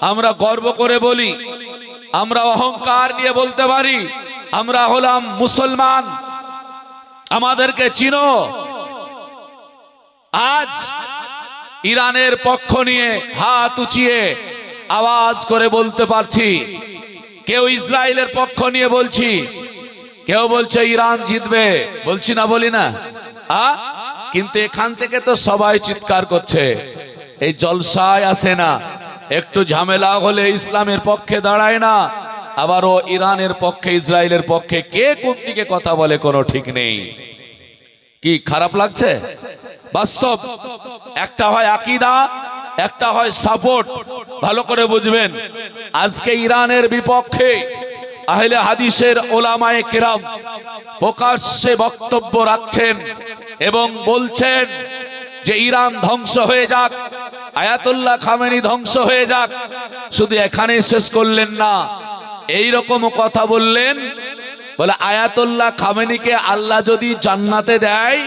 আমরা গর্ব করে বলি, আমরা অহংকার নিয়ে বলতে পারি আমরা হলাম মুসলমান, আমাদেরকে চিনো। আজ ইরানের পক্ষ নিয়ে হাত উঁচিয়ে আওয়াজ করে বলতে পারছি, কেউ ইসরায়েলের পক্ষ নিয়ে বলছি, কেউ বলছে ইরান জিতবে, বলছি না, বলি না? কিন্তু এখান থেকে তো সবাই চিৎকার করছে, এই জলসায় আসে না, একটু ঝামেলা হলে ইসলামের পক্ষে দাঁড়ায় না, আবার ও ইরানের পক্ষে ইসরায়েলের পক্ষে, কে কোন দিকে কথা বলে কোনো ঠিক নেই। কি খারাপ লাগছে? বাস্তব, একটা হয় আকীদা, একটা হয় সাপোর্ট। ভালো করে বুঝবেন, আজকে ইরানের বিপক্ষে আহলে হাদিসের ওলামায়ে কেরাম প্রকাশ্যে বক্তব্য রাখছেন এবং বলছেন যে ইরান ধ্বংস হয়ে যাক, আয়াতুল্লাহ খামেনি ধ্বংস হয়ে যাক। শুধু এখানেই শেষ করলেন না, এই রকম কথা বললেন, বলে আয়াতুল্লাহ খামেনিকে আল্লাহ যদি জান্নাতে দেয়,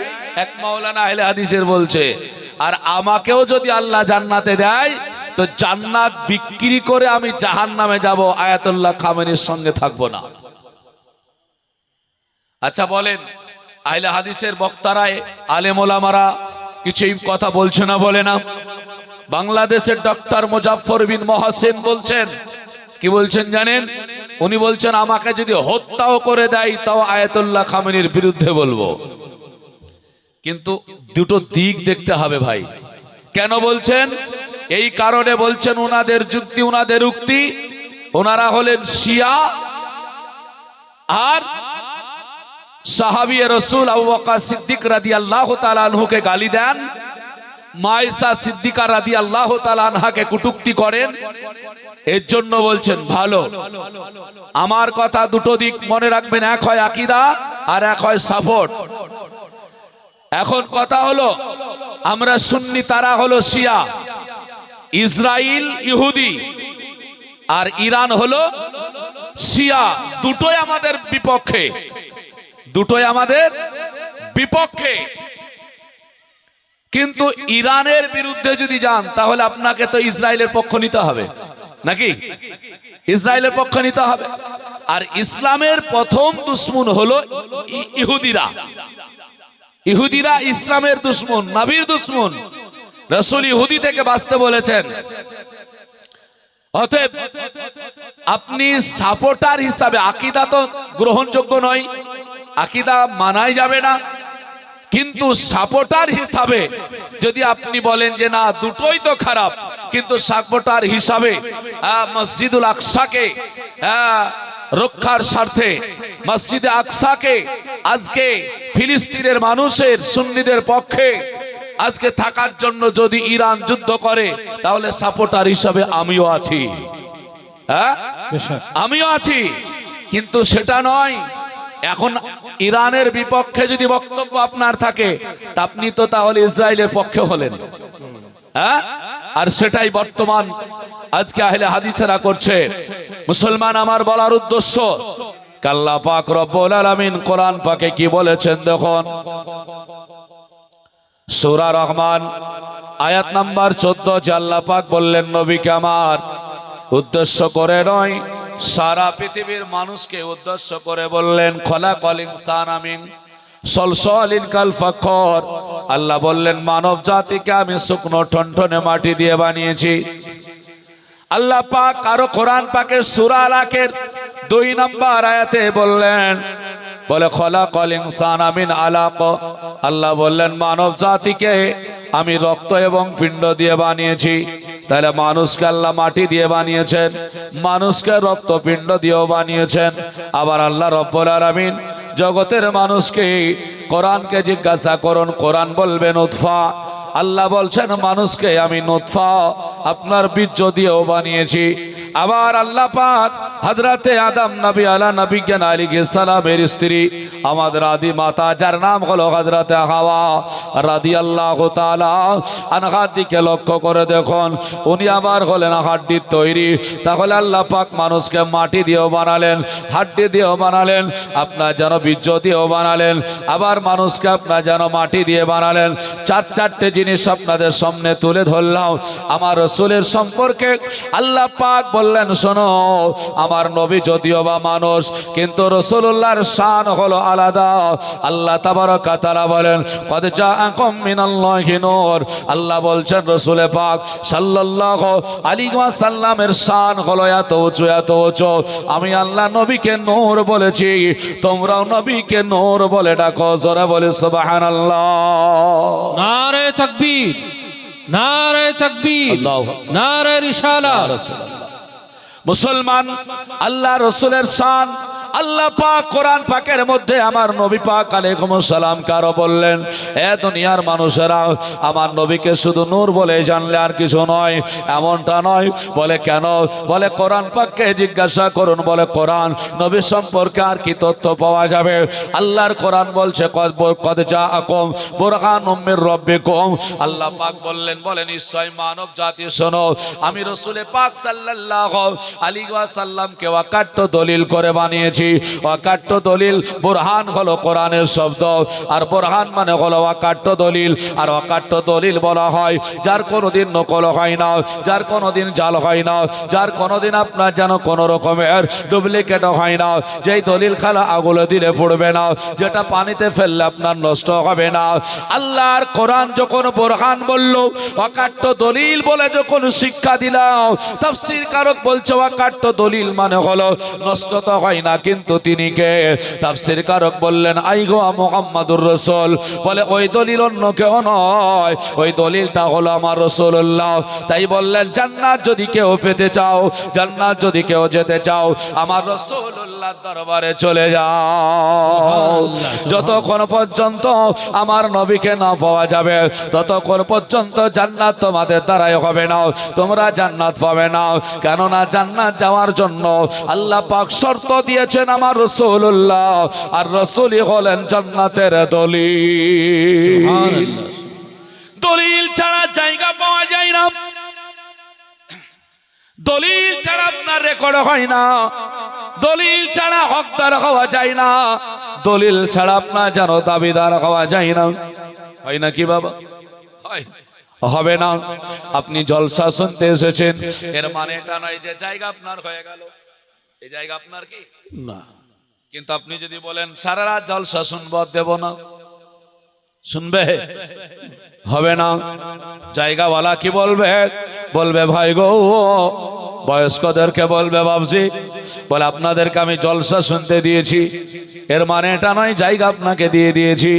এক মাওলানা আহলে হাদিসের বলছে, আর আমাকেও যদি আল্লাহ জান্নাতে দেয়, তো জান্নাত বিক্রি করে আমি জাহান্নামে যাব, আয়াতুল্লাহ খামেনির সঙ্গে থাকবো না। আচ্ছা বলেন, আহলে হাদিসের বক্তারা, আলেম ওলামারা কিছুই কথা বলছে না, বলে না? বাংলাদেশের ডক্টর মুজাফফর বিন মহসিন বলছেন, কি বলছেন জানেন? উনি বলছেন আমাকে যদি হত্যাও করে দেয় তাও আয়াতুল্লাহ খামেনির বিরুদ্ধে বলবো। কিন্তু দুটো দিক দেখতে হবে ভাই। কেন বলছেন? এই কারণে বলছেন, ওনাদের যুক্তি, ওনাদের উক্তি, ওনারা হলেন শিয়া, আর সাহাবী রাসূল আবু বকর সিদ্দিক রাদিয়াল্লাহু তাআলা আনহুকে গালি দেন, মায়েশা সিদ্দিকা রাদিয়াল্লাহু তাআলা আনহাকে কটূক্তি করেন। এর জন্য বলছেন ভালো। আমার কথা দুটো দিক মনে রাখবেন, এক হয় আকীদা আর এক হয় সাপোর্ট। এখন কথা হলো, আমরা সুন্নি, তারা হলো শিয়া, ইসরায়েল ইহুদি আর ইরান হলো শিয়া, দুটোই আমাদের বিপক্ষে, দুটোই আমাদের বিপক্ষে। কিন্তু ইরানের বিরুদ্ধে যদি যান, তাহলে আপনাকে তো ইসরায়েলের পক্ষ নিতে হবে, নাকি? ইসরায়েলের পক্ষ নিতে হবে। আর ইসলামের প্রথম দুশ্মন হলো ইহুদিরা। ইহুদিরা ইসলামের দুশ্মন, নবীর দুশ্মন। রাসূল ইহুদি থেকে বাঁচতে বলেছেন। অতএব আপনি সাপোর্টার হিসাবে, আকীদা তো গ্রহণযোগ্য নয়, আকীদা মানাই যাবে না, কিন্তু সাপোর্টার হিসাবে যদি আপনি বলেন যে না দুটোই তো খারাপ, কিন্তু সাপোর্টার হিসাবে মসজিদুল আকসাকে রক্ষার স্বার্থে, মসজিদে আকসাকে আজকে ফিলিস্তিনের মানুষের, সুন্নিদের পক্ষে আজকে থাকার জন্য যদি ইরান যুদ্ধ করে, তাহলে সাপোর্টার হিসাবে আমিও আছি, আমিও আছি। কিন্তু সেটা নয়। এখন ইরানের বিপক্ষে যদি বক্তব্য আপনার থাকে, তা আপনি তো তাহলে ইসরায়েলের পক্ষে হলেন। আর সেটাই বর্তমান আজকে আহলে হাদিসেরা করছে। মুসলমান, আমার বলার উদ্দেশ্য, আল্লাহ পাক রব্বুল আলামিন কোরআন পাকে কি বলেছেন দেখুন। সূরা রহমান আয়াত নাম্বার 14, আল্লাহ পাক বললেন, নবীকে আমার উদ্দেশ্য করে নয়, সারা পৃথিবীর মানুষকে উদ্দেশ্য করে বললেন, খলাকাল ইনসানা মিন সলসালিন কাল ফাখর। আল্লাহ বললেন, মানব জাতিকে আমি শুকনো ঠনঠনে মাটি দিয়ে বানিয়েছি। আল্লাহ পাক আরো কোরআন পাকের সূরা আলাকের 2 নম্বর আয়াতে বললেন, বলে খলাকাল ইনসানা মিন আলাক। আল্লাহ বললেন, মানব জাতিকে আমি রক্ত এবং পিণ্ড দিয়ে বানিয়েছি। তাহলে মানুষকে আল্লাহ মাটি দিয়ে বানিয়েছেন, মানুষকে রক্ত পিণ্ড দিয়েও বানিয়েছেন। আবার আল্লাহ রব্বুল আলামিন জগতের মানুষকে, কোরআনকে জিজ্ঞাসা করুন, কোরআন বলবে নুতফা। আল্লাহ বলছেন মানুষকে আমি নুতফা, আপনার বীর্য দিয়েও বানিয়েছি। আবার আল্লাহ পাক হযরতে আদম নবী আলা নবিয়্যিন আলাইহিস সালামের স্ত্রী আমাদের আদি মাতা যার নাম হলো হযরতে হাওয়া রাদিয়াল্লাহু তাআলা আনহার দিকে লক্ষ্য করে দেখুন, উনি আবার হলেন হাড্ডির তৈরি। তাহলে আল্লাহ পাক মানুষকে মাটি দিয়েও বানালেন, হাড্ডি দিয়েও বানালেন, আপনার যেন বীর্য দিয়েও বানালেন, আবার মানুষকে আপনার যেন মাটি দিয়ে বানালেন। চারটে জিনিস আপনাদের সামনে তুলে ধরলাম। আমার রাসূলের সম্পর্কে আল্লাহ পাক বললেন, শোনো, আমার নবী যদিও বা মানুষ, কিন্তু রাসূলুল্লাহর শান হলো আলাদা। আল্লাহ তাবারাকা তাআলা বলেন, কদ জাআকুম মিনাল্লাহি নূর। আল্লাহ বলছেন রাসূল পাক সাল্লাল্লাহু আলাইহি ওয়াসাল্লামের শান হলো এত উঁচু, এত উঁচু। আমি আল্লাহ নবীকে নূর বলেছি, তোমরাও নবীকে নূর বলে ডাকো। জোরে বলে সুবহানাল্লাহ। নারে তাকবীর, নারে তাকবীর, নারে রিসালাত। মুসলমান, আল্লাহ রসুলের শান আল্লাহ পাক কোরআন পাকের মধ্যে আমার নবী পাক আলাইহিস সালাম কারো বললেন, এ দুনিয়ার মানুষেরা আমার নবীকে শুধু নূর বলে জানলে আর কিছু নয়। এমনটা নয়। বলে কেন? বলে কোরআন পাককে জিজ্ঞাসা করুন। বলে কোরআন নবী সম্পর্কে আর কি তথ্য পাওয়া যাবে? আল্লাহর কোরআন বলছে কদ জাআকুম বুরহানুম মির রাব্বিকুম। আল্লাহ পাক বললেন, বলে নিশ্চয় মানব জাতি শোনো, আমি রাসূল পাক সাল্লাল্লাহু আলাইহি ওয়াসাল্লামকে ওয়াকাট্য দলিল করে বানিয়েছি। ওয়াকাট্য দলিল, বুরহান হলো কোরআনের শব্দ, আর বুরহান মানে হলো ওয়াকাট্য দলিল। আর ওয়াকাট্য দলিল বলা হয় যার কোনোদিন নকল হয় না, যার কোনোদিন জাল হয় না, যার কোনোদিন আপনার যেন কোনো রকমের ডুপ্লিকেট হয় না, যেই দলিল খালা আগুলে দিলে পড়বে না, যেটা পানিতে ফেললে আপনার নষ্ট হবে না। আল্লাহর কোরআন যখন বুরহান বলল, ওয়াকাট্য দলিল বলে যখন শিক্ষা দিলাম, তাফসীর কারক বলছে ওয়াকাট্য দলিল মানে হলো নষ্ট তো হয় না, কিন্তু তিনি কে? তাফসীর কারক বললেন, আইগো মুহাম্মাদুর রাসূল। বলে ওই দলিল অন্য কেউ নয়, ওই দলিলটা হলো আমার রাসূলুল্লাহ। তাই বললেন, জান্নাত যদি কেউ পেতে চাও, জান্নাত যদি কেউ যেতে চাও, আমার রাসূলুল্লাহর দরবারে চলে যাও। যতক্ষণ পর্যন্ত আমার নবীকে না পাওয়া যাবে, ততক্ষণ পর্যন্ত জান্নাত তোমাদের দ্বারাই হবে না, তোমরা জান্নাত পাবে না। কেননা জান্নাত যাওয়ার জন্য আল্লাহ পাক শর্ত দিয়েছেন আমার রাসূলুল্লাহ, আর রাসূলই হলেন জান্নাতের দলিল। সুবহানাল্লাহ। দলিল ছাড়া জায়গা পাওয়া যায় না, দলিল ছাড়া আপনার রেকর্ড হয় না, দলিল ছাড়া হকদার হওয়া যায় না, দলিল ছাড়া আপনার যেন দাবিদার হওয়া যায় না। হয় না কি বাবা? হয়? হবে না। আপনি জলসা শুনতে এসেছেন, এর মানে এটা নয় যে জায়গা আপনার হয়ে গেল, এই জায়গা আপনার কি না। কিন্তু আপনি যদি বলেন সারা রাত জলসা শুনবো, দেব না, শুনবে? হবে না। জায়গাওয়ালা কি বলবে? বলবে ভাই গো, বয়স্কদেরকে বলবে বাবজি, বলে আপনাদেরকে আমি জলসা শুনতে দিয়েছি, এর মানে এটা নয় জায়গা আপনাকে দিয়ে দিয়েছি।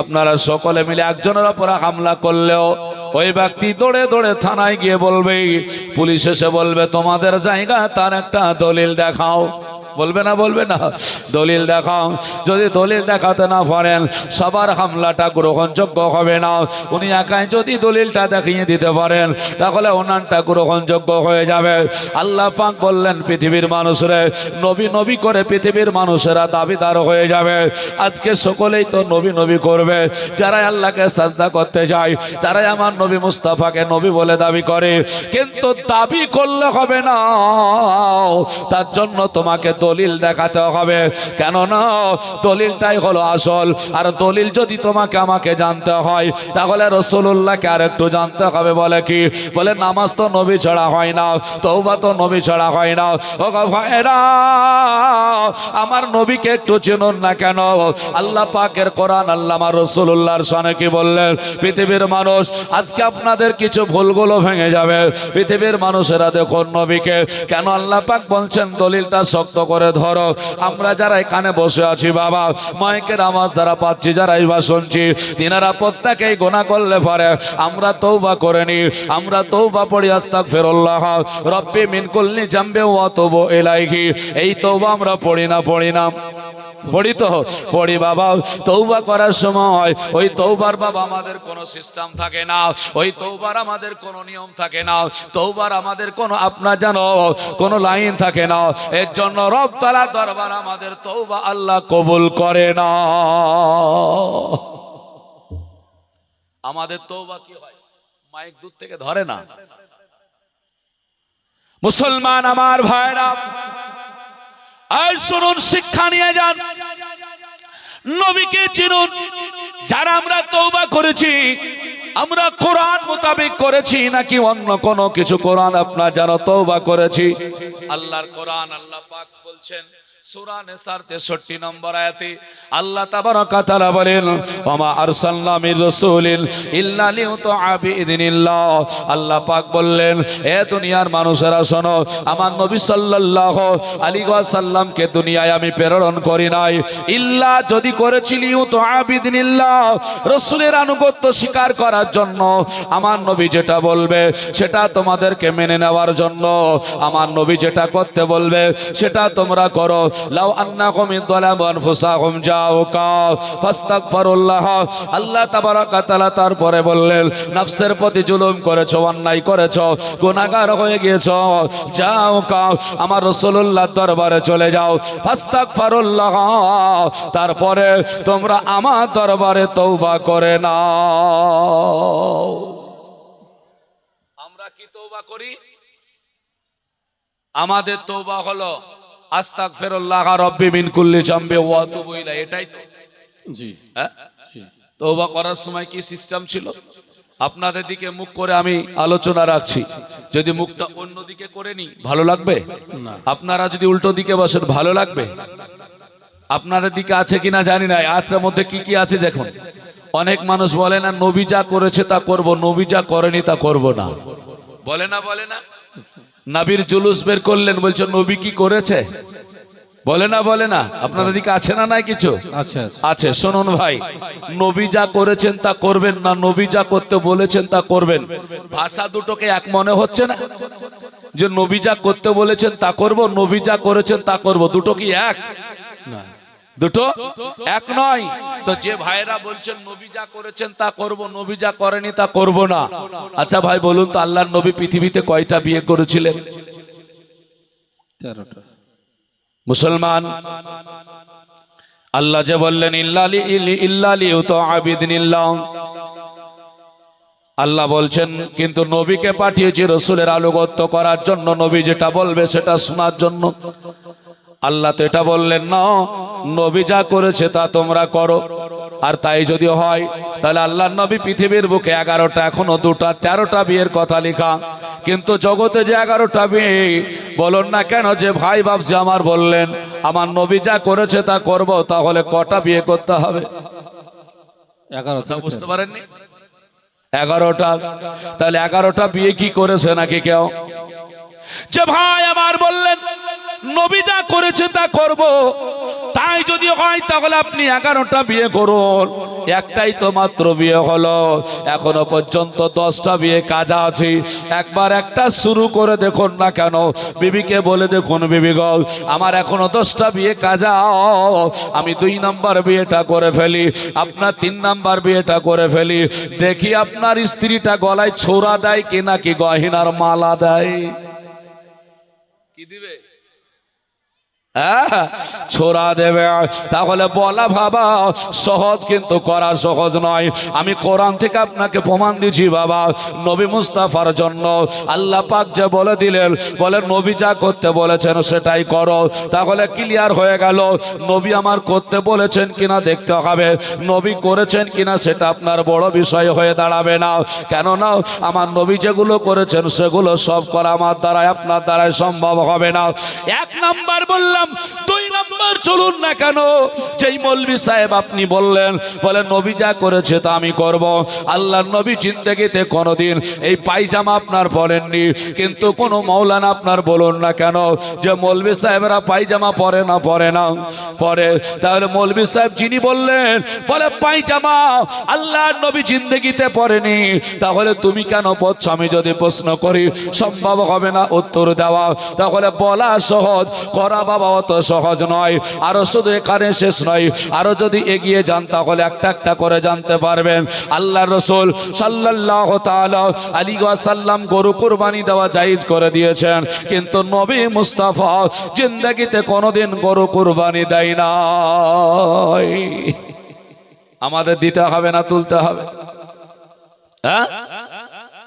আপনারা সকলে মিলে একজনের উপর হামলা করলেও ওই ব্যক্তি দৌড়ে দৌড়ে থানায় গিয়ে বলবে, পুলিশ এসে বলবে তোমাদের জায়গা, তার একটা দলিল দেখাও। বলবে না? বলবে না? দলিল দেখাও। যদি দলিল দেখাতে না পারেন, সবার হামলাটা গ্রহণযোগ্য হবে না। উনি একাই যদি দলিলটা দেখিয়ে দিতে পারেন, তাহলে ওনারটা গ্রহণযোগ্য হয়ে যাবে। আল্লাহ পাক বললেন, পৃথিবীর মানুষরা নবী নবী করে পৃথিবীর মানুষেরা দাবিদার হয়ে যাবে। আজকে সকলেই তো নবী নবী করবে। যারা আল্লাহকে সাজদা করতে যায়, তারাই আমার নবী মুস্তাফাকে নবী বলে দাবি করে। কিন্তু দাবি করলে হবে না, তার জন্য তোমাকে দলিল দেখাতে হবে। কেননা দলিলটাই হলো আসল। আর দলিল যদি তোমাকে আমাকে জানতে হয়, তাহলে রাসূলুল্লাহকে আর একটু জানতে হবে। বলে কি? বলে নামাজ তো নবী ছাড়া হয় না, তওবা তো নবী ছাড়া হয় না। ও ভাইরা, আমার নবীকে একটু চিনুন না কেন? আল্লাহ পাকের কোরআন আল্লাহ আমার রাসূলুল্লাহর শানে কি বললেন? পৃথিবীর মানুষ, আজকে আপনাদের কিছু ভুলগুলো ভেঙে যাবে। পৃথিবীর মানুষেরা দেখুন নবীকে কেন আল্লাহ পাক বলছেন দলিলটা শক্ত করে ধরো। আমরা যারা এখানে বসে আছি বাবা, মাইকের আওয়াজ যারা পাচ্ছি, যারা এই শুনছি, তিনারা প্রত্যেকেই গুনাহ করলে পারে। আমরা তওবা করে নি, আমরা তওবা পড়ি আস্তাগফিরুল্লাহ রব্বি মিন কুল্লি জামবি ওয়া তুবু ইলাইহি। এই তওবা আমরা পড়ি না? পড়ি তো পড়ি বাবা। তওবা করার সময় ওই তওবার বাবা আমাদের কোনো সিস্টেম থাকে না, ওই তওবার আমাদের কোনো নিয়ম থাকে না, তওবার আমাদের কোনো আপনার জানো কোনো লাইন থাকে না। এর জন্য রব তাআলা দরবার আমাদের তওবা আল্লাহ কবুল করে না। আমাদের তওবা কি হয়, মাইক দূর থেকে ধরে না। মুসলমান আমার ভাইরা, আর শুনুন, শিক্ষা নিয়ে যান, নবীকে চিনুন। যারা আমরা তওবা করেছি, আমরা কোরআন মোতাবেক করেছি নাকি অন্য কোনো কিছু? কোরআন আপনার যারা তওবা করেছি, আল্লাহর কোরআন আল্লাহ পাক বলছেন সূরা নিসার 63 নম্বর আয়াতে আল্লাহ তাবারাক ওয়া তাআলা বলেন, ওয়া আরসালনা মির রাসূলিন ইল্লা লিইউতিআ বিইذনিল্লাহ। আল্লাহ পাক বললেন, এ দুনিয়ার মানুষেরা শোনো, আমার নবী সাল্লাল্লাহু আলাইহি ওয়াসাল্লামকে দুনিয়ায় আমি প্রেরণ করি নাই ইল্লা, যদি করেছি লিইউতিআ বিইذনিল্লাহ, রাসূলের আনুগত্য স্বীকার করার জন্য। আমার নবী যেটা বলবে সেটা তোমাদেরকে মেনে নেওয়ার জন্য। আমার নবী যেটা করতে বলবে সেটা তোমরা করো। লাউ আন্নাকুম যালামু আনফুসাকুম জাউকা ফাস্তাগফিরুল্লাহ। আল্লাহ তাবারাক ওয়া তাআলা তারপরে বললেন, নফসের প্রতি জুলুম করেছো, অন্যায় করেছো, গুনাহগার হয়ে গিয়েছো, জাউকা আমার রাসূলুল্লাহর দরবারে চলে যাও, ফাস্তাগফিরুল্লাহ, তারপরে তোমরা আমার দরবারে তওবা করে নাও। আমরা কি তওবা করি? আমাদের তওবা হলো আস্তাগফিরুল্লাহ রাব্বি মিন কুল্লি জামবি ওয়া আতুবু ইলাইহি। এটাই তো জি। হ্যাঁ, তওবা করার সময় কি সিস্টেম ছিল? আপনাদের দিকে মুখ করে আমি আলোচনা রাখছি, যদি মুখটা অন্য দিকে করে নি ভালো লাগবে না। আপনারা যদি উল্টো দিকে বসেন ভালো লাগবে? আপনাদের দিকে আছে কিনা জানি না। আয়াতের মধ্যে কি কি আছে দেখুন। অনেক মানুষ বলে না নবী যা করেছে তা করব, নবী যা করেনি তা করব না, বলে না বলে না। নবীর জুলুস বের করলেন, বলছে নবী কি করেছে, বলে না বলে না। আপনাদের দিকে আছে না নাই কিছু? আচ্ছা আছে। শুনুন ভাই, নবী যা করেছেন তা করবেন না, নবী যা করতে বলেছেন তা করবেন। ভাষা দুটোকে এক মনে হচ্ছে না? যে নবী যা করতে বলেছেন তা করব, নবী যা করেছেন তা করব, দুটো কি এক? না, দুটো এক নয়। তো যে ভাইরা বলছেন নবী যা করেছেন তা করব, নবী যা করেনি তা করব না, আচ্ছা ভাই বলুন তো, আল্লাহর নবী পৃথিবীতে কয়টা বিয়ে করেছিলেন? 13টা। মুসলমান, আল্লাহ যে বললেন ইল্লা লিইউতিআ বিইذনিল্লাহ, আল্লাহ বলছেন কিন্তু নবীকে পাঠিয়েছি রাসূলের আনুগত্য করার জন্য, নবী যেটা বলবে সেটা শোনার জন্য। আল্লাহ তো এটা বললেন না নবী যা করেছে তা তোমরা করো। আর তাই যদি হয় তাহলে আল্লাহর নবী পৃথিবীর বুকে 11টা, এখনো 2টা, 13টা বিয়ের কথা লেখা, কিন্তু জগতে যে 11টা বিয়ে বলুন না কেন, যে ভাই বাপজি আমার বললেন আমার নবী যা করেছে তা করব, তাহলে কটা বিয়ে করতে হবে? 11টা। বুঝতে পারেননি? 11টা। তাহলে 11টা বিয়ে কি করেছে নাকি কেউ? যে ভাই আমার বললেন নবী যা করেছে তা করব, তাই যদি হয় তাহলে আপনি 11টা বিয়ে করুন। একটাই তো মাত্র বিয়ে হলো, এখনো পর্যন্ত 10টা বিয়ে কাজা আছে। একবার একটা শুরু করে দেখুন না কেন, বিবিকে বলে দেখুন, বিবি গো আমার এখনো 10টা বিয়ে কাজা, আমি 2 নাম্বার বিয়েটা করে ফেলি, আপনার 3 নাম্বার বিয়েটা করে ফেলি, দেখি আপনার স্ত্রীটা গলায় ছোরা দেয় কি নাকি গহনার মালা দেয়। কি দিবে? ছোড়া দেবে। তাহলে বলা ভাবা সহজ, কিন্তু করা সহজ নয়। আমি কোরআন থেকে আপনাকে প্রমাণ দিচ্ছি বাবা, নবী মুস্তাফার জন্য আল্লাহ পাক যে বলে দিলেন, বলে নবী যা করতে বলেছেন সেটাই করো। তাহলে ক্লিয়ার হয়ে গেল নবী আমার করতে বলেছেন কিনা দেখতে হবে, নবী করেছেন কিনা সেটা আপনার বড় বিষয় হয়ে দাঁড়াবে না। কেননা আমার নবী যেগুলো করেছেন সেগুলো সব করা আমার দ্বারাই আপনার দ্বারাই সম্ভব হবে না। 1 নাম্বার বললাম, 2 নাম্বার চলুন না কেন, যেই মৌলভী সাহেব আপনি বললেন, বলে নবী যা করেছে তা আমি করব। আল্লাহর নবী জিন্দেগিতে কোনোদিন এই পায়জামা আপনার পরেননি, কিন্তু কোন মাওলানা আপনার বলুন না কেন যে মৌলভী সাহেবরা পায়জামা পরে না, পরে না, পরে। তাহলে মৌলভী সাহেব যিনি বললেন, বলে পায়জামা আল্লাহর নবী জিন্দেগিতে পরেনি, তাহলে তুমি কেন পড়ছো? আমি যদি প্রশ্ন করি সম্ভব হবে না উত্তর দেওয়া, তাহলে বলা সহজ, করা বাবা অত সহজ নয়। আরো শুধু এখানে শেষ নয়, আরো যদি এগিয়ে যান তাহলে একটা একটা করে জানতে পারবেন। আল্লাহ রসুল সাল্লাল্লাহু তাআলা আলাইহি ওয়াসাল্লাম গরু কুরবানি দেওয়া জায়েজ করে দিয়েছেন, কিন্তু নবী মুস্তাফা জিন্দেগিতে কোনোদিন গরু কুরবানি দেয় নাই। আমাদের দিতে হবে না তুলতে হবে? হ্যাঁ,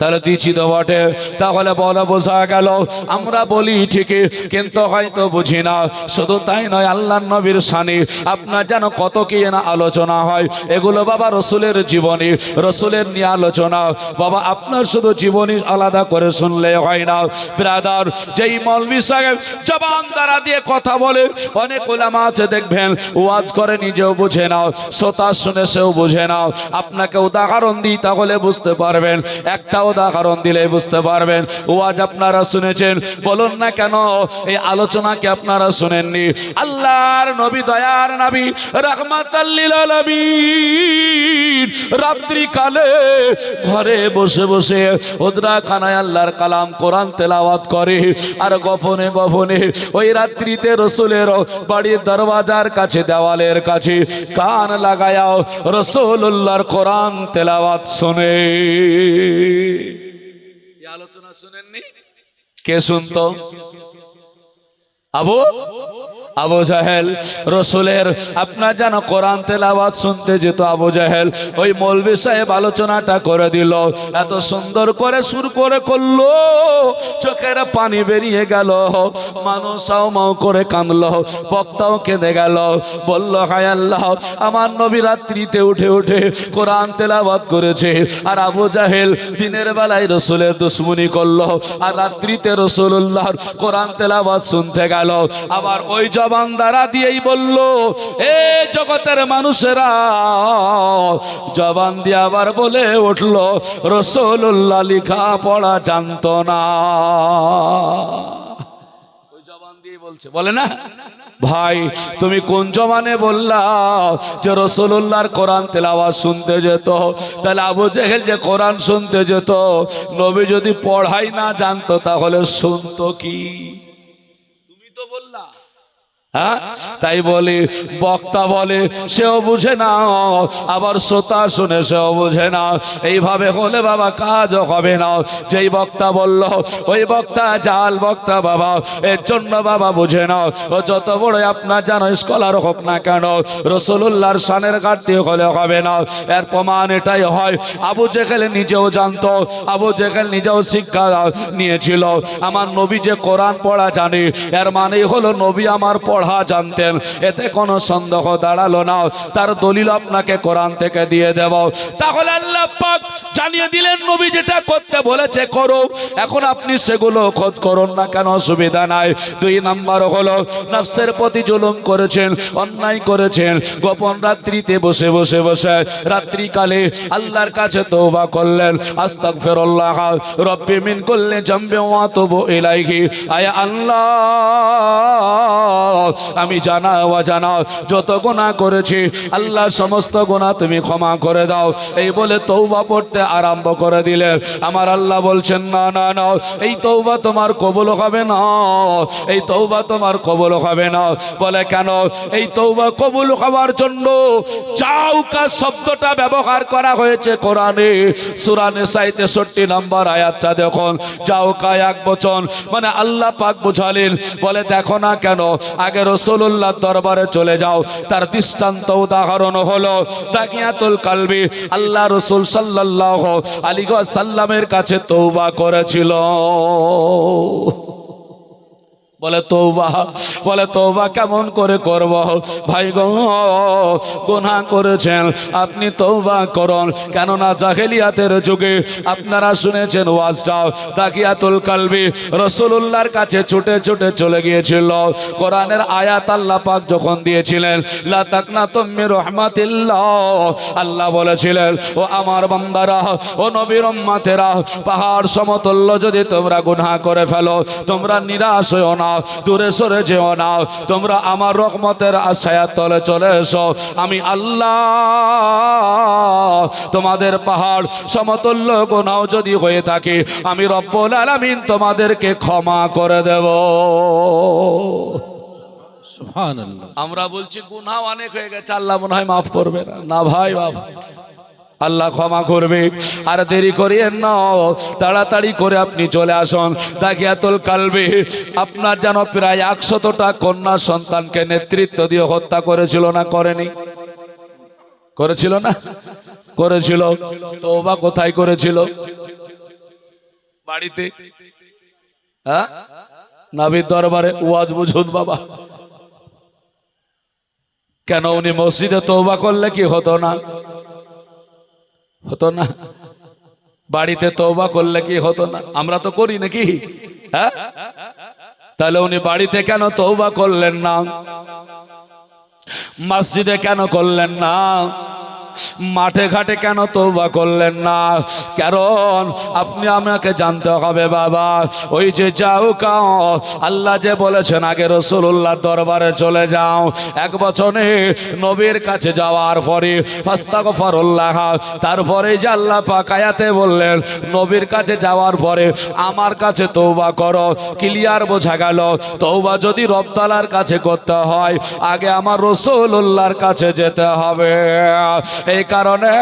তাহলে দিচ্ছি তো বটে। তাহলে বলা বোঝা গেল আমরা বলি ঠিকই, কিন্তু হয়তো বুঝি না। শুধু তাই নয়, আল্লাহর নবীর শানে আপনার যেন কত কি না আলোচনা হয়। এগুলো বাবা রসুলের জীবনী, রসুলের নিয়ে আলোচনা বাবা আপনার শুধু জীবনী আলাদা করে শুনলে হয় না ব্রাদার। যেই মৌলভী সাহেব জবান দ্বারা দিয়ে কথা বলে, অনেক উলামা আছে দেখবেন ওয়াজ করে নিজেও বুঝে নাও, শ্রোতা শুনে সেও বুঝে নাও। আপনাকে উদাহরণ দিই তাহলে বুঝতে পারবেন, একটা উদাহরণ দিলে বুঝতে পারবেন। ওয়াজ আপনারা শুনেছেন, বলুন না কেন এই আলোচনা কি আপনারা শুনেননি? আল্লাহর নবী, দয়ার নবী, রাহমাতাল লিল আলামিন রাত্রি কালে ঘরে বসে বসে ওদরাখানায় আল্লাহর কালাম কোরআন তেলাওয়াত করে, আর গোপনে গোপনে ওই রাত্রিতে রসুলের বাড়ির দরওয়াজার কাছে, দেওয়ালের কাছে কান লাগায়াও রসুলুল্লাহর কোরআন তেলাওয়াত শুনে। আলোচনা শুনেননি? কে শুনতো? আবু জাহেল রসুলের আপনার যেন কোরআন তেলাওয়াত শুনতে যেত। আবু জাহেল ওই মৌলভী সাহেব আলোচনাটা করে দিল, এত সুন্দর করে সুর করে করলো, চোখের পানি বেরিয়ে গেল, মানুষ সাও মাও করে কাঁদলো, বক্তাও কেঁদে গেল, বলল হায় আল্লাহ, আমার নবী রাত্রিতে উঠে উঠে কোরআন তেলাওয়াত করেছে, আর আবু জাহেল দিনের বেলায় রসুলের দুশ্মনী করলো, আর রাত্রিতে রসুলুল্লাহর কোরআন তেলাওয়াত শুনতে গেল। আবার ওই জবান দ্বারা দিয়েই বলল, এ জগতের মানুষেরা, জবান দিয়ে আবার বলে উঠল রাসূলুল্লাহ লেখা পড়া জানতো না। ওই জবান দিয়ে বলছে, বলে না ভাই তুমি কোন জবানে বললা যে রাসূলুল্লাহর কোরআন তেলাওয়াত শুনতে যেত? তাহলে আবু জেহেল যে কোরআন শুনতে যেত, নবী যদি পড়াই না জানতো তাহলে শুনতো কি? বললা হ্যাঁ? তাই বলি বক্তা বলে সেও বুঝে না, আবার শ্রোতা শুনে সেও বুঝে না। এইভাবে হলে বাবা কাজ হবে না। যেই বক্তা বলল ওই বক্তা জাল বক্তা বাবা, এর জন্য বাবা বুঝে না। ও যত বড় আপনার জানো স্কলার হোক না কেন, রাসূলুল্লাহর শানের ঘাটতি হলে হবে না। এর প্রমাণ এটাই হয়, আবু জেহেল নিজেও জানতো, আবু জেহেল নিজেও শিক্ষা নিয়েছিল। আমার নবী যে কোরআন পড়া জানে, এর মানেই হলো নবী আমার পড়া জানতেন, এতে কোনো সন্দেহ দাঁড়ালো না। তার দলিল আপনাকে কোরআন থেকে দিয়ে দেব। তাহলে আল্লাহ পাক জানিয়ে দিলেন নবী যেটা করতে বলেছে করো, এখন আপনি সেগুলো খোঁজ করুন না কেন, অসুবিধা নাই। দুই নাম্বার হলো নফসের প্রতি জুলুম করেছেন, অন্যায় করেছেন, গোপন রাত্রিতে বসে বসে বসে রাত্রিকালে আল্লাহর কাছে তওবা করলেন, আস্তাগফিরুল্লাহ রব্বি মিন কুল্লি জামবি ওয়া আতুবু ইলাইহি। আয় আল্লাহ, আমি জানা অজানা যত গুনাহ করেছি আল্লাহ সমস্ত গুনাহ তুমি ক্ষমা করে দাও। এই বলে তওবা পড়তে আরম্ভ করে দিলেন। আমার আল্লাহ বলছেন না না না, এই তওবা তোমার কবুল হবে না, এই তওবা তোমার কবুল হবে না। বলে কেন? এই তওবা কবুল হওয়ার জন্য চাউকা শব্দটা ব্যবহার করা হয়েছে কোরআনে। সূরা নিসা 63 নম্বর আয়াতটা দেখুন, চাউকা এক বচন, মানে আল্লাহ পাক বুঝালেন, বলে দেখো না কেন, আগে রাসূলুল্লাহ দরবারে চলে যাও। তার দৃষ্টান্ত উদাহরণ হলো দাকিয়াতুল কালবি। আল্লাহ রাসূল সাল্লাল্লাহু আলাইহি ওয়াসাল্লামের কাছে তওবা করেছিল। বলে তওবা, বলে তওবা কেমন করে করব? ভাই গো, গুনাহ করেছেন আপনি তওবা করুন। কেননা জাহেলিয়াতের যুগে আপনারা শুনেছেন ওয়াজটা, দাকিয়াতুল কালবি রাসূলুল্লাহর কাছে ছুটে ছুটে চলে গিয়েছিল। কোরআনের আয়াত আল্লাহ পাক যখন দিয়েছিলেন, লা তাকনাতুম মির রাহমাতিল্লাহ, আল্লাহ বলেছিলেন ও আমার বান্দারা, ও নবীর উম্মতেরা, পাহাড় সমতুল্য যদি তোমরা গুনাহ করে ফেলো, তোমরা নিরাশ হও না, দূরে সরে যেও না, তোমরা আমার রহমতের আশায় তলে চলে এসো। আমি আল্লাহ তোমাদের পাহাড় সমতুল্য গুনাহ যদি হয়ে থাকে, আমি রব্বুল আলামিন তোমাদেরকে ক্ষমা করে দেব। সুবহানাল্লাহ। আমরা বলছি গুনাহ অনেক হয়ে গেছে, আল্লাহ মনে হয় মাফ করবে না। না ভাই বাপ, আল্লাহ ক্ষমা করবে। আর দেরি করিয়েন না, তাড়াতাড়ি করে আপনি চলে আসুন দাগিয়াতুল কালবি। আপনার যেন প্রায় 100টা কন্যা সন্তানকে নেতৃত্ব দিয়ে হত্যা করেছিল না করেনি? করেছিল না? করেছিল। তওবা কোথায় করেছিল? বাড়িতে। হ্যাঁ, নবীর দরবারে। ওয়াজ বুঝুন বাবা। কেন উনি মসজিদে তওবা করলে কি হতো না? হতো না? বাড়িতে তওবা করলে কি হতো না? আমরা তো করি নাকি? হ্যাঁ, তাহলে উনি বাড়িতে কেন তওবা করলেন না? মসজিদে কেন করলেন না? মাঠে ঘাটে কেন তওবা করলেন না? কারণ আপনি আমাকে জানতে হবে বাবা, ওই যে যাও কাও, আল্লাহ যে বলেছেন আগে রাসূলুল্লাহ দরবারে চলে যাও। 1 বছরে নবীর কাছে যাওয়ার পরে ফাস্তাগফিরুল্লাহ, তারপরে যে আল্লাহ পাক আয়াতে বললেন নবীর কাছে যাওয়ার পরে আমার কাছে তওবা করো। ক্লিয়ার বোঝা গেল, তওবা যদি রব তাআলার কাছে করতে হয় আগে আমার রাসূলুল্লাহর কাছে যেতে হবে। এই কারণে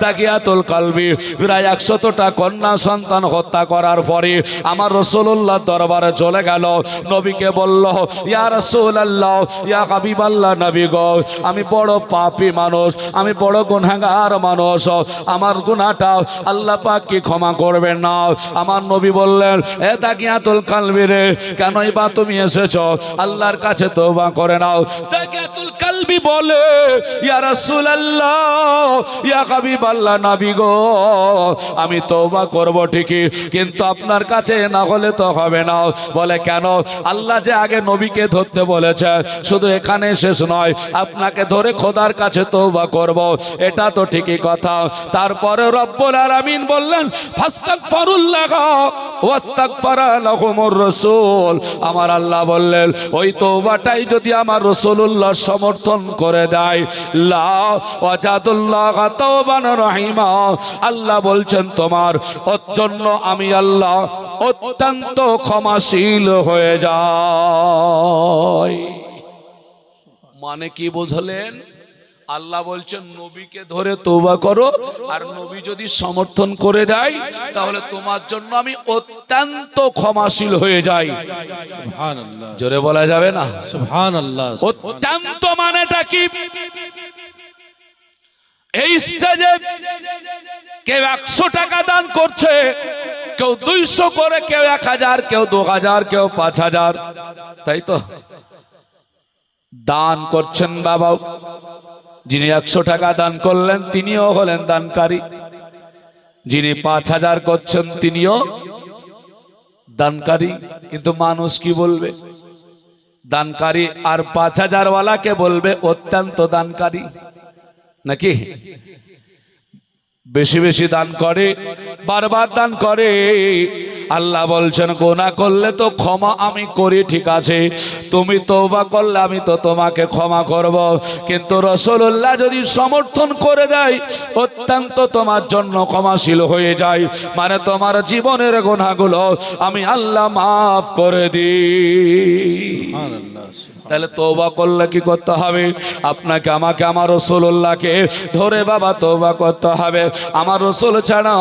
দাগিয়াতুল কালবি প্রায় 100টা কন্যা সন্তান হত্যা করার পরে আমার রাসূলুল্লাহ দরবারে চলে গেল। নবীকে বলল, ইয়া রাসূলুল্লাহ, ইয়া হাবিবাল্লাহ, নবী গো, আমি বড় পাপী মানুষ, আমি বড় গুনাহগার মানুষ, আমার গুনাহটা আল্লাহ পাক কি ক্ষমা করবেন না? আমার নবী বললেন, এ দাগিয়াতুল কালবি রে, কেনই বা তুমি এসেছো? আল্লাহর কাছে তওবা করে নাও। দাগিয়াতুল কালবি বলে, ইয়া রাসূলুল্লাহ, ইয়া হাবিবাল্লাহ, নবী গো, আমি তওবা করব ঠিকই, কিন্তু আপনার কাছে না হলে তো হবে না। বলে কেন? আল্লাহ যে আগে নবীকে ধরতে বলেছে, শুধু এখানে শেষ নয়, আপনাকে ধরে খোদার কাছে তওবা করব, এটা তো ঠিকই কথা। তারপরে রব্বুল আলামিন বললেন, ফাস্তাগফিরুল্লাহ ওয়াস্তাগফারা লাহুমুর রাসূল। আমার আল্লাহ বললেন ওই তওবাটাই যদি আমার রাসূলুল্লাহ সমর্থন করে দেয়, লা ওয়াজাদুল্লাহ তাওবান রহিমা, আল্লাহ বলছেন তোমার জন্য আমি আল্লাহ অত্যন্ত ক্ষমাশীল হয়ে যাই। মানে কি বুঝলেন? আল্লাহ বলছেন নবীকে ধরে তওবা করো, আর নবী যদি সমর্থন করে দেয় তাহলে তোমার জন্য আমি অত্যন্ত ক্ষমাশীল হয়ে যাই। সুবহানাল্লাহ। জোরে বলা যাবে না? সুবহানাল্লাহ। অত্যন্ত মানেটা কি? এই স্টেজে কেউ 100 টাকা দান করছে, কেউ 200 করে, কেউ 1000, কেউ 2000, কেউ 5000, তাই তো দান করছেন বাবা। যিনি 100 টাকা দান করলেন তিনিও হলেন দানকারী, যিনি 5000 করছেন তিনিও দানকারী। কিন্তু মানুষ কি বলবে? দানকারী আর 5000 ওয়ালাকে বলবে অত্যন্ত দানকারী, নাকি? বেশি বেশি দান করে, বারবার দান করে। আল্লাহ বলছেন গুনাহ করলে তো ক্ষমা আমি করি, ঠিক আছে, তুমি তওবা করলে আমি তো তোমাকে ক্ষমা করব, কিন্তু রাসূলুল্লাহ যদি সমর্থন করে দেয় অত্যন্ত তোমার জন্য ক্ষমাশীল হয়ে যায়, মানে তোমার জীবনের গুনাহগুলো আমি আল্লাহ মাফ করে দিই। সুবহানাল্লাহ। তাহলে তওবা করলে কি করতে হবে? আপনাকে আমাকে আমার রাসূলুল্লাহকে ধরে বাবা তওবা করতে হবে। আমার রাসূল ছাড়া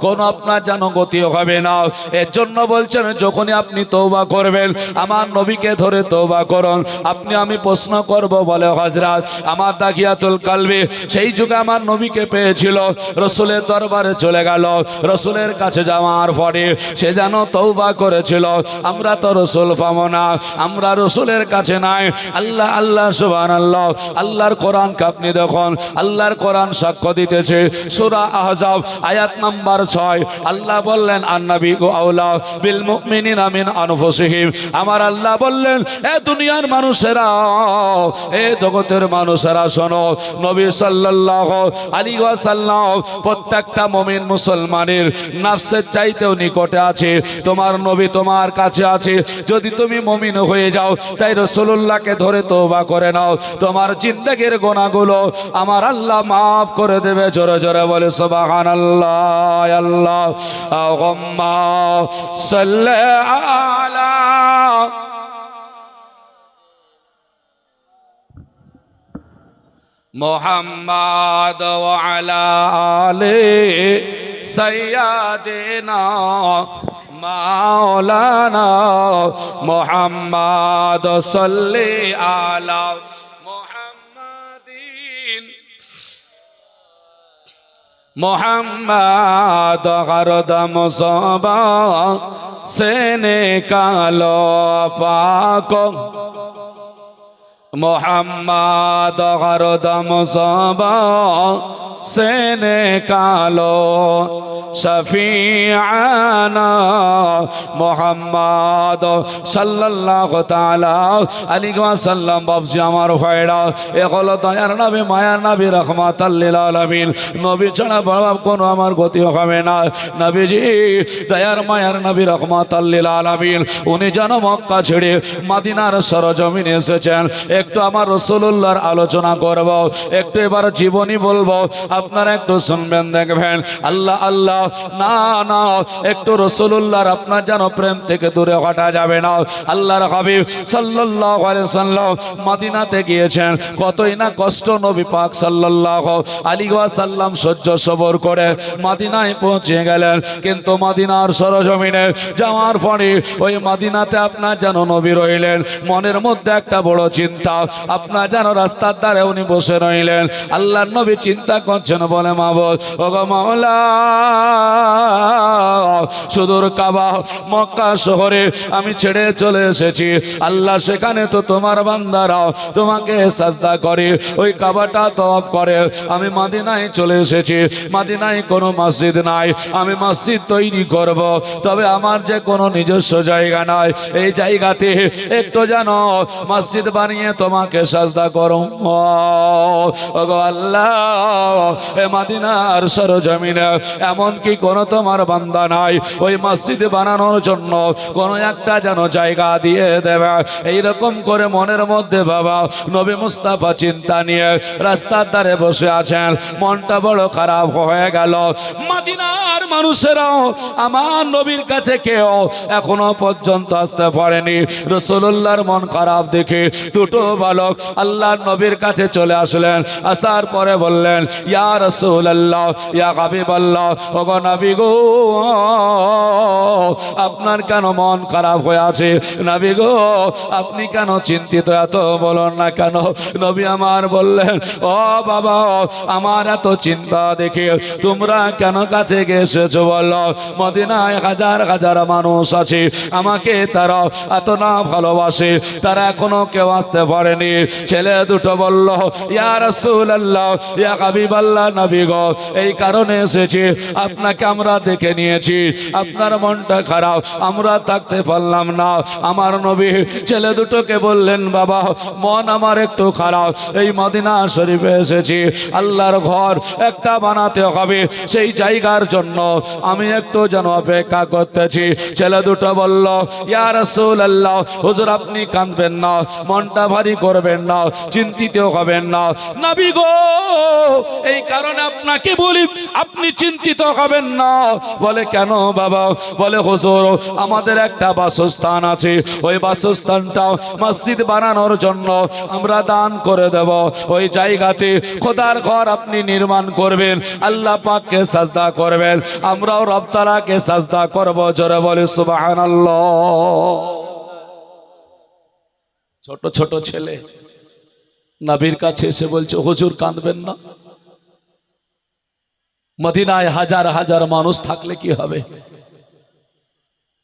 কোন আপনার যেন গতি হবে না। এর জন্য বলছেন যখনই আপনি তওবা করবেন আমার নবীকে ধরে তওবা করুন। আপনি আমি প্রশ্ন করব, বলে হযরত আমার দাগিয়াতুল কালবি সেই যুগে আমার নবীকে পেয়েছিল, রাসূলের দরবারে চলে গেল, রাসূলের কাছে যাওয়ার পরে সে যেন তওবা করেছিল। আমরা তো রাসূল পাবো না, আমরা রাসূলের কাছে নাই। আল্লাহ আল্লাহ সুবহানাল্লাহ। আল্লাহর কোরআনকে আপনি দেখুন, আল্লাহর কোরআন সাক্ষ্য দিতেছে সূরা আহজাব আয়াত নাম্বার 6। আল্লাহ বললেন আন-নবী আওলা বিল মুমিনিনা মিন আনফুসিহিম। আমার আল্লাহ বললেন এ দুনিয়ার মানুষেরা, এ জগতের মানুষেরা শোনো, নবী সাল্লাল্লাহু আলাইহি ওয়াসাল্লাম প্রত্যেকটা মুমিন মুসলমানের নফসের চাইতেও নিকটে আছে। তোমার নবী তোমার কাছে আছে। যদি তুমি মুমিন হয়ে যাও তাই রাসূলুল্লাহকে ধরে তওবা করে নাও, তোমার জিন্দেগীর গুনাহগুলো আমার আল্লাহ মাফ করে দেবে। জোরে জোরে বলে সুবহানাল্লাহ। আল্লাহুম্মা সাল্লি আলা মোহাম্মদ ওয়া আলা আলে সাইয়্যিদিনা মাওলানা মোহাম্মদ সাল্লি আলা মুহাম্মাদিন মোহাম্মদ গরদম সবা সেনে কালো পাক মোহাম্মদ গরদম সবা সেনে কালো শফিআনা মোহাম্মদ সাল্লাল্লাহু তাআলা আলাইহি ওয়াসাল্লাম। বাবজি আমার ভাইরা, এ হলো দয়ার নবী, মায়ার নবী, রাহমাতাল লিল আলামিন। নবী ছাড়া বাবা কোনো আমার গতি হবে না। নবীজি দয়ার মায়ার নবী, রাহমাতাল লিল আলামিন। উনি যেন মক্কা ছেড়ে মদিনার সরজমিনে এসেছেন। একটু আমার রাসূলুল্লাহর আলোচনা করব, একটু এবার জীবনী বলবো, আপনারা একটু শুনবেন, দেখবেন। আল্লাহ আল্লাহ না না, একটু রাসূলুল্লাহর আপনার যেন প্রেম থেকে দূরে হটা যাবে না। আল্লাহর হাবিব সাল্লাল্লাহু আলাইহি ওয়াসাল্লাম মদিনাতে গিয়েছেন, কতই না কষ্ট নবী পাক সাল্লাল্লাহু আলাইহি ওয়াসাল্লাম সহ্য সবর করে মদিনায় পৌঁছে গেলেন। কিন্তু মদিনার সরজমিনে যাওয়ার পরে ওই মদিনাতে আপনার যেন নবী রইলেন। মনের মধ্যে একটা বড় চিন্তা, আপনার যেন রাস্তার ধারে উনি বসে রইলেন। আল্লাহর নবী চিন্তা করছেন, বলে মাবুদ, ওগো মাওলা, সুদূর কাবা মক্কা শহরে আমি ছেড়ে চলে এসেছি। আল্লাহ, সেখানে তো তোমার বান্দারা তোমাকে সাজদা করে, ওই কাবাটা তওয়াফ করে। আমি মদিনায় চলে এসেছি, মদিনায় কোনো মসজিদ নাই। আমি মসজিদ তৈরি করব, তবে আমার যে কোনো নিজস্ব জায়গা নাই। এই জায়গাতে একটু যেন মসজিদ বানিয়ে তোমাকে সাজদা করো। ওগো আল্লাহ, এ মদিনার সরজমিনে এমন কি কোনো তোমার বান্দা নাই ওই মসজিদ বানানোর জন্য কোন একটা যেন জায়গা দিয়ে দেবে? এইরকম করে মনের মধ্যে বাবা নবী মুস্তাফা চিন্তা নিয়ে রাস্তার ধারে বসে আছেন। মনটা বড় খারাপ হয়ে গেল। মদিনার মানুষেরাও আমার নবীর কাছে কেউ এখনো পর্যন্ত আসতে পারেনি। রাসূলুল্লাহর মন খারাপ দেখে দুটো বালক আল্লাহর নবীর কাছে চলে আসলেন। আসার পরে বললেন, ইয়া রাসূলুল্লাহ, ইয়া হাবিবাল্লাহ, ওগো নবী গো, আপনার কেন মন খারাপ হয়ে আছে? নবী গো, আপনি কেন চিন্তিত, এত বলুন না কেন? নবী আমার বললেন, ও বাবা, আমার এত চিন্তা দেখে তোমরা কেন কাছে এসেছো বলো? মদিনায় হাজার হাজার মানুষ আছে, আমাকে তারা এত না ভালোবাসে, তারা এখনো কেউ আসতে পারেনি। ছেলে দুটো বলল, ইয়া রাসূলুল্লাহ, ইয়া হাবিবাল্লাহ, নবী গো, এই কারণে এসেছি, আপনাকে আমরা দেখে নিয়েছি, আপনার মনটা খারাপ, আমরা থাকতে পারলাম না। আমার নবী ছেলে দুটোকে বললেন, বাবা, মন আমার একটু খারাপ, এই মদিনা শরীফে এসেছি, আল্লাহর ঘর একটা বানাতে হবে, সেই জায়গার জন্য আমি একটু যেন অপেক্ষা করতেছি। ছেলে দুটো বলল, ইয়া রাসূলুল্লাহ, হুজুর আপনি কাঁদবেন না, মনটা ভারী করবেন না, চিন্তিত হবেন না। নবী গো, এই কারণে আপনাকে বলি, আপনি চিন্তিত হবেন না। বলে কেন বাবা? বলে হুজুর, আমাদের একটা বাসস্থান আছে, ওই বাসস্থানটা মসজিদ বানানোর জন্য আমরা দান করে দেব। ওই জায়গাতে খোদার ঘর আপনি নির্মাণ করবেন, আল্লাহ পাককে সাজদা করবেন, আমরাও রব তাআলাকে সাজদা করব। জোরে বলে সুবহানাল্লাহ। ছোট ছোট ছেলে নবীর কাছে এসে বলছে, হুজুর কাঁদবেন না, মদিনায় হাজার হাজার মানুষ থাকলে কি হবে?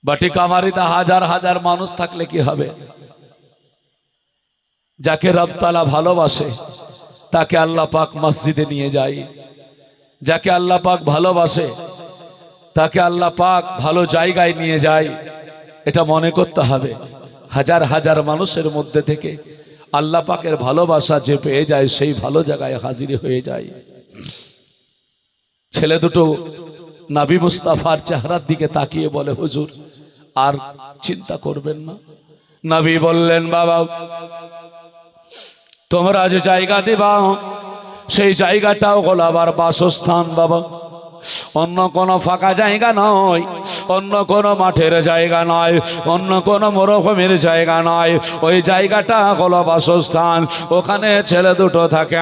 বাটিকামারিতে হাজার হাজার মানুষ থাকলে কি হবে? যাকে রব তাআলা ভালোবাসে তাকে আল্লাহ পাক মসজিদে নিয়ে যায়, যাকে আল্লাহ পাক ভালোবাসে তাকে আল্লাহ পাক ভালো জায়গায় নিয়ে যায়। এটা মনে করতে হবে। হাজার হাজার মানুষের মধ্যে থেকে আল্লাহ পাকের ভালোবাসা যে পেয়ে যায়, সেই ভালো জায়গায় হাজির হয়ে যায়। ছেলে দুটো নবী মুস্তাফার চেহারার দিকে তাকিয়ে বলে, হুজুর আর চিন্তা করবেন না। নবী বললেন, বাবা, তোমরা যে জায়গা দিবা সেই জায়গাটাও হলো আবার বাসস্থান। বাবা, অন্য কোনো ফাঁকা জায়গা নয়, অন্য কোনো মাঠের জায়গা নয়, অন্য কোনো মরুভূমির জায়গা নয়, ওই জায়গাটা হলো বাসস্থান। ওখানে ছেলে দুটো থাকে।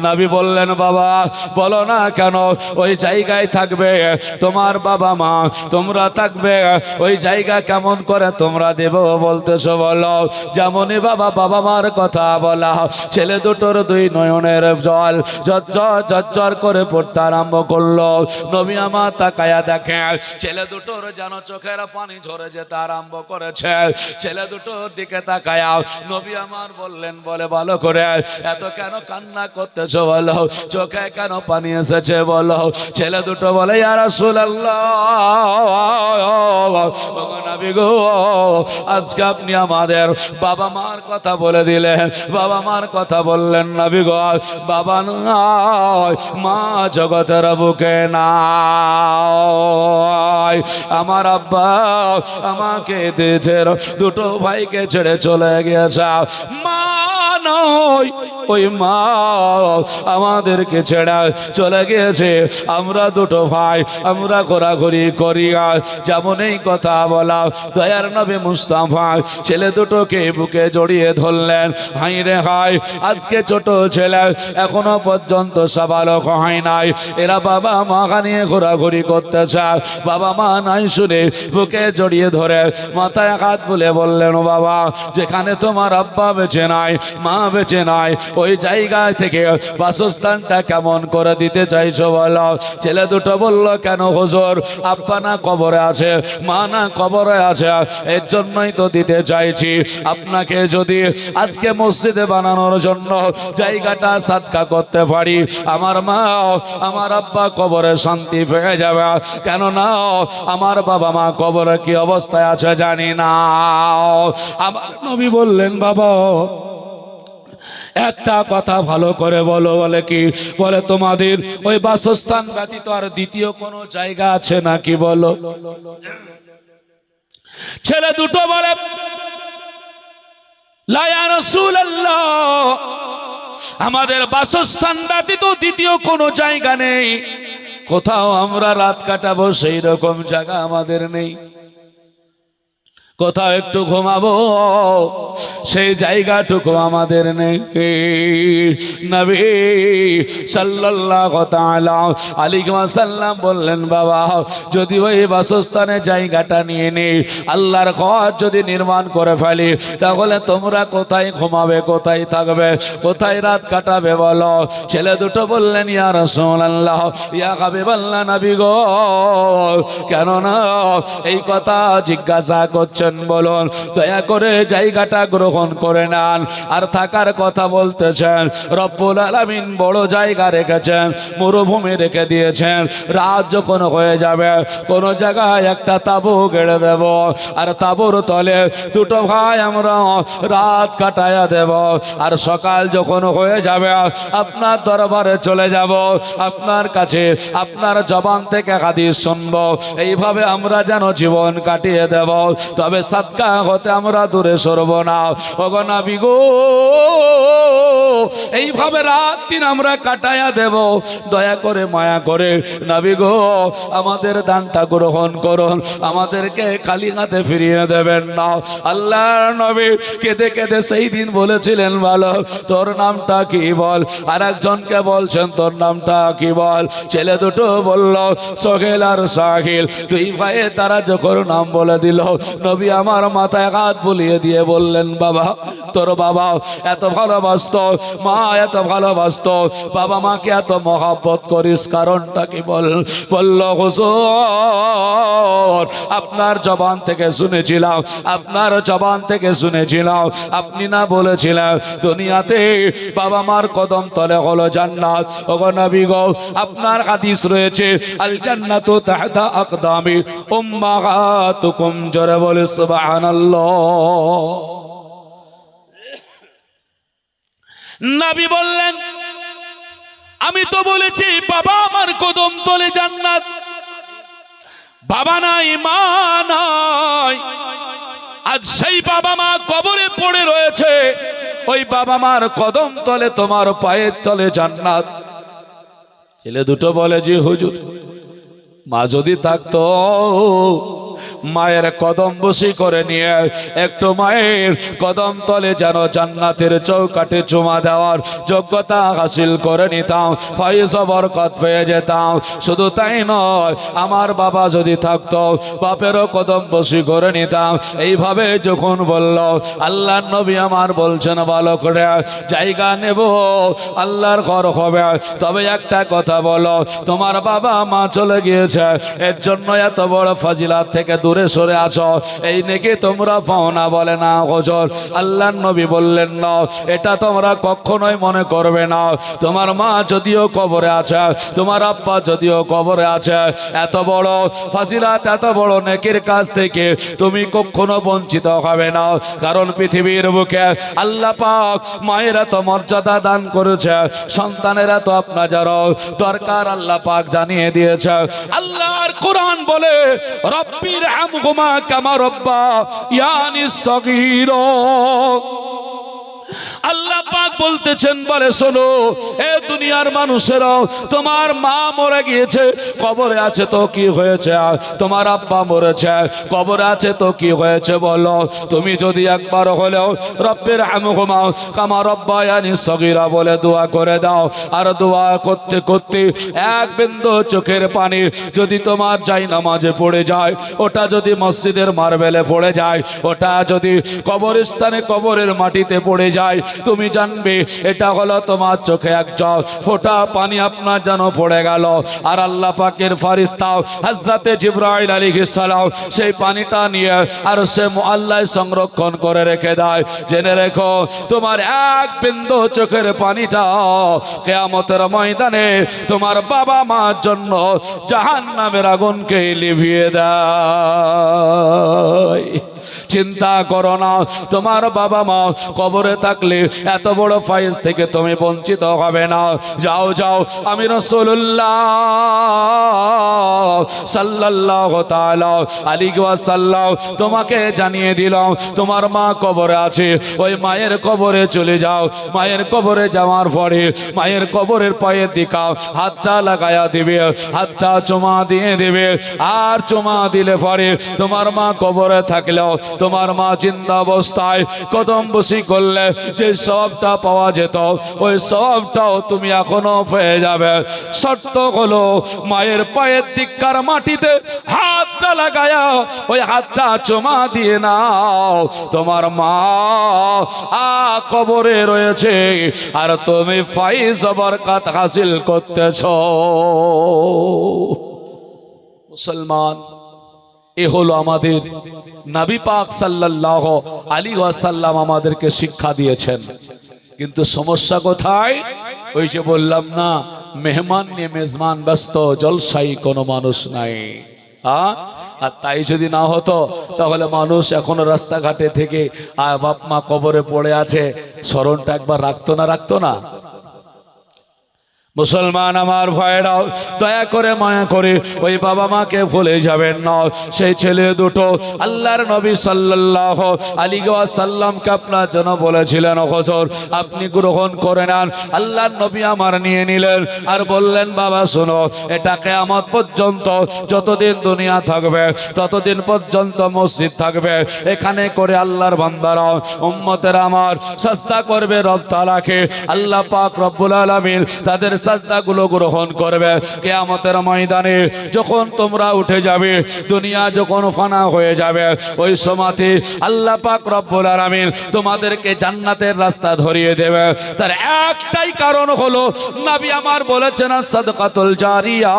নবী বললেন, বাবা বলো না কেন ওই জায়গায় থাকবে তোমার বাবা মা, তোমরা থাকবে ওই জায়গা কেমন করে তোমরা দেব বলতেছো বলো। যেমনই বাবা মার কথা বলা, ছেলে দুটোর দুই নয়নের জল ঝরঝর করে পড়তে আরম্ভ করলো। নবী আমার তাকায়া দেখে ছেলে দুটোর যেন চোখের পানি ঝরে যেতে আরম্ভ করেছে। ছেলে দুটোর দিকে তাকায়া নবী আমার বললেন, বলে ভালো করে এত কেন কান্না করতেছো বলো, চোখে কেন পানি এসেছে বলো। ছেলে দুটো বলে, ইয়া রাসূলুল্লাহ, নবী গো, আজকে আপনি আমাদের বাবা মার কথা বলে দিলেন, বাবা মার কথা বললেন। নবী গো, বাবা নাই, মা জগতের বুকে নাই। আমার আব্বা আমাকে দেশের দুটো ভাইকে ছেড়ে চলে গিয়েছে। মা নয়, ওই মা আমাদেরকে ছেড়ে চলে গিয়েছে। আমরা দুটো ভাই, আমরা ঘোরাঘুরি করি। যেমন এই কথা বলা, দয়ার নবী মুস্তাফা ছেলে দুটোকে বুকে জড়িয়ে ধরলেন। হাই রে হাই, আজকে ছোট ছেলে এখনো পর্যন্ত সাবালক হয় নাই, এরা বাবা মা নিয়ে ঘোরাঘুরি করতেছে। বাবা মা নাই শুনে বুকে জড়িয়ে ধরে মাথায় হাত বুলে বললেন, বাবা যেখানে তোমার আব্বা বেঁচে নাই, মা বেঁচে নাই, ওই জায়গায় থেকে বাসস্থানটা কেমন করে দিতে চাইছো বলো। ছেলে দুটো বলল, কেন হুজুর, আব্বা না কবরে আছে, মা না কবরে আছে, এর জন্যই তো দিতে চাইছি। আপনাকে যদি আজকে মসজিদে বানানোর জন্য জায়গাটা সাদকা করতে পারি, আমার মা আমার আব্বা কবরে শান্তি পেয়ে যাবে। কেন না আমার বাবা মা কবরে কি অবস্থায় আছে জানি না। আমার নবী বললেন, বাবা একটা কথা ভালো করে বলো। বলে কি? বলে তোমাদের ওই বাসস্থান ব্যতীত আর দ্বিতীয় কোনো জায়গা আছে নাকি বলো। ছেলে দুটো বলে, লা ইয়া রাসূলুল্লাহ, আমাদের বাসস্থান ব্যতীত দ্বিতীয় কোনো জায়গা নেই, কোথাও আমরা রাত কাটাবো সেই রকম জায়গা আমাদের নেই, কোথাও একটু ঘুমাবো সেই জায়গাটুকু আমাদের নেই। নবী সাল্লাল্লাহু তাআলা আলাইহি ওয়াসাল্লাম বললেন, বাবা যদি ওই বাসস্থানে জায়গাটা নিয়ে নেই, আল্লাহর ঘর যদি নির্মাণ করে ফেলি, তাহলে তোমরা কোথায় ঘুমাবে, কোথায় থাকবে, কোথায় রাত কাটাবে বলো। ছেলে দুটো বললেন, ইয়া রাসূলুল্লাহ, ইয়া হাবিবাল্লাহ, নবী গো, কেন না এই কথা জিজ্ঞাসা করছেন বলুন, দয়া করে জায়গাটা গ্রহণ করে নেন। আর থাকার কথা বলতেছেন, রব্বুল আলামিন বড় জায়গা রেখেছেন, মরুভূমি রেখে দিয়েছেন। রাত যখন হয়ে যাবে কোন জায়গায় একটা তাঁবু গেড়ে দেব, আর তাঁবুর তলে দুটো ভাই আমরা রাত কাটায়া দেব। আর সকাল যখন হয়ে যাবে আপনার দরবারে চলে যাব, আপনার কাছে আপনার জবান থেকে হাদিস শুনবো। এইভাবে আমরা যেন জীবন কাটিয়ে দেব, তবে সাদকা হতে আমরা দূরে সরব না। ওগো নবী গো, এইভাবে রাত দিন আমরা কাটায়া দেব, দয়া করে মায়া করে নবী গো আমাদের দানটা গ্রহণ করুন, আমাদেরকে খালি হাতে ফিরিয়ে দেবেন না। আল্লাহর নবী কেঁদে কেঁদে সেই দিন বলেছিলেন, ভালো তোর নামটা কি বল। আর একজনকে বলছেন, তোর নামটা কি বল। ছেলে দুটো বলল, সোহেল আর সাহিল, দুই ভাইয়ে তারা যখন নাম বলে দিল, নবী আমার মাথায় হাত বুলিয়ে দিয়ে বললেন, বাবা তোর বাবা এত ভালোবাসত, মা এত ভালোবাসত, বাবা মাকে এত মহব্বত করিস, কারণটা কি বল। বলল, হুজুর আপনার জবান থেকে শুনেছিলাম, আপনার জবান থেকে শুনেছিলাম, আপনি না বলেছিলেন দুনিয়াতে বাবা মার কদম তলে হলো জান্নাত। ওগো নবী গো, আপনার হাদিস রয়েছে, আল জান্নাতু তাহতা আকদামি উম্মাহাতুকুম, জোরে বলে সুবহানাল্লাহ। নবী বললেন, আমি তো বলেছি বাবা আমার কদম তলে জান্নাত, বাবা নাই মা নাই, আজ সেই বাবা মা কবরে পড়ে রয়েছে, ওই বাবা মার কদম তলে তোমার পায়ের তলে জান্নাত। ছেলে দুটো বলে, জি হুজুর। মা যদি থাকতো মায়ের কদম বসি করে নিয়ে একটু মায়ের কদম তলে যেন জান্নাতের চৌকাঠে চুমা দেওয়ার যোগ্যতা হাসিল করে নিতাম, ফয়েজ বরকত পেয়ে যেতাম। শুধু তাই নয়, আমার বাবা যদি থাকতো বাপেরও কদম বসি করে নিতাম। এইভাবে যখন বলল, আল্লাহর নবী আমার বলছেন ভালো করে জায়গা নেব, আল্লাহর ঘর হবে, তবে একটা কথা বলো, তোমার বাবা মা চলে গিয়েছে, এর জন্য এত বড় ফাজিলাত থেকে দূরে সরে আছো, এই নেকি তোমরা পাও না? বলে না হুজুর। আল্লাহর নবী বললেন না, এটা তোমরা কখনোই মনে করবে না। তোমার মা যদিও কবরে আছে, তোমার আব্বা যদিও কবরে আছে, এত বড় ফাজিলাত, এত বড় নেকির কাজ থেকে তুমি কখনো বঞ্চিত হবে না। কারণ পৃথিবীর বুকে আল্লাহ পাক মায়ের এত মর্যাদা দান করেছে, সন্তানেরা তো আপনার যারা দরকার আল্লাহ পাক জানিয়ে দিয়েছে। আল্লাহর কোরআন বলে, রব্বির হামহুমা কামা রাব্বায়ানি সগীরা। আল্লাহ পাক বলতেছেন, বলে শোনো এ দুনিয়ার মানুষেরা, তোমার মা মরে গিয়েছে, কবরে আছে তো কি হয়েছে? তোমার আব্বা মরেছে, কবরে আছে তো কি হয়েছে? বলো, তুমি যদি একবার হলেও রব্বির হামহুমা কামা রাব্বায়ানি সগীরা বলে দোয়া করে দাও, আর দোয়া করতে করতে এক বিন্দু চোখের পানি যদি তোমার জায়নামাজে পড়ে যায়, ওটা যদি মসজিদের মার্বেলে পড়ে যায়, ওটা যদি কবরস্থানে কবরের মাটিতে পড়ে যায়, তুমি জানবে এটা হলো তোমার চোখে এক ফোঁটা পানি আপনার যেন পড়ে গেল। আর আল্লাহ পাকের ফেরেশতা হযরতে জিবরাইল আলাইহিস সালাম সেই পানিটা নিয়ে আর সে মুআল্লায় সংরক্ষণ করে রেখে দেয়। জেনে রেখো, তোমার এক বিন্দু চোখের পানিটা কিয়ামতের ময়দানে তোমার বাবা মার জন্য জাহান্নামের আগুনকে লিভিয়ে দেয়। চিন্তা করো না, তোমার বাবা মা কবরে থাকলে এত বড় ফায়েজ থেকে তুমি বঞ্চিত হবে না। যাও যাও, আমি রাসূলুল্লাহ সাল্লাল্লাহু তাআলা আলাইহি ওয়াসাল্লাম তোমাকে জানিয়ে দিলাম, তোমার মা কবরে আছে, ওই মায়ের কবরে চলে যাও। মায়ের কবরে যাওয়ার পরে মায়ের কবরের পায়ের দিকে হাতটা লাগায়া দিবে, হাতটা চুমা দিয়ে দিবে। আর চুমা দিলে পরে তোমার মা কবরে থাকলেও তোমার মা জিন্দা অবস্থায় কদম বসি করলে যে সওয়াবটা পাওয়া যেত, ওই সওয়াবটাও তুমি এখনো পেয়ে যাবে। শর্ত হলো মায়ের পায়ের দিককার মাটিতে হাতটা লাগায়া ওই হাতটা চুমা দিয়ে নাও। তোমার মা কবরে রয়েছে আর তুমি ফায়েজ বরকত হাসিল করতেছ। মুসলমান, এ হলো আমাদের নবী পাক সাল্লাল্লাহু আলাইহি ওয়াসাল্লাম আমাদেরকে শিক্ষা দিয়েছেন। কিন্তু সমস্যা কোথায়? ওই যে বললাম না, মেহমান নিয়ে মেজবান ব্যস্ত, জলসাই কোনো মানুষ নাই। আর তাই যদি না হতো তাহলে মানুষ এখনো রাস্তাঘাটে থেকে বাপ মা কবরে পড়ে আছে, স্মরণটা একবার রাখতো না? মুসলমান আমার ভাইরাও, দয়া করে মায়া করে ওই বাবা মাকে ভুলে যাবেন না। সেই ছেলে দুটো আল্লাহর নবী সাল্লাল্লাহু আলাইহি ওয়াসাল্লামকে আপনার জন্য বলেছিলেন, হুজুর আপনি গ্রহণ করে নেন। আল্লাহর নবী আমার নিয়ে নিলেন আর বললেন, বাবা শোনো, এটা কিয়ামত পর্যন্ত যতদিন দুনিয়া থাকবে ততদিন পর্যন্ত মসজিদ থাকবে, এখানে করে আল্লাহর বান্দারা উম্মতেরা আমার সাজদা করবে রব তাআলাকে। আল্লাহ পাক রব্বুল আলামিন তাদের সাজদাগুলো গ্রহণ করবে। কিয়ামতের ময়দানে যখন তোমরা উঠে যাবে, দুনিয়া যখন ফানা হয়ে যাবে, ওই সময়তে আল্লাহ পাক রব্বুল আলামিন তোমাদেরকে জান্নাতের রাস্তা ধরিয়ে দেবে। তার একটাই কারণ হলো, নবী আমার বলেছেন, সাদকাতুল জারিয়া,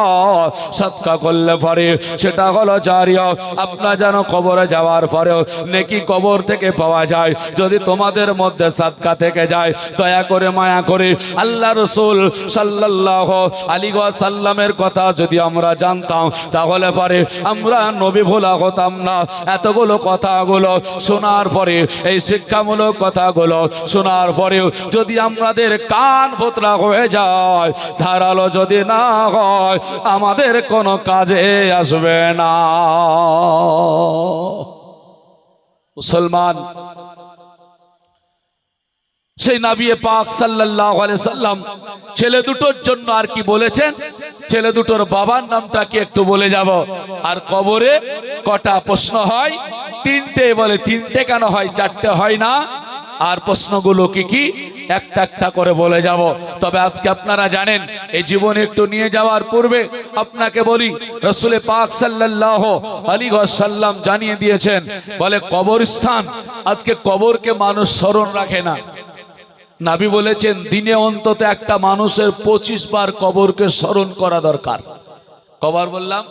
সাদকা করলে পরে সেটা হলো জারিয়া। আপনারা যেন কবরে যাওয়ার পরেও নেকি কবর থেকে পাওয়া যায়। যদি তোমাদের মধ্যে সাদকা থেকে যায়, দয়া করে মায়া করে আল্লাহ রাসূল সাল্লাল্লাহু আলাইহি ওয়াসাল্লামের কথা যদি আমরা জানতাম, তাহলে পরে আমরা নবী ভোলা হতাম না। এতগুলো কথাগুলো শোনার পরে, এই শিক্ষামূলক কথাগুলো শোনার পরেও যদি আমাদের কান ভোতরা হয়ে যায়, ধারালো যদি না হয়, আমাদের কোনো কাজে আসবে না। মুসলমান, সেই নবী পাক সাল্লাল্লাহু আলাইহি সাল্লাম ছেলে দুটোর জন্য আর কি বলেছেন, ছেলে দুটোর বাবার নামটা কি একটু বলে যাব। আর কবরে কটা প্রশ্ন হয়? তিনটে। বলে তিনটে কেন হয়, চারটে হয় না? আর প্রশ্নগুলো কি কি একটা একটা করে বলে যাব। তবে আজকে আপনারা জানেন, এই জীবনে একটু নিয়ে যাওয়ার পূর্বে আপনাকে বলি, রাসূল পাক সাল্লাল্লাহু আলাইহি ওয়াসাল্লাম জানিয়ে দিয়েছেন, বলে কবরস্থান, আজকে কবরকে মানুষ স্মরণ রাখে না। নবী বলেছেন দিনে অন্তত একটা মানুষের 25 বার কবরকে স্মরণ করা দরকার। কবার বললাম?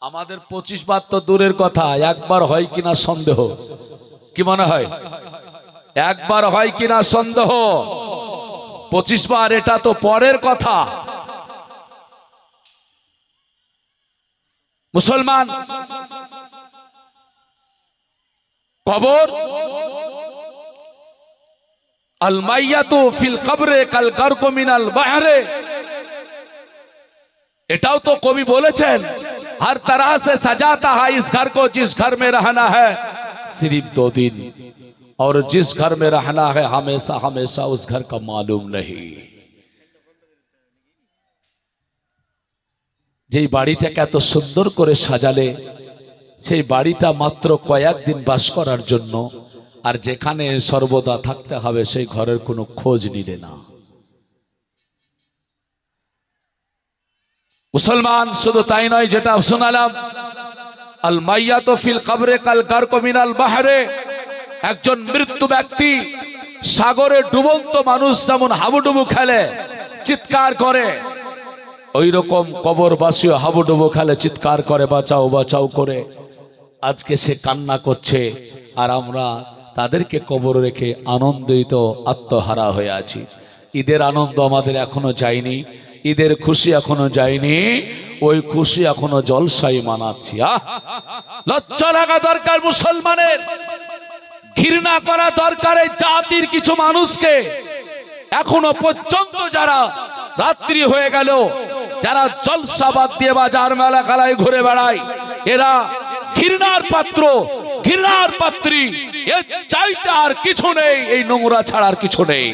আমাদের 25 বার তো দূরের কথা, একবার হয় কিনা সন্দেহ। কি মনে হয় একবার হয় কিনা সন্দেহ? 25 বার এটা তো পরের কথা। মুসলমান, কবর আল মাইয়াতু ফিল কবরে কাল গারকু মিনাল বাহরে, এটাও তো কবি বলেছেন, हर तरह से सजाता है इस घर को जिस घर में रहना है सिर्फ 2 दिन, और जिस घर में रहना है हमेशा हमेशा उस घर का मालूम नहीं। যেই বাড়িটাকে এত সুন্দর করে সাজালে, সেই বাড়িটা মাত্র কয়েকদিন বাস করার জন্য, আর যেখানে সর্বদা থাকতে হবে সেই ঘরের কোনো খোঁজ নিলে না। মুসলমান, শুধু তাই নয়, যেটা শোনালাম, আল মাইয়াতু ফিল কবরে কাল গারকু মিনাল বাহরে, একজন মৃত্যু ব্যক্তি সাগরে ডুবন্ত মানুষ যেমন হাবুডুবু খেলে চিৎকার করে, ওই রকম কবরবাসীও হাবুডুবু খেলে চিৎকার করে বাঁচাও বাঁচাও করে। আজকে সে কান্না করছে, আর আমরা তাদেরকে কবর রেখে আনন্দিত আত্মহারা হয়ে আছি। ঈদের আনন্দ আমাদের এখনো যায়নি, ঈদের খুশি এখনো যায়নি, ওই খুশি এখনো জলসাই মানাচ্ছি। লজ্জা লাগা দরকার মুসলমানের, ঘৃণা করা দরকার এই জাতির কিছু মানুষকে। এখনো পর্যন্ত যারা রাত্রি হয়ে গেল, যারা জলসা বাদ দিয়ে বাজার মেলা খেলায় ঘুরে বেড়ায়, এরা ঘৃণার পাত্র, ঘৃণার পাত্রী। এর চাইতে আর কিছু নেই, এই নোংরা ছাড়ার কিছু নেই।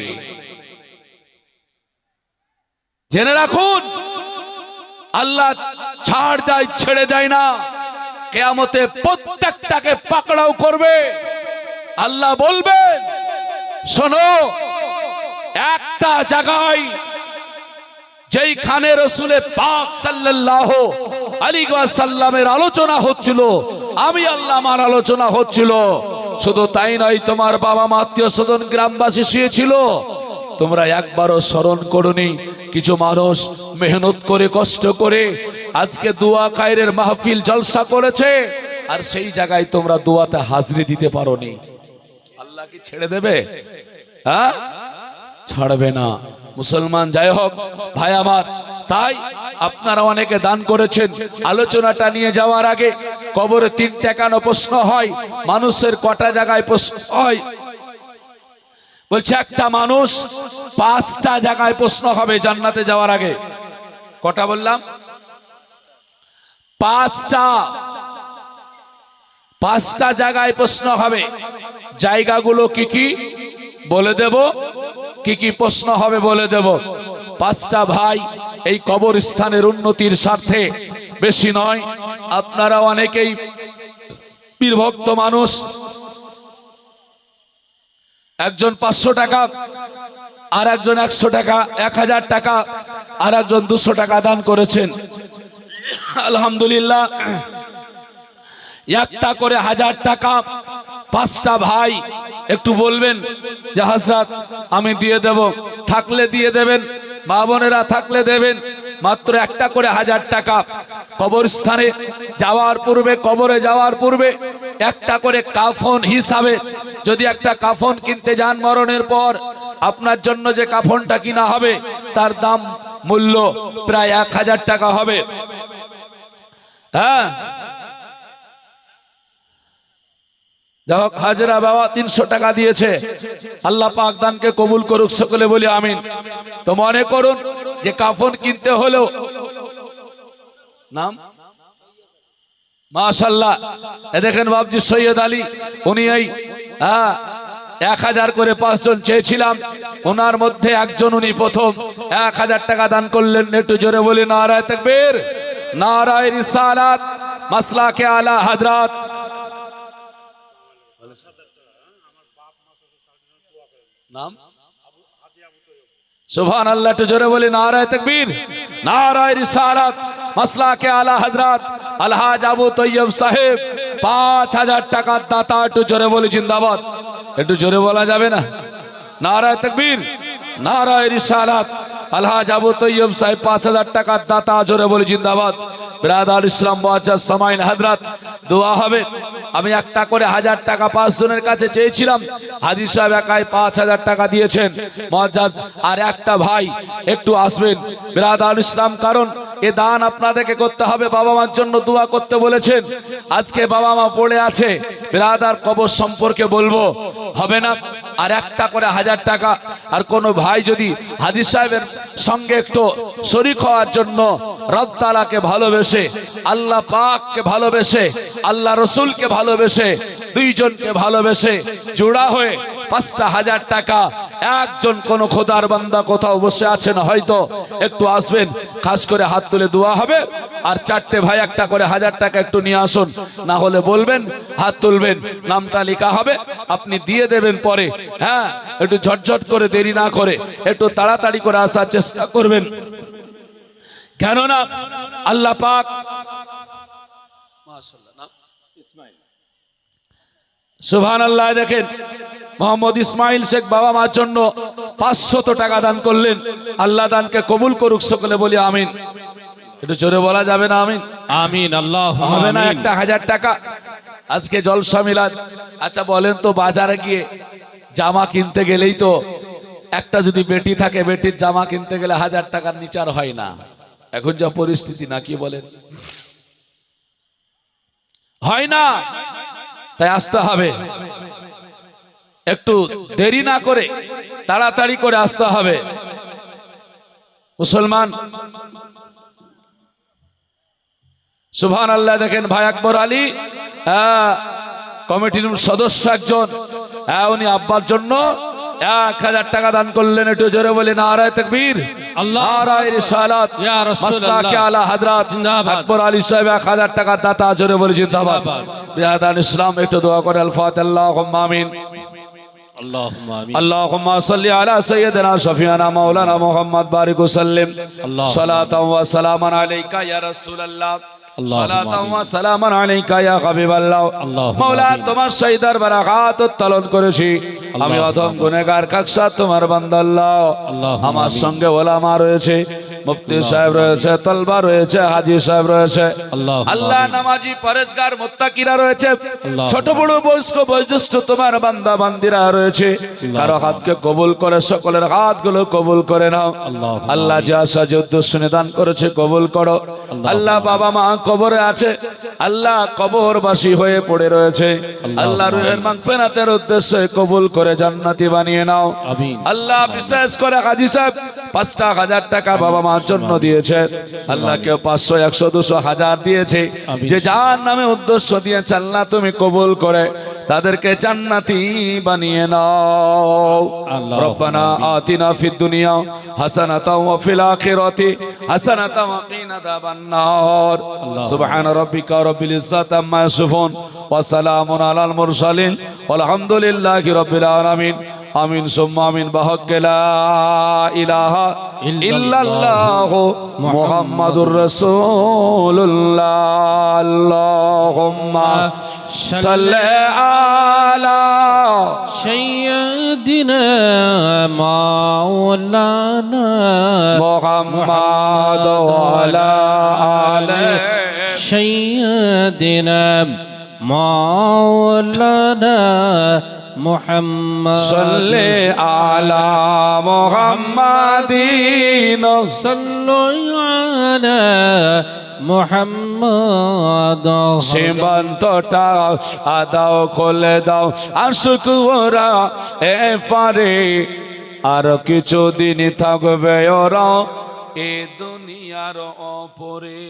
জেনে রাখুন, আল্লাহ ছাড় দেয়, ছেড়ে দেয় না। কিয়ামতে প্রত্যেকটাকে পাকড়াও করবে। আল্লাহ বলবেন, শোনো, একটা জায়গায় যেইখানে রাসূল পাক সাল্লাল্লাহু আলাইহি ওয়াসাল্লামের আলোচনা হচ্ছিল, আমি আল্লাহ আমার আলোচনা হচ্ছিল, শুধু তাই নয়, তোমার বাবা মা আত্মীয় স্বজন গ্রামবাসী শুয়েছিল, তোমরা একবারও স্মরণ করনি। কিছু মানুষ মেহনত করে কষ্ট করে আজকে দোয়া খায়রের মাহফিল জলসা করেছে, আর সেই জায়গায় তোমরা দোয়াতে হাজিরি দিতে পারোনি। আল্লাহ কি ছেড়ে দেবে? হ্যাঁ, ছাড়বে না। মুসলমান, যাই হোক ভাই আমার, তাই আপনারা অনেকে দান করেছেন। আলোচনাটা নিয়ে যাওয়ার আগে, কবরে 3টা কেন প্রশ্ন হয়, মানুষের কটা জায়গায় প্রশ্ন হয়? বলছে একটা মানুষ 5টা জায়গায় প্রশ্ন হবে জান্নাতে যাওয়ার আগে। কটা বললাম? 5টা জায়গায় প্রশ্ন হবে। জায়গাগুলো কি কি বলে দেব, কি কি প্রশ্ন হবে বলে দেব। 5টা ভাই, এই কবরস্থানের উন্নতির স্বার্থে, বেশি নয়। আপনারা অনেকেই বীরভক্ত মানুষ, একজন 500 টাকা, আর একজন 100 টাকা, 1000 টাকা, আর একজন 200 টাকা দান করেছেন। আলহামদুলিল্লাহ, একটা করে 1000 টাকা। 5টা ভাই একটু বলবেন যে হযরত আমি দিয়ে দেব, থাকলে দিয়ে দেবেন, মা বোনেরা থাকলে দেবেন। মাত্র একটা করে 1000 টাকা। কবরস্থানে যাওয়ার পূর্বে, কবরে যাওয়ার পূর্বে একটা করে কাফন হিসাবে, যদি একটা কাফন কিনতে যান মরণের পর, আপনার জন্য যে কাফনটা কিনা হবে তার দাম মূল্য প্রায় 1000 টাকা হবে। হ্যাঁ, যাক, হাজরা বাবা 300 টাকা দিয়েছে। আল্লাহ পাক দানকে কবুল করুক, সকলে বলি আমিন। তো মনে করুন যে কাফন কিনতে হলো, নাম মাশাআল্লাহ, এ দেখেন বাবজি সৈয়দ আলী, উনি এই 1000 করে 5 জন চেয়েছিলাম, ওনার মধ্যে একজন উনি প্রথম 1000 টাকা দান করলেন। একটু জোরে বলি নারায়ে তাকবীর, নারায়ে রিসালাত, মাসলাকে আলা হযরত। নাম সুবহানাল্লাহ, একটু জোরে বলি নারায়ে তাকবীর, নারায়ে রিসালাত, মাসলাকে আলা হযরত আলহাজ আবু তৈয়ব সাহেব 5000 টাকার দাতা। একটু জোরে বলি জিন্দাবাদ। একটু জোরে বলা যাবে না? নারায়ে তাকবীর, নারায়ে রিসালাত, আলহাজ আবু তৈয়ব সাহেব 5000 টাকার দাতা। জোরে বলি জিন্দাবাদ। বিরাদার ইসলাম মুআজ্জাজ সামাইন হযরত, দোয়া হবে। আমি একটা করে 1000 টাকা 5 জনের কাছে চেয়েছিলাম, হাজী সাহেব একাই 5000 টাকা দিয়েছেন। মুআজ্জাজ আর একটা ভাই একটু আসবেন বিরাদার ইসলাম, কারণ এ দান আপনাদেরকে করতে হবে। বাবা মার জন্য দোয়া করতে বলেছেন। আজকে বাবা মা পড়ে আছে, বিরাদার কবর সম্পর্কে বলবো, হবে না? আর একটা করে 1000 টাকা। আর কোন ভাই যদি হাজী সাহেবের সঙ্গে একটু শরীক হওয়ার জন্য রব তাআলাকে ভালোবেসে, আল্লাহ পাককে ভালোবেসে, আল্লাহ রসুলকে ভালোবেসে, দুইজনকে ভালোবেসে জোড়া হয়ে 5000 টাকা, একজন কোন খোদার বান্দা কোথাও বসে আছেন হয়তো, একটু আসবেন, খাস করে হাত তুলে দোয়া হবে। আর 4টে ভাই একটা করে 1000 টাকা একটু নিয়ে আসুন, না হলে বলবেন, হাত তুলবেন, নাম তালিকা হবে, আপনি দিয়ে দেবেন পরে। হ্যাঁ, একটু ঝটঝট করে, দেরি না করে, একটু তাড়াতাড়ি করে আসার চেষ্টা করবেন, কেননা আল্লাহ পাক সুবহানাল্লাহ। দেখেন মোহাম্মদ ইসমাইল শেখ বাবা মার জন্য 500 টাকা দান করলেন। আল্লাহ দানকে কবুল করুক, সকলে বলি আমিন। একটু জোরে বলা যাবে না আমিন? আমিন। আল্লাহ হবে না একটা 1000 টাকা? আজকে জলসা মিলাদ। আচ্ছা বলেন তো, বাজারে গিয়ে জামা কিনতে গেলেই তো একটা যদি বেটি থাকে, বেটির জামা কিনতে গেলে 1000 টাকার নিচে আর হয় না। এখন যা পরিস্থিতি, না কি বলেন? হয় না, তাই আসতে হবে, একটু দেরি না করে তাড়াতাড়ি করে আসতে হবে। মুসলমান সুবহানাল্লাহ। দেখেন ভাই আকবর আলী কমিটির সদস্য একজন, উনি আব্বার জন্য 1000 টাকা দান করলেন। একটু জোরে বলি নারায়ে তাকবীর, নারায়ে রিসালাত, মাসলাকে আলা হযরত আকবর আলী সাহেব 1000 টাকা দাতা। জোরে বলি জিন্দাবাদ। বিরাদার ইসলাম, একটু দোয়া করে আল ফাতিহা। আল্লাহুম্মা আমিন। اللهم صل على سيدنا شفيعنا مولانا محمد بارك وسلم صلاة وسلاما عليك يا رسول الله সালাতাম ওয়া সালামান আলাইকা ইয়া হাবিবাল্লাহ। মাওলা তোমার শাহিদার বারাকাত উত্তোলন করেছি আমি, অধম গুনাহগার কাকসা তোমার বান্দা আল্লাহ। আমার সঙ্গে ওলামা রয়েছে, মুফতি সাহেব রয়েছে, তলবা রয়েছে, হাজী সাহেব রয়েছে, আল্লাহ নামাজি পরেজগার মুত্তাকিরা রয়েছে, ছোট বড় বয়স্ক বয়োজ্যেষ্ঠ তোমার বান্দা বান্দিরা রয়েছে। কারো হাতকে কবুল করে, সকলের হাতগুলো কবুল করে নাও আল্লাহ। যে আশা যে উদ্দেশ্য নিদান করেছে কবুল করো আল্লাহ। বাবা মা কবরে আছে আল্লাহ, কবরবাসী হয়ে পড়ে রয়েছে আল্লাহ, রুহের মাগফিরাতের উদ্দেশ্যে কবুল করে জান্নাতি বানিয়ে নাও আল্লাহ। বিশেষ করে হাজী সাহেব 5000 টাকা বাবা মার জন্য দিয়েছে আল্লাহ। কেউ 500, 100, 200, 1000 দিয়েছে। যে যার নামে উদ্দেশ্য দিয়েছে আল্লাহ তুমি কবুল করে তাদেরকে জান্নাতি বানিয়ে নাও। রব্বানা আতিনা ফিদ দুনিয়া হাসানাতাও ওয়া ফিল আখিরাতি হাসানাতাও ওয়া কিনা আযাবান নার। সুবহান রাব্বিকা রাব্বিল ইজ্জাতি আম্মা ইয়াসিফুন ওয়া সালামুন আলাল মুরসালিন ওয়ালহামদুলিল্লাহি রাব্বিল আলামিন। আমিন সুম্মা আমিন। বাহাক্কে লা ইলাহা ইল্লাল্লাহ মুহাম্মাদুর রাসূলুল্লাহ। আল্লাহুম্মা সাল্লি আলা সাইয়্যিদিনা মাওলানা মুহাম্মাদ ওয়া আলা আলি সাইয়্যিদিনা মাওলানা মুহাম্মদ। সাল্লি আলা মুহাম্মাদিন সাল্লু আলা মুহাম্মদ। সীমান্তটা আদাও খুলে দাও আশুক ওরা এ পারে, আর কিছুদিন থাকবে ওরা এ দুনিয়ার ওপরে।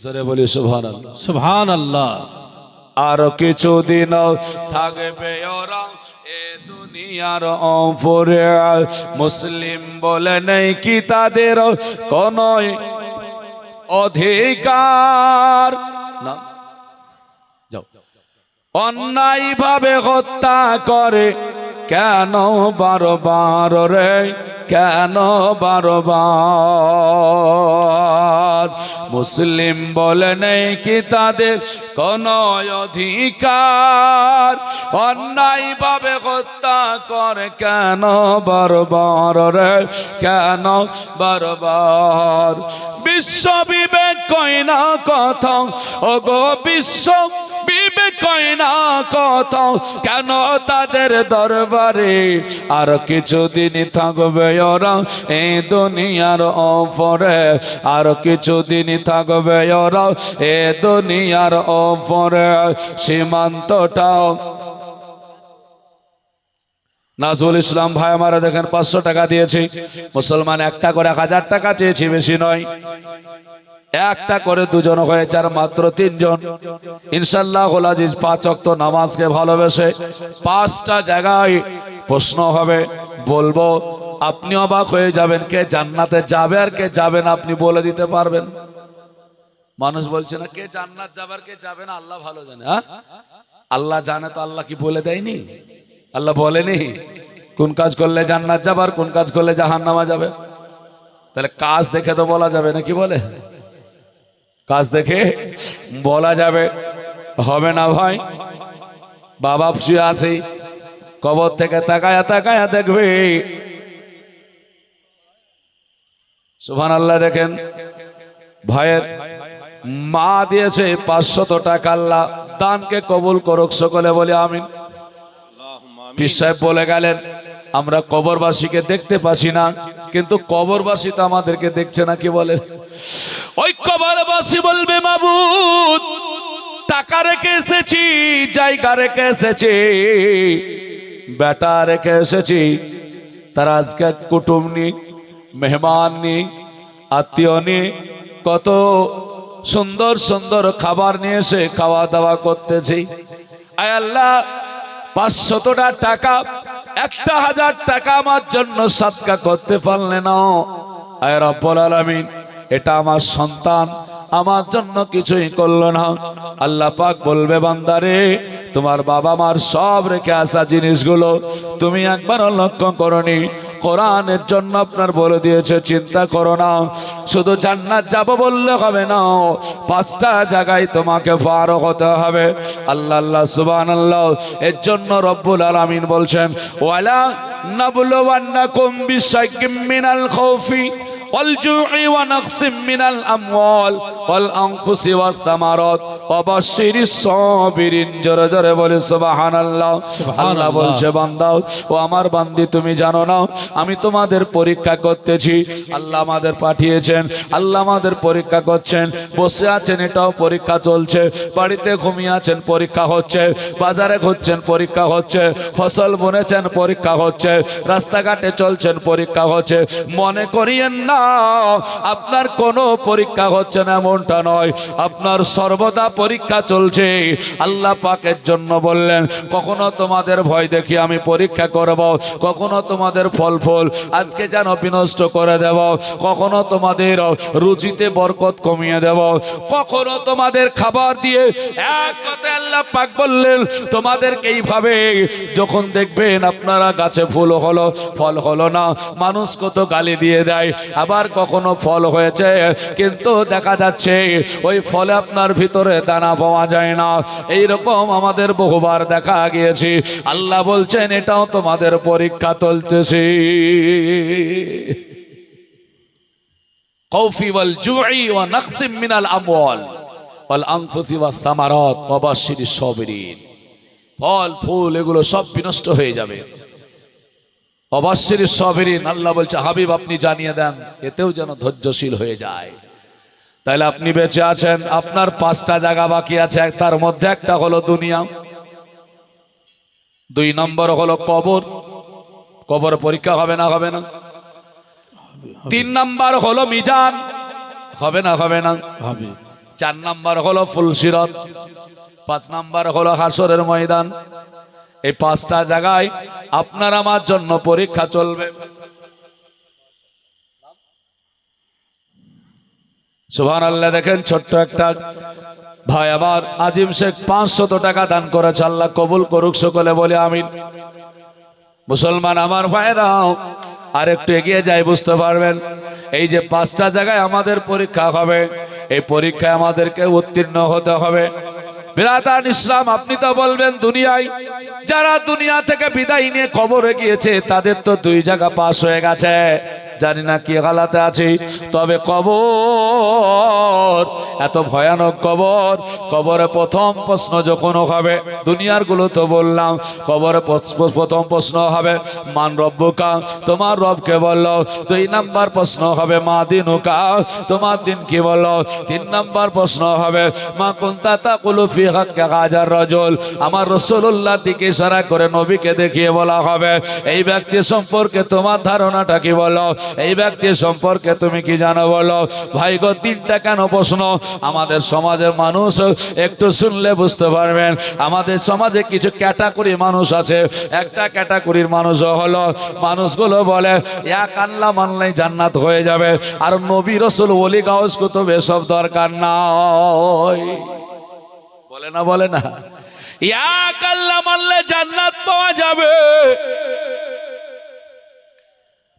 জোরে বলি সুবহানাল্লাহ। সুবহানাল্লাহ। আর কিছুদিন থাকবে ওরা এ দুনিয়া দুনিয়ার ওপরে মুসলিম বলে নেই কি তাদের কোন অধিকার না, যাও। অন্যায় ভাবে হত্যা করে কেন বারবার রে, কেন বারবার? মুসলিম বলে নেই কি তাদের কোন অধিকার? অন্যায় ভাবে হত্যা করে কেন বারবার রে, কেন বারবার? বিশ্ব বিবেক কয় না কথা, ওগো বিশ্ব বিবেক কয় না কথা, কেন তাদের দরবারে আর কিছুদিন থাকবে ওরা এই দুনিয়ার ওপরে, আর কিছুদিন থাকবে ওরা এ দুনিয়ার ওপরে। সীমান্তটাও নাজরুল ইসলাম ভাই আমারা দেখেন 500 টাকা দিয়েছি, মুসলমান একটা করে 1000 টাকা চেয়েছি, বেশি নয়। একটা করে দুজন হয়েছে আর মাত্র 3 জন। ইনশাআল্লাহ আজিজ 5 ওয়াক্ত নামাজকে ভালোবেসে 5টা জায়গায় প্রশ্ন হবে, বলবো, আপনি অবাক হয়ে যাবেন। কে জান্নাতে যাবে আর কে যাবে না আপনি বলে দিতে পারবেন? মানুষ বলছে না কে জান্নাত যাবে আর কে যাবে না আল্লাহ ভালো জানে। হ্যাঁ, আল্লাহ জানে তো আল্লাহ কি বলে দেয়নি? আল্লাহ বলেনি কোন কাজ করলে জান্নাত যাবে আর কোন কাজ করলে জাহান্নামে যাবে? তাহলে কাজ দেখে তো বলা যাবে না, কি বলে? কাজ দেখে বলা যাবে হবে না ভাই। বাবা শুয়ে আছে, কবর থেকে তাকায়া তাকায়া দেখবে, সুবহানাল্লাহ। দেখেন ভাইয়ের মা দিয়েছে 500 টাকা, আল্লাহ দানকে কবুল করুক, সকলে বলি আমিন। পীর সাহেব বলে গেলেন আমরা কবরবাসীকে দেখতে পাচ্ছি না, কিন্তু কবরবাসী তো আমাদেরকে দেখছে না, কি বলে? ওই কবরবাসী বলবে মাবুদ টাকা রেখে এসেছি, জায়গা রেখে এসেছি, বেটা রেখে এসেছি, তার আজকে কুটুম নি, মেহমান নি, আত্মীয় নি, কত সুন্দর সুন্দর খাবার নিয়ে এসে খাওয়া দাওয়া করতেছি। আয় আল্লাহ 500 টাকা 1000 টাকা আমার জন্য সাদকা করতে পারলে না। আয় রব্বুল আলামিন, এটা আমার সন্তান আমার জন্য কিছুই করলো না। আল্লাহ পাক বলবে বান্দারে তোমার বাবা মার সব রেখে আসা জিনিসগুলো তুমি একবারও লক্ষ্য করনি। কোরআনের জন্য আপনার বলে দিয়েছে চিন্তা করো না, শুধু জান্নাত যাব বললে হবে না, 5টা জায়গায় তোমাকে পার হতে হবে। আল্লাহ আল্লাহ সুবহানাল্লাহ। এর জন্য রব্বুল আলামিন বলছেন ওয়ালা নাবলুওয়ান্নাকুম বিশাইয়্যিম মিনাল খাউফি والجوع ونقص من الأموال والأنفس والثمرات وبشر الصابرين। জোরে জোরে বলে সুবহানাল্লাহ। আল্লাহ বলছে বান্দা ও আমার বান্দি তুমি জানো না আমি তোমাদের পরীক্ষা করতেছি। আল্লাহ আমাদের পাঠিয়েছেন, আল্লাহ আমাদের পরীক্ষা করছেন। বসে আছেন এটাও পরীক্ষা চলছে, বাড়িতে ঘুমিয়ে আছেন পরীক্ষা হচ্ছে, বাজারে ঘুরছেন পরীক্ষা হচ্ছে, ফসল বুনেছেন পরীক্ষা হচ্ছে, রাস্তাঘাটে চলছেন পরীক্ষা হচ্ছে। মনে করিয়েন না আপনার কোনো পরীক্ষা হচ্ছে না, এমনটা নয়, আপনার সর্বদা পরীক্ষা চলছে। আল্লাহ পাকের জন্য বললেন কখনো তোমাদের ভয় দেখি আমি পরীক্ষা করব, কখনো তোমাদের ফল আজকে যেন বিনষ্ট করে দেব, কখনো তোমাদের রুচিতে বরকত কমিয়ে দেব, কখনো তোমাদের খাবার দিয়ে এক কথা আল্লাহ পাক বললেন তোমাদেরকে এইভাবে যখন দেখবেন আপনারা গাছে ফুল হলো ফল হলো না, মানুষ কত গালি দিয়ে দেয়, আবার কখনো ফল হয়েছে কিন্তু দেখা যাচ্ছে ওই ফলে আপনার ভিতরে দানা পাওয়া যায় না। এইরকম আমাদের বহুবার দেখা গিয়েছে। আল্লাহ বলছেন এটাও তোমাদের পরীক্ষা চলতেছে। খাউফি ওয়াল জুই ওয়া নাকসিম মিনাল আমওয়াল ওয়াল আনফুসি ওয়াস সামারাত ওয়া বাশশিরিস সাবিরিন। ফল ফুল এগুলো সব বিনষ্ট হয়ে যাবে। অবশ্যই সাবিরিন, আল্লাহ বলছে হাবিব আপনি জানিয়ে দেন এতেও যেন ধৈর্যশীল হয়ে যায়। তাহলে আপনি বেঁচে আছেন, আপনার 5টা জায়গা বাকি আছে, তার মধ্যে একটা হলো দুনিয়া, 2 নম্বর হলো কবর, কবর পরীক্ষা হবে না হবে না, 3 নম্বর হলো মিজান, হবে না হবে না হবে, 4 নম্বর হলো ফুলসিরাত, 5 নম্বর হলো হাসরের ময়দান। এই 5টা জায়গায় আপনার আমার জন্য পরীক্ষা চলবে। সুবহানাল্লাহ। দেখেন ছোট্ট একটা ভাই আমার আজিম শেখ 500 টাকা দান করেছে, আল্লাহ কবুল করুক, সকলে বলে আমিন। মুসলমান আমার ভাইরাও আর একটু এগিয়ে যাই, বুঝতে পারবেন এই যে 5টা জায়গায় আমাদের পরীক্ষা হবে, এই পরীক্ষায় আমাদেরকে উত্তীর্ণ হতে হবে। বিরাদান ইসলাম, আপনি তো বলবেন দুনিয়ায় যারা দুনিয়া থেকে বিদায় নিয়ে কবরে গিয়েছে তাদের তো 2 জায়গা পাস হয়ে গেছে, জানি না কি হালাতে আছে। তবে কবর এত ভয়ানক কবর, কবরে প্রথম প্রশ্ন যখন হবে, দুনিয়ার গুলো তো বললাম, কবরে প্রথম প্রশ্ন হবে মান রব্বুকা, তোমার রবকে বললো। 2 নাম্বার প্রশ্ন হবে মা দিনুকা, তোমার দিন কি বললো। 3 নাম্বার প্রশ্ন হবে মা কুনতা তাকুলু ফি হাক্কি হাজার রাজুল, আমার রাসূলুল্লাহ দিকে ইশারা করে নবীকে দেখিয়ে বলা হবে এই ব্যক্তি সম্পর্কে তোমার ধারণাটা কি বলো, এই ব্যক্তি সম্পর্কে তুমি কি জানো বলো। ভাই গো 3টা কেন প্রশ্ন? আমাদের সমাজের মানুষ একটু শুনলে বুঝতে পারবেন, আমাদের সমাজে কিছু ক্যাটাগরি মানুষ আছে। একটা ক্যাটাগরির মানুষ হলো মানুষগুলো বলে এক আল্লাহ মানলেই জান্নাত হয়ে যাবে, আর নবী রাসূল ওলি গাউস কুতুব এসব দরকার নাই। বলে না বলে না, এক আল্লাহ মানলে জান্নাত পাওয়া যাবে।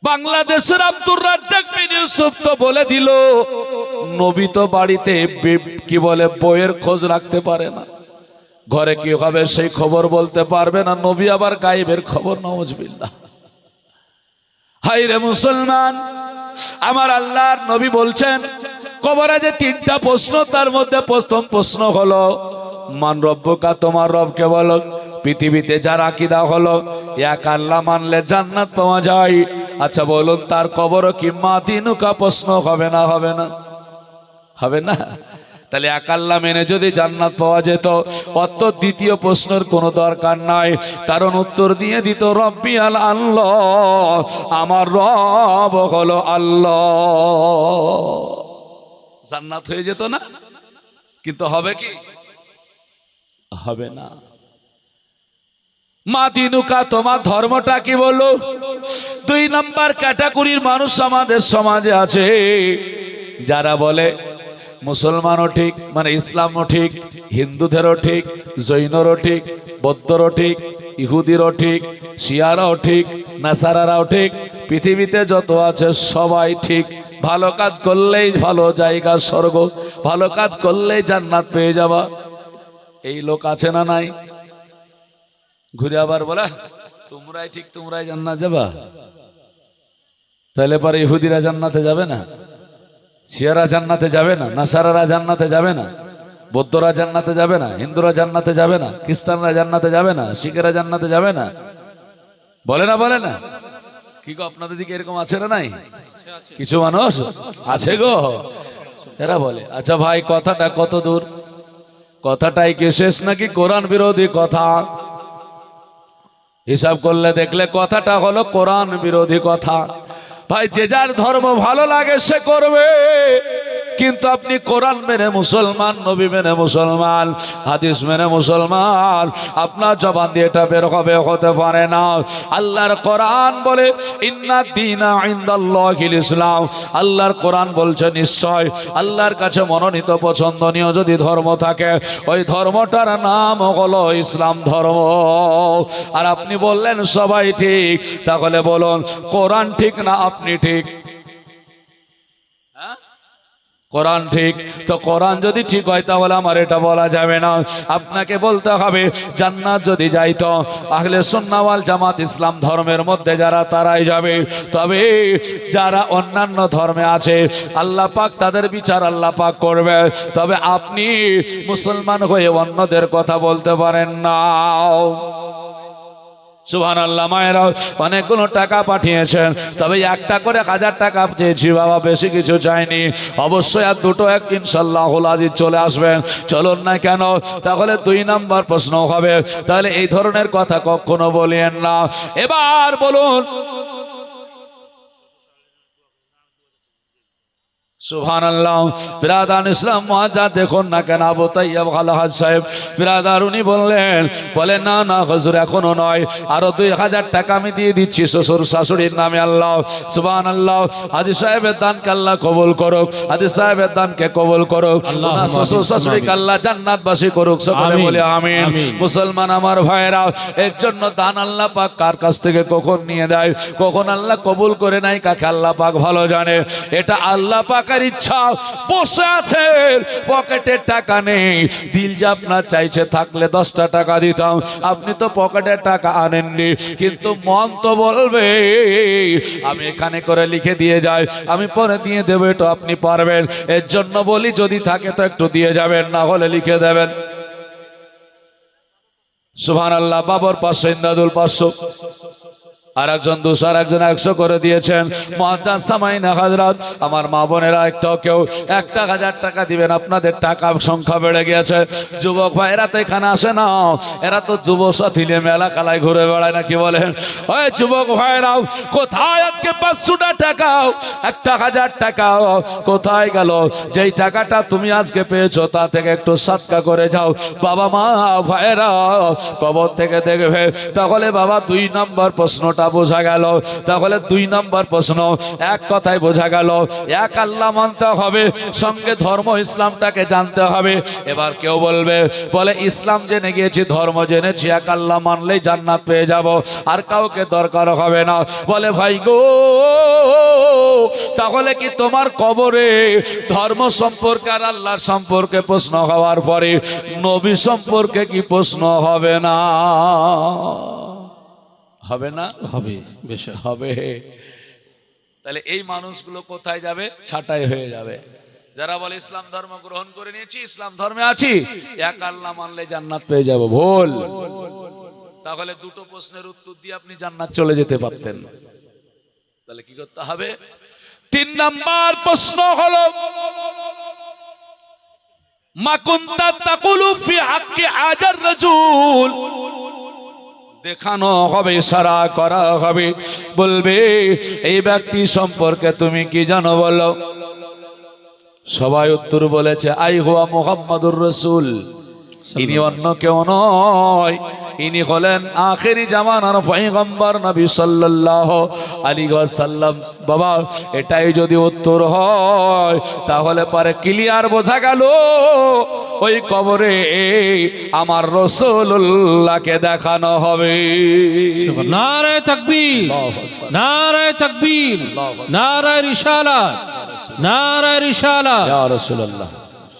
বাংলাদেশের আব্দুর রাজ্জাক বিন ইউসুফ তো বলে দিল নবী তো বাড়িতে কি বলে বইয়ের খোঁজ রাখতে পারে না, ঘরে কি হবে সেই খবর বলতে পারবে না, নবী আবার গায়েবের খবর, নাউজুবিল্লাহ। হায় রে মুসলমান, আমার আল্লাহর নবী বলছেন কবরে যে 3টা প্রশ্ন, তার মধ্যে প্রথম প্রশ্ন হলো মান রব্বুকা, তোমার রবকে বলো। পৃথিবীতে যার আকীদা হলো এক আল্লাহ মানলে জান্নাত পাওয়া যায়, আচ্ছা বলুন তার কবরও কি মা দিনুকা প্রশ্ন হবে না? হবে না? হবে না? তাহলে এক আল্লাহ মেনে যদি জান্নাত পাওয়া যেত, অত দ্বিতীয় প্রশ্নের কোনো দরকার নাই, কারণ উত্তর দিয়ে দিত রব্বি আল্লাহ, আমার রব হলো আল্লাহ, জান্নাত হয়ে যেত না? কিন্তু হবে কি? হবে না। মা দিনুকা, তোমার ধর্মটা কি বলো। 2 নাম্বার ক্যাটাগরির মানুষ আমাদের সমাজে আছে, যারা বলে মুসলমানও ঠিক, মানে ইসলামও ঠিক, হিন্দুদেরও ঠিক, জৈনরও ঠিক, বৌদ্ধরও ঠিক, ইহুদিরও ঠিক, শিয়ারাও ঠিক, নাসারারাও ঠিক, পৃথিবীতে যত আছে সবাই ঠিক। ভালো কাজ করলেই ভালো জায়গা স্বর্গ, ভালো কাজ করলেই জান্নাত পেয়ে যাবা। এই লোক আছে না নাই? ঘুরে আবার বলে তোমরাই ঠিক, তোমরাই জান্নাত যাবা। তাহলে পরে ইহুদিরা জান্নাতে যাবে না, শিয়ারা জান্নাতে যাবে না, নাসারারা জান্নাতে যাবে না, বৌদ্ধরা জান্নাতে যাবে না, হিন্দুরা জান্নাতে যাবে না, খ্রিস্টানরা জান্নাতে যাবে না, শিখেরা জান্নাতে যাবে না। বলে না বলে না? কি গো আপনাদের দিকে এরকম আছে না নাই? কিছু মানুষ আছে গো, এরা বলে। আচ্ছা ভাই কথাটা কত দূর? কথাটাই কি শেষ নাকি কোরআন বিরোধী কথা? হিসাব করলে দেখলে কথাটা হলো কোরআন বিরোধী কথা। ভাই যে যার ধর্ম ভালো লাগে সে করবে, কিন্তু আপনি কোরআন মেনে মুসলমান, নবী মেনে মুসলমান, হাদিস মেনে মুসলমান, আপনার জবান দিয়ে এটা বের হবে হতে পারে না। আল্লাহর কোরআন বলে ইন্না দীনা ইনদাল্লাহিল ইসলাম, আল্লাহর কোরআন বলছে নিশ্চয় আল্লাহর কাছে মনোনীত পছন্দনীয় যদি ধর্ম থাকে ওই ধর্মটার নাম হলো ইসলাম ধর্ম। আর আপনি বললেন সবাই ঠিক, তাহলে বলুন কোরআন ঠিক না আপনি ঠিক? কোরআন ঠিক তো কোরআন যদি ঠিক হয় তাহলে আমার এটা বলা যাবে না। আপনাকে বলতে হবে জান্নাত যদি যাইতো আহলে সুন্নাহ ওয়াল জামাত ইসলাম ধর্মের মধ্যে যারা তারাই যাবে। তবে যারা অন্যান্য ধর্মে আছে আল্লাহ পাক তাদের বিচার আল্লাহ পাক করবে। তবে আপনি মুসলমান হয়ে অন্যদের কথা বলতে পারেন না। সুবহানাল্লাহ। মায়েরা অনেকগুলো টাকা পাঠিয়েছেন, তবে একটা করে 1000 টাকা চেয়েছি বাবা, বেশি কিছু চাইনি। অবশ্যই আর দুটো এক ইনশাআল্লাহুল আজিজ চলে আসবেন, চলুন না কেন? তাহলে 2 নাম্বার প্রশ্ন হবে, তাহলে এই ধরনের কথা কখনো বলিয়েন না। এবার বলুন সুবহানাল্লাহ। বিরাদার ইসলাম মুআজ্জাদ দেখুন না কেন আবু তাইয়্যিব আল-হাজ সাহেব বিরাদার উনি বলেন না না হুজুর এখনো নয়, আরো 2000 টাকা আমি দিয়ে দিচ্ছি শ্বশুর শাশুড়ির নামে। আল্লাহ সুবহানাল্লাহ। হাজী সাহেবের দানকে আল্লাহ কবুল করুক, হাজী সাহেবের দানকে কবুল করুক, ওনার শ্বশুর শাশুড়িকে আল্লাহ জান্নাতবাসী করুক, সকলে বলে আমিন। মুসলমান আমার ভাইরা, এর জন্য দান আল্লাহ পাক কার কাছ থেকে কখন নিয়ে দেয়, কখন আল্লাহ কবুল করে নাই, কাকে আল্লাহ পাক ভালো জানে। এটা আল্লাহ পাক ইচ্ছা। বসে আছে পকেটে টাকা নেই, দিল যে আপনার চাইছে থাকলে 10টা টাকা দিতাম, আপনি তো পকেটে টাকা আনেননি, কিন্তু মন তো বলবে আমি এখানে করে লিখে দিয়ে যাই, আমি পরে দিয়ে দেবো, এটা আপনি পারবেন। এর জন্য বলি যদি থাকে তো একটু দিয়ে যাবেন, না হলে লিখে দেবেন। সুবহানাল্লাহ। বাবর 500, ইমদাদুল 500, আর একজন 200, আর একজন 100 করে দিয়েছেন। মুআজ্জাজ সামাইনা হযরত, আমার মা বোনেরা একটাও কেউ 1000 টাকা দিবেন, আপনাদের টাকা সংখ্যা বেড়ে গেছে। যুবক ভাইরা তো এখানে আসে না, এরা তো যুব সাথী নিয়ে মেলা কালায় ঘুরে বেড়ায় নাকি বলেন? ওই যুবক ভাইরাও কোথায় আজকে 500 টাকা, 1000 টাকা কোথায় গেল? যেই টাকাটা তুমি আজকে পেয়েছো তা থেকে একটু সাদকা করে যাও। বাবা মা ভাইরা কবর থেকে দেখবে, তাহলে বাবা 2 নম্বর প্রশ্নটা বোঝা গেল। তাহলে 2 নম্বর প্রশ্ন, এক কথায় বোঝা গেল, এক আল্লাহ মানতে হবে, সঙ্গে ধর্ম ইসলামটাকে জানতে হবে। এবার কেউ বলে ইসলাম জেনে গিয়েছি, ধর্ম জেনেছি, এক আল্লাহ মানলেই জান্নাত পেয়ে যাব, আর কাউকে দরকার হবে না। বলে ভাই গো, তাহলে কি তোমার কবরে ধর্ম সম্পর্কে আর আল্লাহ সম্পর্কে প্রশ্ন হওয়ার পরে নবী সম্পর্কে কি প্রশ্ন হবে না? হবে না? হবে, বেশ হবে। তাহলে এই মানুষগুলো কোথায় যাবে? ছাঁটাই হয়ে যাবে। যারা বলে ইসলাম ধর্ম গ্রহণ করে নিয়েছি, ইসলাম ধর্মে আছি, এক আল্লাহ মানলে জান্নাত পেয়ে যাব, ভুল। তাহলে 2টো প্রশ্নের উত্তর দিয়ে আপনি জান্নাত চলে যেতে পারতেন। তাহলে কি করতে হবে? 3 নাম্বার প্রশ্ন হলো, মা কুনতা তাকুলু ফি হাক্কি হাজার রাজুল। দেখানো হবে, ইশারা করা হবে, বলবে এই ব্যক্তি সম্পর্কে তুমি কি জানো বলো। সবাই উত্তর বলেছে আই হুয়া মুহাম্মাদুর রাসূল, ইনি অন্য কেউ নয়, ইনি হলেন আখেরি জামানার পয়গম্বর নবী সাল্লাল্লাহু আলাইহি ওয়াসাল্লাম। বাবা এটাই যদি উত্তর হয় তাহলে পরে ক্লিয়ার বোঝা গেল ওই কবরে আমার রাসূলুল্লাহকে দেখানো হবে। নারে তাকবীর, নারে তাকবীর, নারে রিসালাত, নারে রিসালাত, ইয়া রাসূলুল্লাহ।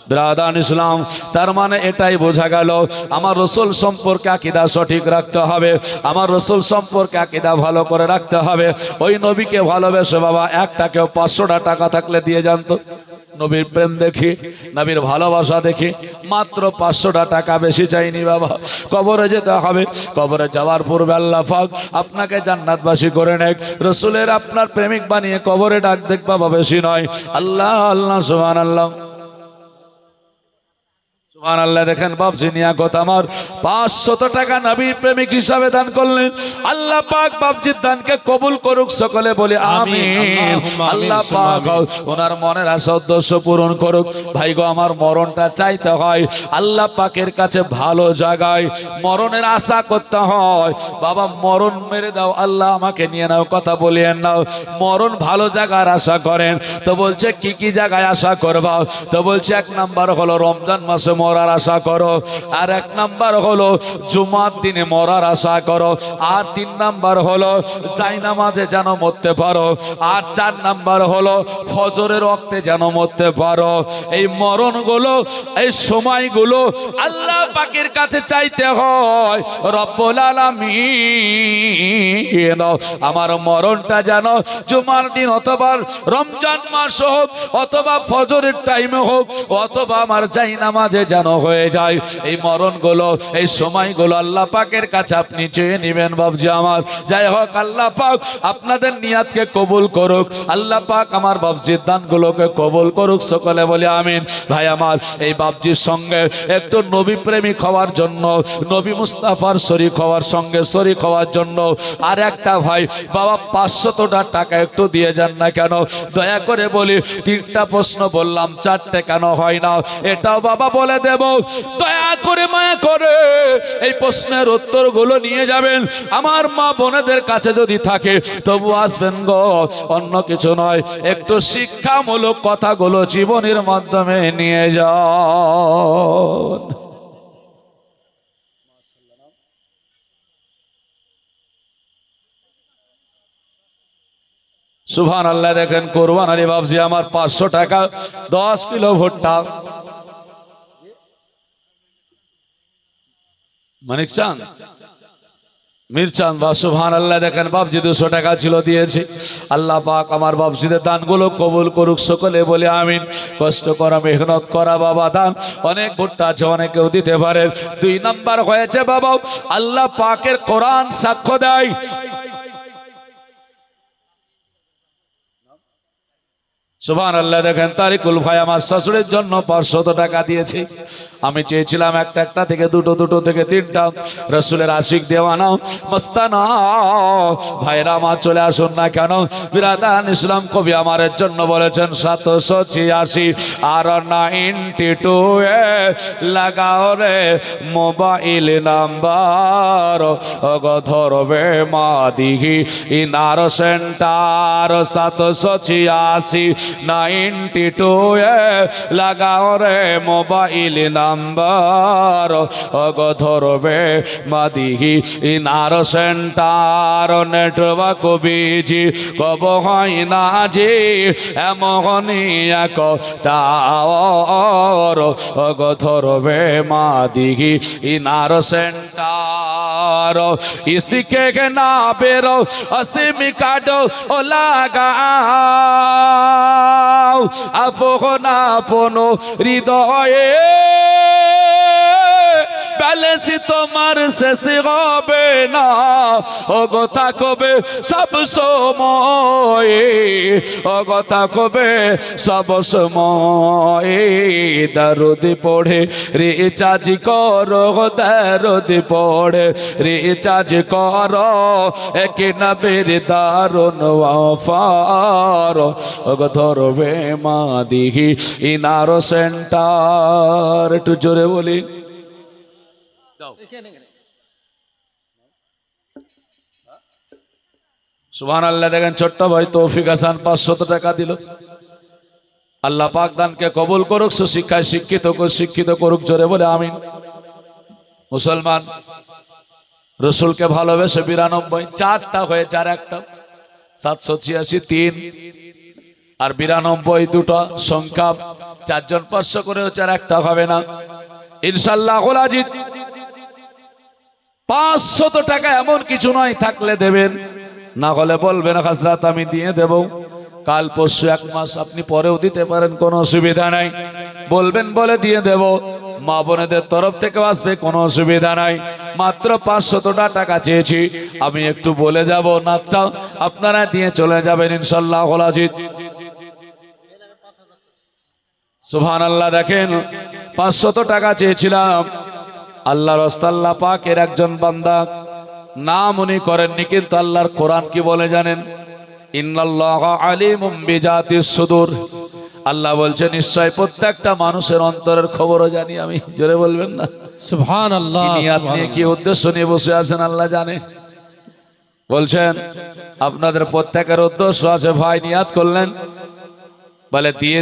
বিরাদান ইসলাম, তার মানে এটাই বোঝা গেল আমার রাসূল সম্পর্কে আকীদা সঠিক রাখতে হবে, আমার রাসূল সম্পর্কে আকীদা ভালো করে রাখতে হবে। ওই নবীকে ভালোবেসে বাবা একটা কেউ 500 টাকা থাকলে দিয়ে জানতো, নবীর প্রেম দেখি, নবীর ভালোবাসা দেখি, মাত্র 500 টাকা, বেশি চাইনি বাবা। কবরে যেতে হবে, কবরে যাওয়ার পূর্বে আল্লাহ পাক আপনাকে জান্নাতবাসী করে নেক, রাসূলের আপনার প্রেমিক বানিয়ে কবরে ডাক দেখ বাবা, বেশি নয়। আল্লাহ আল্লাহ সুবহানাল্লাহ সুবহানাল্লাহ। দেখেন বাপজি নিয়াকত আমার 500 টাকা নবীর প্রেমিক হিসাবে দান করলেন, আল্লাহ পাক বাপজির দানকে কবুল করুক, সকলে বলি আমিন। আল্লাহ পাক ওনার মনের আশা উদ্দেশ্য পূরণ করুক। ভাই গো, আমার মরণটা চাইতে হয় আল্লাহ পাকের কাছে ভালো জায়গায়, মরণের আশা করতে হয়। বাবা মরণ মেরে দাও, আল্লাহ আমাকে নিয়ে নাও, কথা বলিয়েন নাও। মরণ ভালো জায়গার আশা করেন তো বলছে কি কি জায়গায় আশা করবা? তো বলছে 1 নাম্বার হলো রমজান মাসে মরার আশা করো, আর 1 নাম্বার হলো জুমার দিনে মরার আশা করো, আর 3 নাম্বার হলো জায়নামাজে যেন মরতে পারো, আর 4 নাম্বার হলো ফজরের ওয়াক্তে যেন মরতে পারো। এই মরণগুলো, এই সময়গুলো আল্লাহ পাকের কাছে চাইতে হয়। রব্বুল আলামিন আমার মরণটা যেন জুমার দিন অথবা রমজান মাস হোক, অথবা ফজরের টাইমে হোক, অথবা আমার জায়নামাজে যেন হয়ে যায়। এই মরণগুলো, এই সময়গুলো আল্লাহ পাকের কাছে আপনি চেয়ে নেবেন বাবজি আমার। যাই হোক, আল্লাহ পাক আপনাদের নিয়াতকে কবুল করুক, আল্লাহ পাক আমার বাবজির দানগুলোকে কবুল করুক, সকলে বলি আমিন। ভাই আমার, এই বাবজির সঙ্গে একটু নবী প্রেমিক হওয়ার জন্য, নবী মুস্তাফার শরীক হওয়ার সঙ্গে শরীক হওয়ার জন্য আর একটা ভাই, বাবা 500 টাকা একটু দিয়ে যান না কেন? দয়া করে বলি, 3টা প্রশ্ন বললাম, 4টে কেন হয় না? এটাও বাবা বলে দেব। দয়া করে মায়া করে এই প্রশ্নের উত্তরগুলো নিয়ে যাবেন। আমার মা বোনেদের কাছে যদি থাকে তবু আসবেন গো, অন্য কিছু নয়, একটু শিক্ষামূলক কথাগুলো জীবনের মাধ্যমে নিয়ে যান। সুবহানাল্লাহ। দেখেন কোরবান আলী বাবজি আমার 500 টাকা 10 কিলো ভুট্টা। মানিক চাঁদ, মিরচাঁদ বা সুবহানাল্লাহ। দেখেন বাবজি 200 টাকা ছিল, দিয়েছি। আল্লাহ পাক আমার বাবজিদের দানগুলো কবুল করুক, সকলে বলে আমিন। কষ্ট করা, মেহনত করা বাবা দান, অনেক ভুট্টা আছে, অনেকেও দিতে পারেন। 2 নাম্বার হয়েছে বাবা, আল্লাহ পাকের কোরআন সাক্ষ্য দেয়, সুবহানাল্লাহ। দেখেন তারিকুল ভাই আমার শাশুড়ির জন্য 500 টাকা দিয়েছে। আমি চেয়েছিলাম একটা থেকে দুটো থেকে 3টা। রাসূলের আশিক দেওয়ানা মস্তানা ভাইরা আমার চলে আসুন না কেন? বিরাদান ইসলাম কবি আমারের জন্য বলেছেন 786 আর 92 এ লাগাও রে মোবাইল নাম্বার, ধরবে মা দিঘি ইনার সেন্টার। 786 92 এ লাগাও রে মোবাইল নাম্বার, ধরবে মাদিহি ইনার সেন্টার। নেটওয়ার্ক বিজি কব হয় না যে এমনই এক টাওয়ার, ধরবে মাদিহি ইনার সেন্টার। ইসকে না বেরো অসীম কাটো ও লাগা আফোনা পোনো হৃদয়ে, ব্যালেন্স তোমার শেষ হবে না, ও কথা কবে সব সময়, ও কথা কবে সব সময়। দরুদ পড়ে রিচার্জ করো, দরুদ পড়ে রিচার্জ করো, এক নবীর দারুন ওয়াফার, ও ধরবে মা দিঘি ইনার সেন্টার। একটু জোরে বলি। সুবহানাল্লাহ। দেখেন ছোট্ট ভাই তৌফিক হাসান 500 টাকা দিল। আল্লাহ পাক দানকে কবুল করুক, সুশিক্ষায় শিক্ষিত করুক, জোরে বলে আমিন। মুসলমান রসুলকে ভালোবেসে 92, 4টা হয়েছে আর একটা 786, 3 আর 92 2টা সংখ্যা, 4 জন 500 করে হচ্ছে, আর একটা হবে না ইনশাআল্লাহ। আজিজ 500 টাকা এমন কিছু নয়, থাকলে দেবেন, না হলে বলবেন হযরত আমি দিয়ে দেব। কাল পরশু 1 মাস আপনি পরেও দিতে পারেন, কোনো অসুবিধা নাই। বলবেন বলে দিয়ে দেব, মা বোনেদের তরফ থেকে আসবে, কোনো অসুবিধা নাই। মাত্র 500 টাকা চেয়েছি, আমি একটু বলে যাব, নাতটা আপনারা দিয়ে চলে যাবেন ইনশাআল্লাহ আজিজ। সুবহানাল্লাহ। দেখেন 500 টাকা চেয়েছিলাম, আল্লাহর রাস্তায় আল্লাহ পাকের একজন বান্দা নাম উনি করেননি, কিন্তু আল্লাহর কোরআন কি বলে জানেন? ইন্নাল্লাহা আলিমুম বিজাতিস সুদূর। আল্লাহ বলছেন নিশ্চয় প্রত্যেকটা মানুষের অন্তরের খবরও জানি আমি। জোরে বলবেন না সুবহানাল্লাহ। আপনি কি উদ্দেশ্য নিয়ে বসে আছেন আল্লাহ জানে। বলছেন আপনাদের প্রত্যেকের উদ্দেশ্য আছে। ভাই নিয়াত করলেন, বলে দিয়ে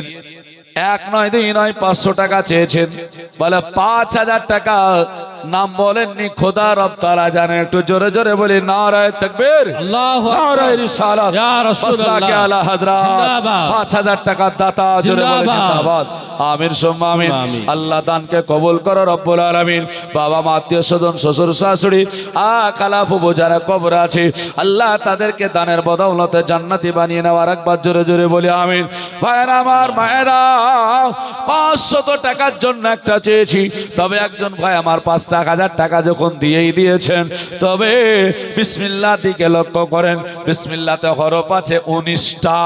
1 নয় 2 নয় 500 টাকা চেয়েছেন, বলে 5000 টাকা নাম বলেননি, খোদা রব তাআলা জানেন। একটু জোরে জোরে বলি নারায়ে তাকবীর, আল্লাহু আকবার, নারায়ে রিসালাত, ইয়া রাসূলুল্লাহ, মাসলাকে আলা হযরত, জিন্দাবাদ। 5000 টাকার দাতা, জোরে বলে জিন্দাবাদ। জিন্দাবাদ। আমিন সুম্মা আমিন। আমিন। আল্লাহ দানকে কবুল করো রব্বুল আলামিন। বাবা মা আত্মীয় স্বজন শ্বশুর শাশুড়ি খালা ফুফু যারা কবরে আছে, আল্লাহ তাদেরকে দানের বদৌলতে জান্নাতি বানিয়ে নেওয়ার একবার জোরে জোরে বলি আমিন। ভাইরা আমার, মায়েরা, 500 টাকার জন্য একটা চেয়েছি, তবে একজন ভাই আমার 5,000 টাকা যখন দিয়েই দিয়েছেন, তবে বিসমিল্লাহ দিকে লক্ষ্য করেন। বিসমিল্লাতে হরফ আছে 19টা,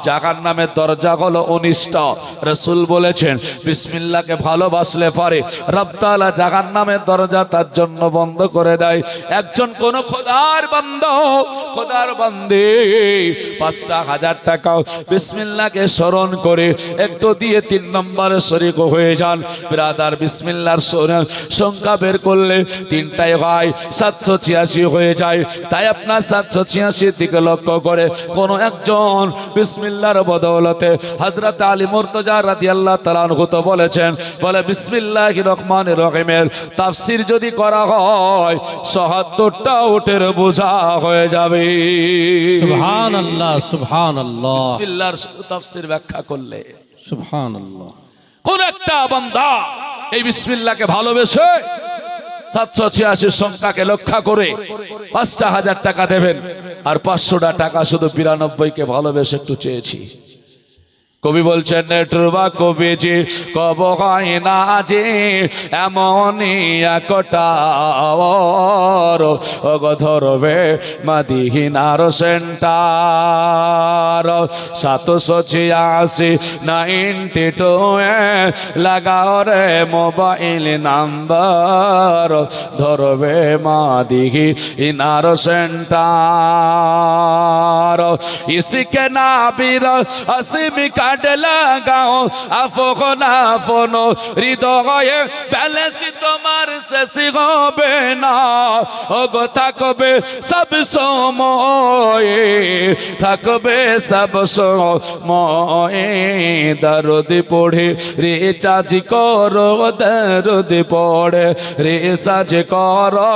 জাগার নামের দরজা হলো 19টা। রাসূল বলেছেন বিসমিল্লাহকে ভালোবাসলে পারে রব তাআলা জাগার নামের দরজা তার জন্য বন্ধ করে দেয়। একজন কোন খোদার বান্দা, খোদার বান্দে 5,000 টাকা বিসমিল্লাহকে স্মরণ করে একটু দিয়ে 3 নম্বরে শরীক হয়ে যান। ব্রাদার, বিসমিল্লাহর সংখ্যা বের করলে 3টাই হয়, 786 হয়ে যায়। তাই আপনার 786 দিকে লক্ষ্য করে কোন একজন বিসমিল্লাহর বদৌলতে হযরত আলী মুর্তজা রাদিয়াল্লাহু তাআলা আনহু তো বলেছেন, বলে বিসমিল্লাহির রহমানির রহিমের তাফসীর যদি করা হয় ৭৭টা উটের বোঝা হয়ে যাবে। সুবহানাল্লাহ, সুবহানাল্লাহ, বিসমিল্লাহর তাফসীর ব্যাখ্যা করলে সুবহানাল্লাহ। কোন একটা বান্দা এই বিসমিল্লাহকে ভালোবেসে 786 সংখ্যাকে লক্ষ্য করে 5,000 টাকা দেবেন। আর 500টা টাকা শুধু 92কে ভালোবেসে একটু চেয়েছি। কবি বলছেন নেটুরবা কবিজি কব হয় না যে এমনই একটা ধরবে মাদিহিনার সেন্টার 786 92 লাগাও রে মোবাইল নাম্বার ধরবে মাদিহিনার সেন্টার ইসকে নাবির আসিমি কাট লাগাও আফোনা ফোনো হৃদয়ে ব্যালেন্স তোমার শেষ হবে না। ওগো থাকবে সব সময়, থাকবে সব সময়। দরদ পড়ে রিচার্জ করো, দরদ পড়ে রিচার্জ করো,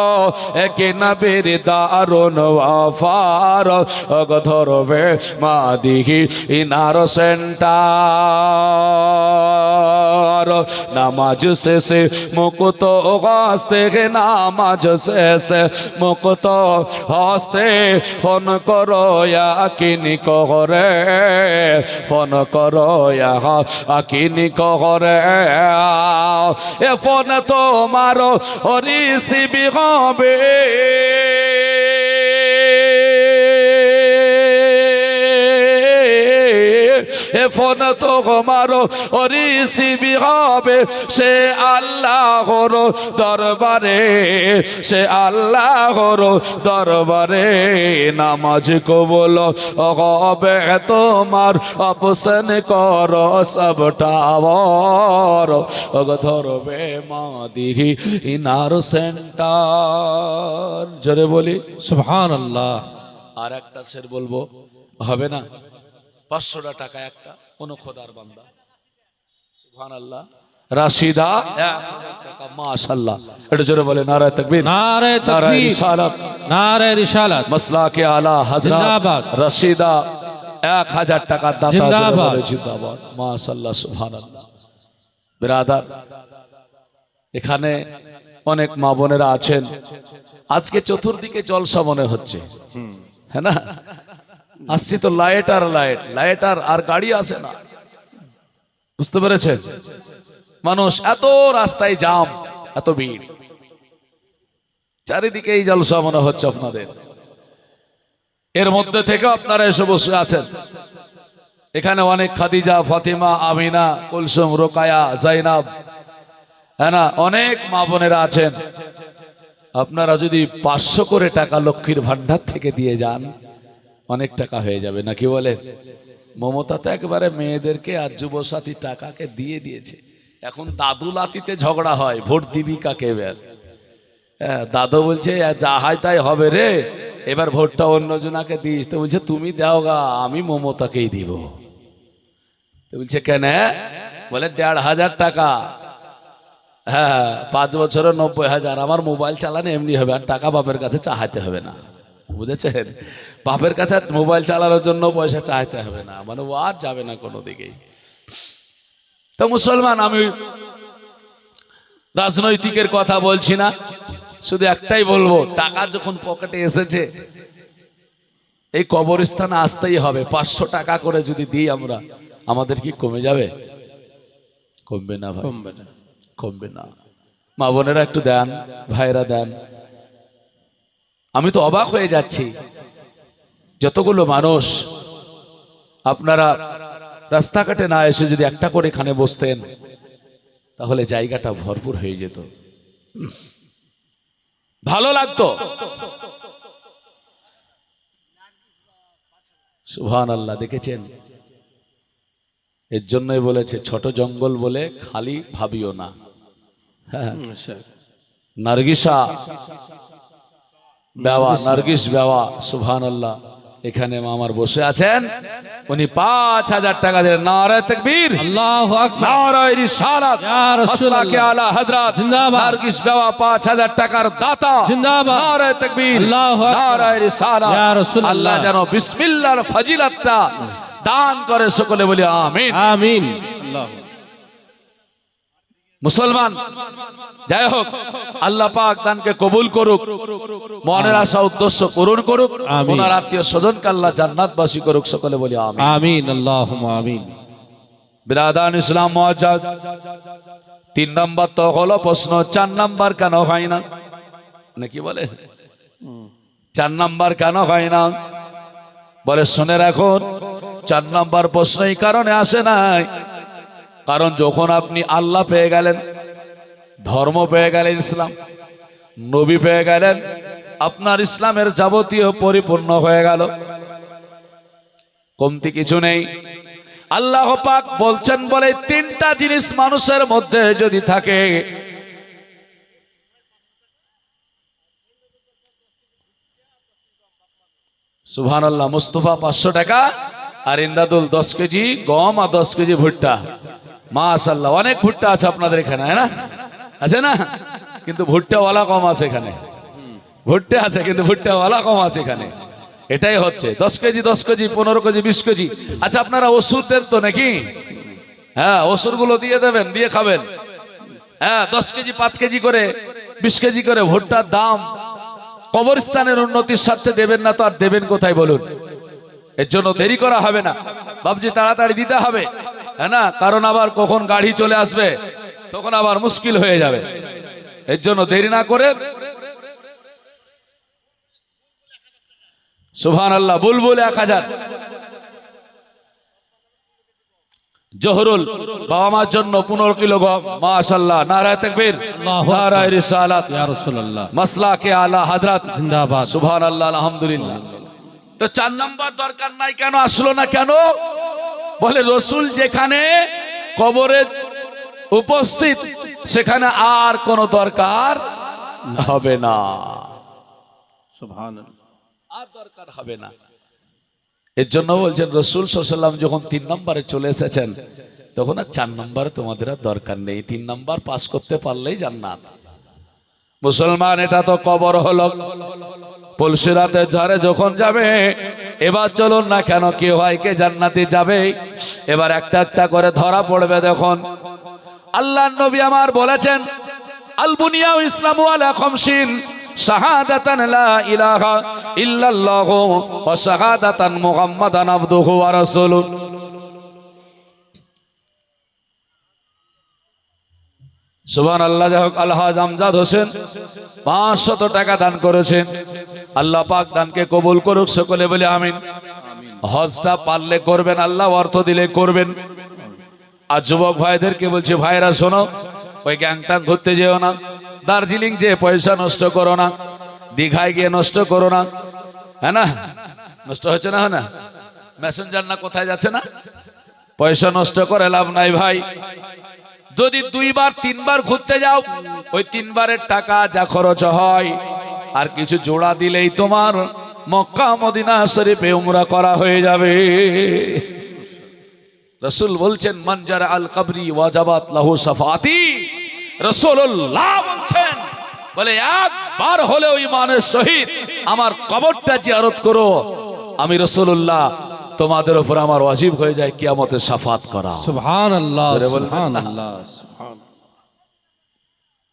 একে নবীর দারুন ওয়াফার। ওগো ধরবে মাদিহি ইনার সেন্টার নামাজ শেষে মুকুত হস্তে, নামাজ শেষে মুকুত হস্তে ফোন করো আকিনি কহরে, ফোন করো আকিনি কহরে। এ ফোন তোমার রিসিভি হবে, এ ফোন তো আমারও রিসিভি হবে সে আল্লাহর দরবারে, সে আল্লাহর দরবারে। নামাজ কবুল হবে তোমার, অপশন করো সবটা বড়। ধরবে মাদিহি ইনার সেন্টার। জোরে বলি সুবহানাল্লাহ। আর একটা শের বলবো, হবে না? 500টা টাকা একটা কোন খোদার বান্দা, সুবহানাল্লাহ, রাশিদা 1000 টাকা, মাশাআল্লাহ। এটা জোরে বলে নারায়ে তাকবীর, নারায়ে নারায়ে তাকবীর, রিসালাত, নারায়ে রিসালাত, মাসলাকে আলা হযরত জিন্দাবাদ। রাশিদা 1000 টাকা দাতা, জোরে জিন্দাবাদ। বলে জিন্দাবাদ, মাশাআল্লাহ, সুবহানাল্লাহ। বিরাদার, এখানে অনেক মা বোনেরা আছেন, আজকে চতুর্দিকে জলসা মনে হচ্ছে, হ্যাঁ না? আসছি তো লাইট আর লাইট, লাইট আর গাড়ি আসে না, বুঝতে পেরেছেন? মানুষ এত রাস্তায় জাম, এত ভিড়, চারিদিকে এই জলসা মনে হচ্ছে আপনাদের। এর মধ্যে থেকে আপনারা এসে বসে আছেন। এখানে অনেক খাদিজা, ফাতিমা, আমিনা, কুলসুম, রোকায়া, জাইনাব, হ্যাঁ না, অনেক মা বোনেরা আছেন। আপনারা যদি 500 করে টাকা লক্ষ্মীর ভান্ডার থেকে দিয়ে যান, অনেক টাকা হয়ে যাবে, নাকি বলেন? মমতা তো একবারে মেয়েদেরকে আর যুবসাথী টাকাকে দিয়ে দিয়েছে। এখন দাদু লাতিতে ঝগড়া হয়, ভোট দিবি কাকে এবার। দাদু বলছে যা হয় তাই হবে রে, এবার ভোটটা অন্য জনাকে দিস। তো বলছে তুমি দাও গা, আমি মমতাকেই দিব। তো বলছে কেন? বলে 1500 টাকা। হ্যাঁ 5 বছরে 90,000, আমার মোবাইল চালানো এমনি হবে, আর টাকা বাপের কাছে চাহাতে হবে না, বুঝেছেন? বাপের কাছে মোবাইল চালানোর জন্য পয়সা চাইতে হবে না, মানে ও আর যাবে না কোনো দিকেই। তো মুসলমান, আমি রাজনৈতিকের কথা বলছি না, শুধু একটাই বলবো, টাকা যখন পকেটে এসেছে এই কবরস্থানে আসতেই হবে। 500 টাকা করে যদি দিই আমরা, আমাদের কি কমে যাবে? কমবে না ভাই, কমবে না। কমবে না। মা বোনেরা একটু দেন, ভাইরা দেন। আমি তো অবাক হয়ে যাচ্ছি, যতগুলো মানুষ আপনারা রাস্তাঘাটে না এসে যদি একটা করে এখানে বসতেন, তাহলে জায়গাটা ভরপুর হয়ে যেত, ভালো লাগতো। সুবহানাল্লাহ, দেখেছেন? এর জন্যই বলেছে ছোট জঙ্গল বলে খালি ভাবিও না। হ্যাঁ, নার্গিসা বেওয়া, নার্গিস বেওয়া, সুবহানাল্লাহ, এখানে আমার বসে আছেন, উনি 5,000 টাকা দিলেন। নারে তাকবীর, আল্লাহু আকবার, নারে রিসালাত, ইয়া রাসূলুল্লাহ, মাসলাকে আলা হযরত জিন্দাবাদ। নার্গিস বেওয়া 5,000 টাকার দাতা, জিন্দাবাদ। নারে তাকবীর, আল্লাহু আকবার, নারে রিসালাত। ইয়া রাসূলুল্লাহ। আল্লাহ যেন বিসমিল্লাহর ফজিলতটা দান করে, সকলে বলি আমিন। আমিন। আল্লাহ মুসলমান, যাই হোক, আল্লাহ পাক দানকে কবুল করুক, মনের আশা উদ্দেশ্য পূরণ করুক, আমিন। ওনার আত্মীয় স্বজনকে আল্লাহ জান্নাতবাসী করুক, সকলে বলি আমিন। আমিন। আল্লাহুম্মা আমিন। বিরাদান ইসলাম মুআজ্জাজ, 3 নাম্বার তো হলো প্রশ্ন, 4 নাম্বার কেন হয় না? নাকি বলে 4 নাম্বার কেন হয় না? বলে শুনে রাখুন, 4 নাম্বার প্রশ্ন এই কারণে আসে নাই, কারণ যখন আপনি আল্লাহ পেয়ে গেলেন, ধর্ম পেয়ে গেলেন, ইসলাম, নবী পেয়ে গেলেন, আপনার ইসলামের যাবতীয় পরিপূর্ণ হয়ে গেল, কমতি কিছু নেই। আল্লাহ পাক বলছেন, বলে 3টা জিনিস মানুষের মধ্যে যদি থাকে, সুবহানাল্লাহ, মুস্তাফা 500 টাকা আর ইন্দাদুল 10 কেজি গম আর 10 কেজি ভুট্টা। মাশাআল্লাহ, অনেক ভুট্টা আছে আপনাদের এখানে, হ্যাঁ না? আছে না? কিন্তু ভুট্টাওয়ালা কম আছে এখানে। ভুট্টা আছে কিন্তু ভুট্টাওয়ালা কম আছে এখানে। এটাই হচ্ছে 10 কেজি 10 কেজি 15 কেজি 20 কেজি। আচ্ছা, আপনারা ওষুধ দেন তো নাকি? হ্যাঁ, ওষুধগুলো দিয়ে দেবেন, দিয়ে খাবেন। হ্যাঁ, 10 কেজি 5 কেজি করে 20 কেজি করে ভুট্টার দাম কবরস্থানের উন্নতির স্বার্থে দেবেন না তো আর দেবেন কোথায় বলুন? এর জন্য দেরি করা হবে না বাবজি, তাড়াতাড়ি দিতে হবে, হ্যাঁ না? কারণ আবার কখন গাড়ি চলে আসবে, তখন আবার মুশকিল হয়ে যাবে। এর জন্য দেরি না করে, সুবহানাল্লাহ, বুলবুল 1000, জহরুল বাবা মার জন্য 15 কিলো গম, মাশাআল্লাহ, নারায়ে তাকবীর, নারায়ে রিসালাত, ইয়া রাসূলুল্লাহ, মাসলাকে আলা হযরত, জিন্দাবাদ। সুবহানাল্লাহ, আলহামদুলিল্লাহ। তো 4 নাম্বার দরকার নাই কেন, আসলো না কেন? বলে রাসূল যেখানে কবরে উপস্থিত, সেখানে আর কোনো দরকার হবে না, সুবহানাল্লাহ, আর দরকার হবে না। এর জন্য বলছেন রাসূল সাল্লাল্লাহু আলাইহি ওয়াসাল্লাম যখন 3 নম্বরে চলে এসেছেন, তখন আর 4 নম্বরে তোমাদের আর দরকার নেই, 3 নম্বর পাস করতে পারলেই জান্নাত। মুসলমান, এটা তো কবর হলো, পুলসিরাতের ঝাড়ে যখন যাবে, এবার চলুন না কেন কে হয় কে জান্নাতে যাবে, এবার একটা একটা করে ধরা পড়বে। দেখুন, আল্লাহর নবী আমার বলেছেন, আল বুনিয়াউ ইসলামু আলা খামসিন, শাহাদাতান লা ইলাহা ইল্লাল্লাহু ওয়া শাহাদাতান মুহাম্মাদান আবদুহু ওয়া রাসূলুহু। সুবহানাল্লাহ। যাই হোক, আলহাজ আমজাদ হোসেন 500 টাকা দান করেছেন, আল্লাহ পাক দানকে কবুল করুক, সকলে বলে আমিন। হজটা পারলে করবেন, আল্লাহ অর্থ দিলে করবেন। আর যুবক ভাইদেরকে বলছি, ভাইরা শোনো, ওই গ্যাংটাং ঘুরতে যেও না, দার্জিলিং যে পয়সা নষ্ট করো না, দীঘায় গিয়ে নষ্ট করো না, হ্যাঁ না? নষ্ট হচ্ছে না, হয় না? মেসেঞ্জার না কোথায় যাচ্ছে না, পয়সা নষ্ট করে লাভ নাই ভাই। যদি 2 বার 3 বার ঘুরতে যাও, ওই 3 বারের টাকা যা খরচ হয়, আর কিছু জোড়া দিলেই তোমার মক্কা মদিনা শরীফে উমরা করা হয়ে যাবে। রাসূল বলছেন, মান জারা আল কবরি ওয়াজাবাত লাহু শাফাআতি, রাসূলুল্লাহ বলছেন, বলে একবার হলেও ঈমানের সহিত আমার কবরটা জিয়ারত করো, আমি রাসূলুল্লাহ তোমাদের উপর আমার ওয়াজিব হয়ে যায় কিয়ামতে শাফাত করা। সুবহানাল্লাহ জোরে বলবেন না? সুবহানাল্লাহ সুবহান।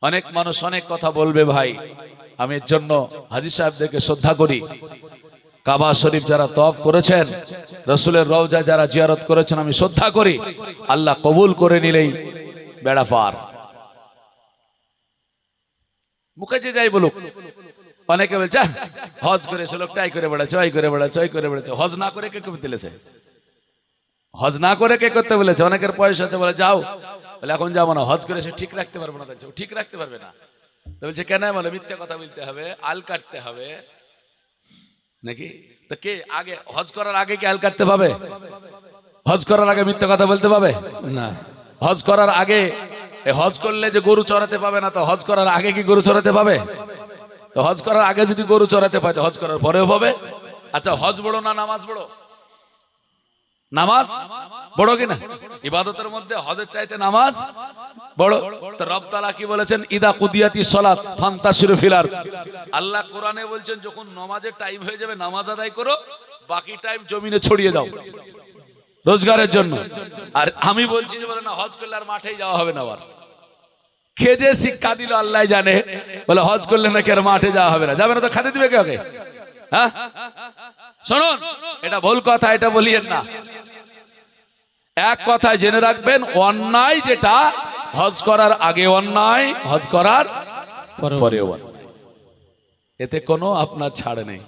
অনেক মানুষ অনেক কথা বলবে ভাই, আমি এর জন্য হাজী সাহেবদেরকে শ্রদ্ধা করি। কাবা শরীফ যারা তওয়াফ করেছেন, রাসূলের রওজা যারা জিয়ারত করেছেন, আমি শ্রদ্ধা করি। আল্লাহ কবুল করে নিলেই বেড়া পার। মুখে যে যাই বলুক, অনেকে বলছে হজ করেছে লোকটাই করে বেড়াচ্ছে, ওই করে বেড়াচ্ছে, ওই করে বেড়াচ্ছে। হজ না করে কে করতে বলেছে? হজ না করে কে করতে বলেছে? অনেকের পয়সা আছে, বলে যাও, বলে এখন যাবো না, হজ করে সে ঠিক রাখতে পারবে না। বলছে ঠিক রাখতে পারবে না, তো বলছে কেন? বলে মিথ্যা কথা বলতে হবে, আল কাটতে হবে নাকি? তো কে আগে হজ করার আগে কি আল কাটতে পাবে? হজ করার আগে মিথ্যা কথা বলতে পাবে না, হজ করার আগে? হজ করলে যে গরু চড়াতে পাবে না, তো হজ করার আগে কি গরু চড়াতে পাবে? তো হজ করার আগে যদি গরু চড়াতে পায়, তো হজ করার পরেও পাবে? আচ্ছা, হজ বড় না নামাজ বড়? নামাজ বড় কিনা? ইবাদতের মধ্যে হজের চাইতে নামাজ বড়। তো রব তাআলা কি বলেছেন? ইদা কুদিয়াতিস সালাত ফান্তাশিরু ফিল আরদ। আল্লাহ কোরআনে বলছেন, যখন নামাজের টাইম হয়ে যাবে নামাজ আদায় করো, বাকি টাইম জমিনে ছড়িয়ে দাও রোজগারের জন্য। আর আমি বলছি যে বলে না, হজ করলে আর মাঠেই যাওয়া হবে না। আবার কে যে শিক্ষা দিল আল্লাহ জানে, বলে হজ করলে নাকি আর মাঠে যাওয়া হবে না। যাবে না তো খাতে দিবে কে ওকে? হ্যাঁ, শুনুন, এটা ভুল কথা, এটা বলিয়েন না। এক কথায় জেনে রাখবেন, অন্যায় যেটা হজ করার আগে অন্যায়, হজ করার পরেও অন্যায়, এতে কোনো আপনার ছাড় নেই।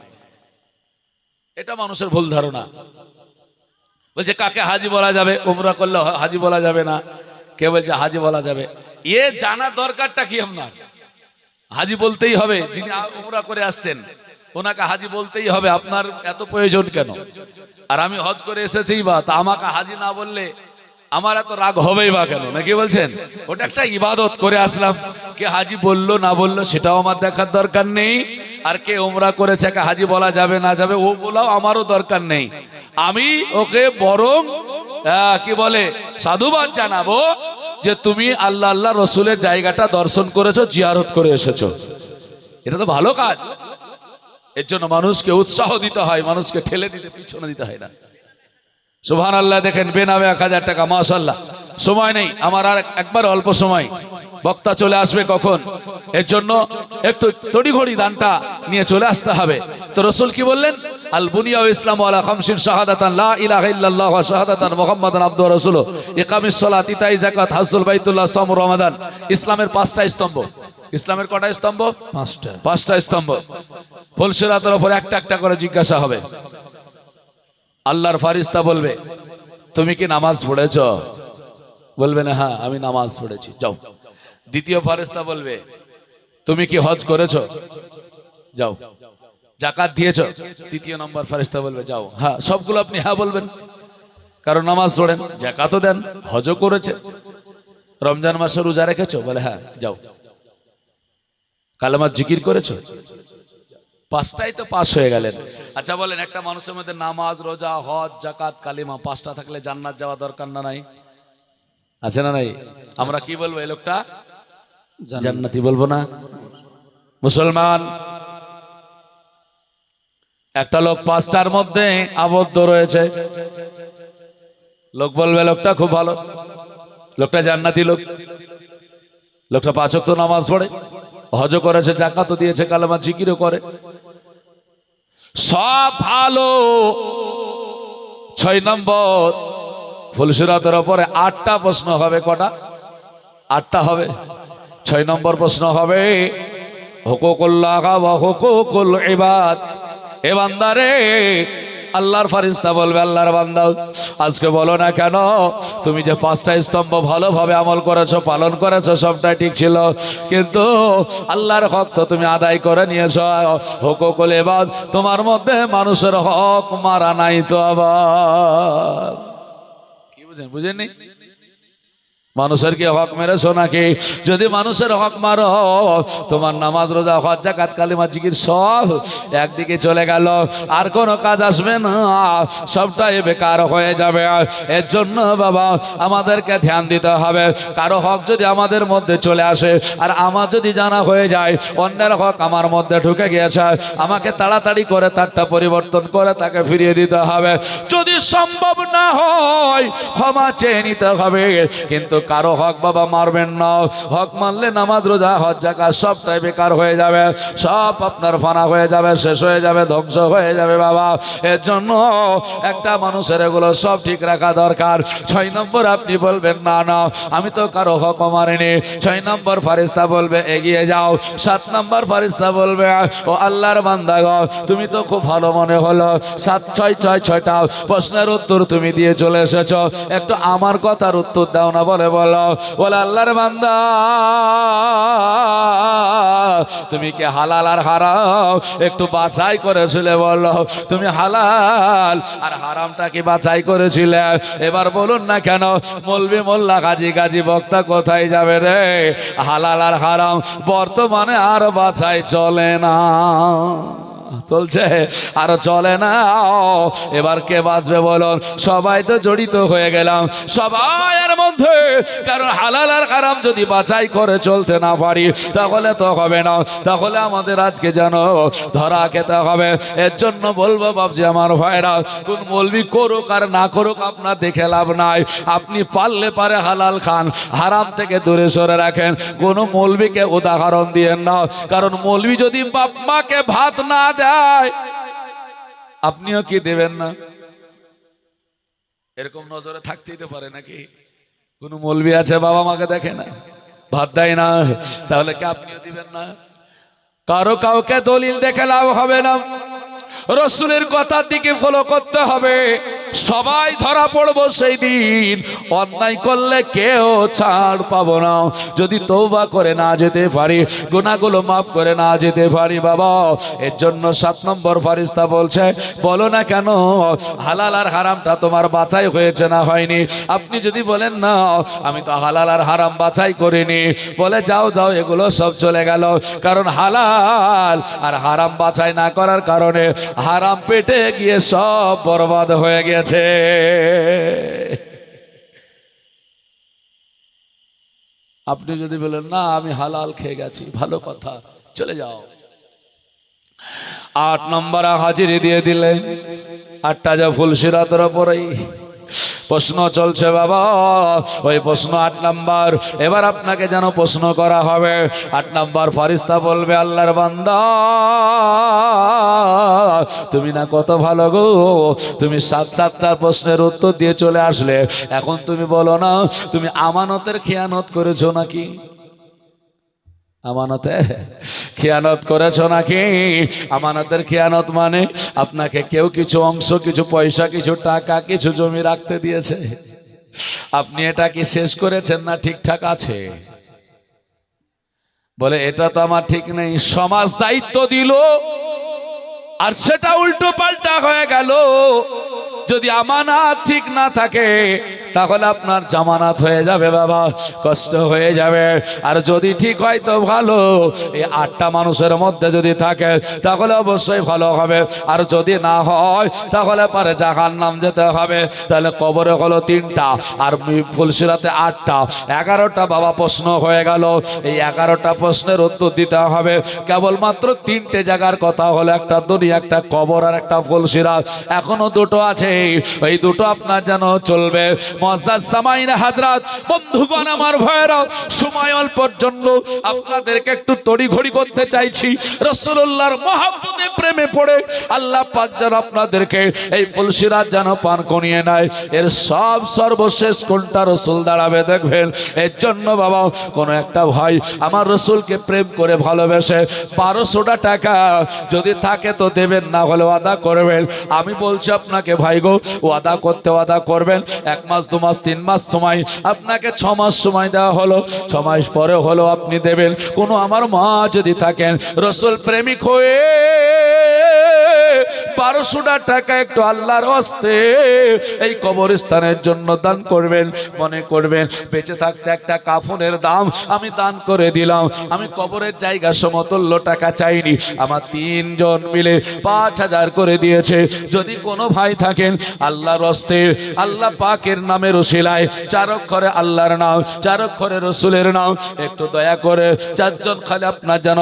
এটা মানুষের ভুল ধারণা। বলছে কাকে হাজি বলা যাবে, উমরা করলে হাজি বলা যাবে না। কে বলছে হাজি বলা যাবে? এ জানার দরকারটা কি আপনার? হাজি বলতেই হবে, যিনি উমরা করে আসছেন ওনাকে হাজি বলতেই হবে, আপনার এত প্রয়োজন কেন? আর আমি হজ করে এসেছি বা, তা আমাকে হাজি না বললে আমার এত রাগ হবেই বা কেন? নাকি বলছেন? ওটা একটা ইবাদত করে আসলাম, কে হাজি বললো না বললো সেটাও আমার দেখার দরকার নেই। আর কে উমরা করেছে, কে হাজি বলা যাবে না যাবে ও বলাও আমারও দরকার নেই। আমি ওকে বরং কি বলে সাধুবাদ জানাবো যে তুমি আল্লাহ আল্লাহ রসুলের জায়গাটা দর্শন করেছো, জিয়ারত করে এসেছো। এটা তো ভালো কাজ। এর জন্য মানুষকে উৎসাহ দিতে হয়, মানুষকে ঠেলে দিতে পিছনে দিতে হয় না। সুবহানাল্লাহ। দেখেন বেনামে 1000 টাকা, মাশাআল্লাহ। সময় নেই আমার, আর একবার অল্প সময়, বক্তা চলে আসবে কখন, এর জন্য একটু তড়িঘড়ি দানটা নিয়ে চলে আসতে হবে। তো রাসূল কি বললেন? আল বুনিয়া ইসলাম আলা খামসিন শাহাদাতান লা ইলাহা ইল্লাল্লাহ ওয়া শাহাদাতান মুহাম্মাদান আবদুহু ওয়া রাসূলুহু ইকামিস সালাত ইতাই যাকাত হাজ্জুল বাইতুল্লাহ সাওম রমাদান। ইসলামের 5টা স্তম্ভ। ইসলামের কটা স্তম্ভ? 5টা স্তম্ভ। ফুলসিরাতের উপর একটা একটা করে জিজ্ঞাসা হবে। আল্লাহর ফারিস্তা বলবে তুমি কি নামাজ পড়েছ? বলবে না হ্যাঁ আমি নামাজ পড়েছি, যাও। দ্বিতীয় ফারিস্তা বলবে তুমি কি হজ করেছো? যাও। যাকাত দিয়েছো? তৃতীয় নম্বর ফারিস্তা বলবে যাও। হ্যাঁ, সবগুলো আপনি হ্যাঁ বলবেন, কারণ নামাজ পড়েন, যাকাতও দেন, হজও করেছেন, রমজান মাসে রোজা রেখেছো? বলে হ্যাঁ, যাও। কালেমা জিকির করেছো? 5টাই তো পাস হয়ে গেলেন। আচ্ছা বলেন, একটা মানুষের মধ্যে নামাজ, রোজা, হজ, যাকাত, কালিমা 5টা থাকলে জান্নাত যাওয়া দরকার না নাই? আছে না নাই? আমরা কি বলবো? এই লোকটা জান্নাতি বলবো না? মুসলমান একটা লোক 5টার মধ্যে আবদ্ধ রয়েছে, লোক বলবে লোকটা খুব ভালো, লোকটা জান্নাতি লোক। লোকটা 5 ওয়াক্ত নামাজ পড়ে, হজও করেছে, যাকাতও দিয়েছে, কালেমা জিকিরও করে, সব ভালো। 6 নম্বর ফুলসিরাতের উপরে 8টা প্রশ্ন হবে। কটা? 8টা হবে। 6 নম্বর প্রশ্ন হবে হুকুকুল্লাহ ওয়া হুকুকুল ইবাদ। এ বান্দারে, আল্লাহর ফারিস্তা বলবে আল্লাহর বান্দা আজকে বলো না কেন তুমি যে 5টা স্তম্ভ ভালোভাবে আমল করেছো, পালন করেছো, সবটাই ঠিক ছিল, কিন্তু আল্লাহর হক তো তুমি আদায় করে নিয়েছো। হুকুকুল ইবাদ, তোমার মধ্যে মানুষের হক মারা নাই তো। আবার কি বুঝেন? বুঝেননি? মানুষের কি হক মেরেছো নাকি? যদি মানুষের হক মারো, তোমার নামাজ রোজা হজ যাকাত কালিমা জিকির সব একদিকে চলে গেল, আর কোনো কাজ আসবে না, সবটাই বেকার হয়ে যাবে। এর জন্য বাবা আমাদেরকে ধ্যান দিতে হবে। কারো হক যদি আমাদের মধ্যে চলে আসে, আর আমার যদি জানা হয়ে যায় অন্যের হক আমার মধ্যে ঢুকে গিয়েছে, আমাকে তাড়াতাড়ি করে তারটা পরিবর্তন করে তাকে ফিরিয়ে দিতে হবে। যদি সম্ভব না হয় ক্ষমা চেয়ে নিতে হবে, কিন্তু কারো হক বাবা মারবেন না। হক মানলে নামাজ রোজা হজ যাকাত সবটাই বেকার হয়ে যাবে, সব আপনার ফানা হয়ে যাবে, শেষ হয়ে যাবে, ধ্বংস হয়ে যাবে বাবা। এর জন্য একটা মানুষের এগুলো সব ঠিক রাখা দরকার। 6 নম্বর আপনি বলবেন না না আমি তো কারো হক মারিনি। 6 নম্বর ফারিস্তা বলবে এগিয়ে যাও। 7 নম্বর ফারিস্তা বলবে ও আল্লাহর বান্দা গো, তুমি তো খুব ভালো মনে হলো, 6টা প্রশ্নের উত্তর তুমি দিয়ে চলে এসেছো, একটু আমার কথার উত্তর দাও না। বলে বলে আল্লাহর বান্দা, তুমি কি হালাল আর হারাম একটু বাছাই করেছিলে? বলো তুমি হালাল আর হারামটা কি বাছাই করেছিলে? এবার বলুন না কেন মৌলবি মোল্লা গাজী গাজী বক্তা কোথায় যাবে রে? হালাল আর হারাম বর্তমানে আর বাছাই চলে না, চলছে আর চলে না। এবার কে বাঁচবে বলুন? সবাই তো জড়িত হয়ে গেলাম সবাই এর মধ্যে। কারণ হালাল আর হারাম যদি বাছাই করে চলতে না পারি তাহলে তো হবে না, তাহলে আমাদের আজকে যেন ধরা খেতে হবে। এর জন্য বলবো বাবজি আমার ভাইরা, কোন মৌলবি করুক আর না করুক আপনার দেখে লাভ নাই। আপনি পারলে পারে হালাল খান, হারাম থেকে দূরে সরে রাখেন। কোন মৌলবিকে উদাহরণ দিয়েন না, কারণ মৌলবি যদি বাপ মাকে ভাত না দেয় আপনিও কি দেবেন না? এরকম নজরে থাকতেই তো পারে নাকি? কোন মৌলবি আছে বাবা মাকে দেখে না, ভাত দেয় না, তাহলে কি আপনিও দিবেন না? কারো কাউকে দলিল দেখে লাভ হবে না, রসুলের কথার দিকে ফলো করতে হবে। সবাই ধরা পড়বো সেই দিন, অন্যায় করলে কেউ ছাড় পাবো না। যদি তওবা করে না যেতে পারি, গুনাহগুলো মাফ করে না যেতে পারি বাবা। এর জন্য 7 নম্বর ফারিস্তা বলছে বলো না কেন হালাল আর হারামটা তোমার বাছাই হয়েছে না হয়নি? আপনি যদি বলেন না আমি তো হালাল আর হারাম বাছাই করিনি, বলে যাও যাও এগুলো সব চলে গেল। কারণ হালাল আর হারাম বাছাই না করার কারণে হারাম পেটে গিয়ে সব বরবাদ হয়ে গেছে। আপনি যদি বলেন না আমি হালাল খেয়ে গেছি, ভালো কথা, চলে যাও। 8 নম্বর হাজিরি দিয়ে দিলেন। 8টা যা ফুলসিরাতের উপরেই প্রশ্ন চলছে বাবা, ওই প্রশ্ন 8 নাম্বার। এবার আপনাকে যেন প্রশ্ন করা হবে। 8 নাম্বার ফারিস্তা বলবে আল্লাহর বান্দা তুমি না কত ভালো গো, তুমি 7টা প্রশ্নের উত্তর দিয়ে চলে আসলে। এখন তুমি বলো না তুমি আমানতের খেয়ানত করেছো নাকি? আমানতে খেয়ানত করেছো নাকি? আমানতের খেয়ানত মানে আপনাকে কেউ কিছু অংশ, কিছু পয়সা, কিছু টাকা, কিছু জমি রাখতে দিয়েছে, আপনি এটা কি শেষ করেছেন না ঠিকঠাক আছে? বলে এটা তো আমার ঠিক নেই। সমাজ দায়িত্ব দিল আর সেটা উল্টো পাল্টা হয়ে গেল। যদি আমানত ঠিক না থাকে তাহলে আপনার জামানত হয়ে যাবে বাবা, কষ্ট হয়ে যাবে। আর যদি ঠিক হয় তো ভালো, এই 8টা মানুষের মধ্যে যদি থাকে তাহলে অবশ্যই ভালো হবে। আর যদি না হয় তাহলে পরে জাহান্নাম যেতে হবে। তাহলে কবরে হলো 3টা আর ফুলসিরাতে 8টা, 11টা বাবা প্রশ্ন হয়ে গেল। এই 11টা প্রশ্নের উত্তর দিতে হবে। কেবলমাত্র 3টে জায়গার কথা হলো, একটা দুনিয়া, একটা কবর আর একটা ফুলসিরাত। এখনো 2টো আছে, এই 2টো আপনার যেন চলবে। মুআজ্জাজ সামাইন হাজরাত, বন্ধুগণ আমার ভাইরা, সময় অল্পর জন্য আপনাদেরকে একটু তড়িঘড়ি করতে চাইছি। রাসূলুল্লাহর মহব্বতে প্রেমে পড়ে আল্লাহ পাক যেন আপনাদেরকে এই ফুলসিরাত যেন পান করিয়ে নেয়। এর সব সর্বশেষ কোনটা রাসূল দাঁড়াবে দেখবেন। এর জন্য বাবা কোন একটা ভাই আমার রাসূলকে প্রেম করে ভালোবেসে 1200টা টাকা যদি থাকে তো দেবেন, না হলে ওয়াদা করবেন। আমি বলছি আপনাকে ভাই গো, ওয়াদা করতে ওয়াদা করবেন। 1 মাস 2 মাস 3 মাস সময়, আপনাকে 6 মাস সময় দেওয়া হলো, 6 মাস পরে হলো আপনি দেবেন। কোনো আমার মা যদি থাকেন রাসূল প্রেমিক হয়ে 1200 টাকা একটু আল্লাহর হস্তে এই কবরস্থানের জন্য দান করবেন। মনে করবেন বেঁচে থাকতে একটা কাফনের দাম আমি দান করে দিলাম, আমি কবরের জায়গা সমতুল্য টাকা চাইনি, আমার 3 জন মিলে 5000 করে দিয়েছে। যদি কোনো ভাই থাকেন আল্লাহর হস্তে আল্লাহ পাকের নামের ওসিলায় 4 অক্ষরে আল্লাহর নাম 4 অক্ষরে রসুলের নাম একটু দয়া করে 4 জন খালি আপনার যেন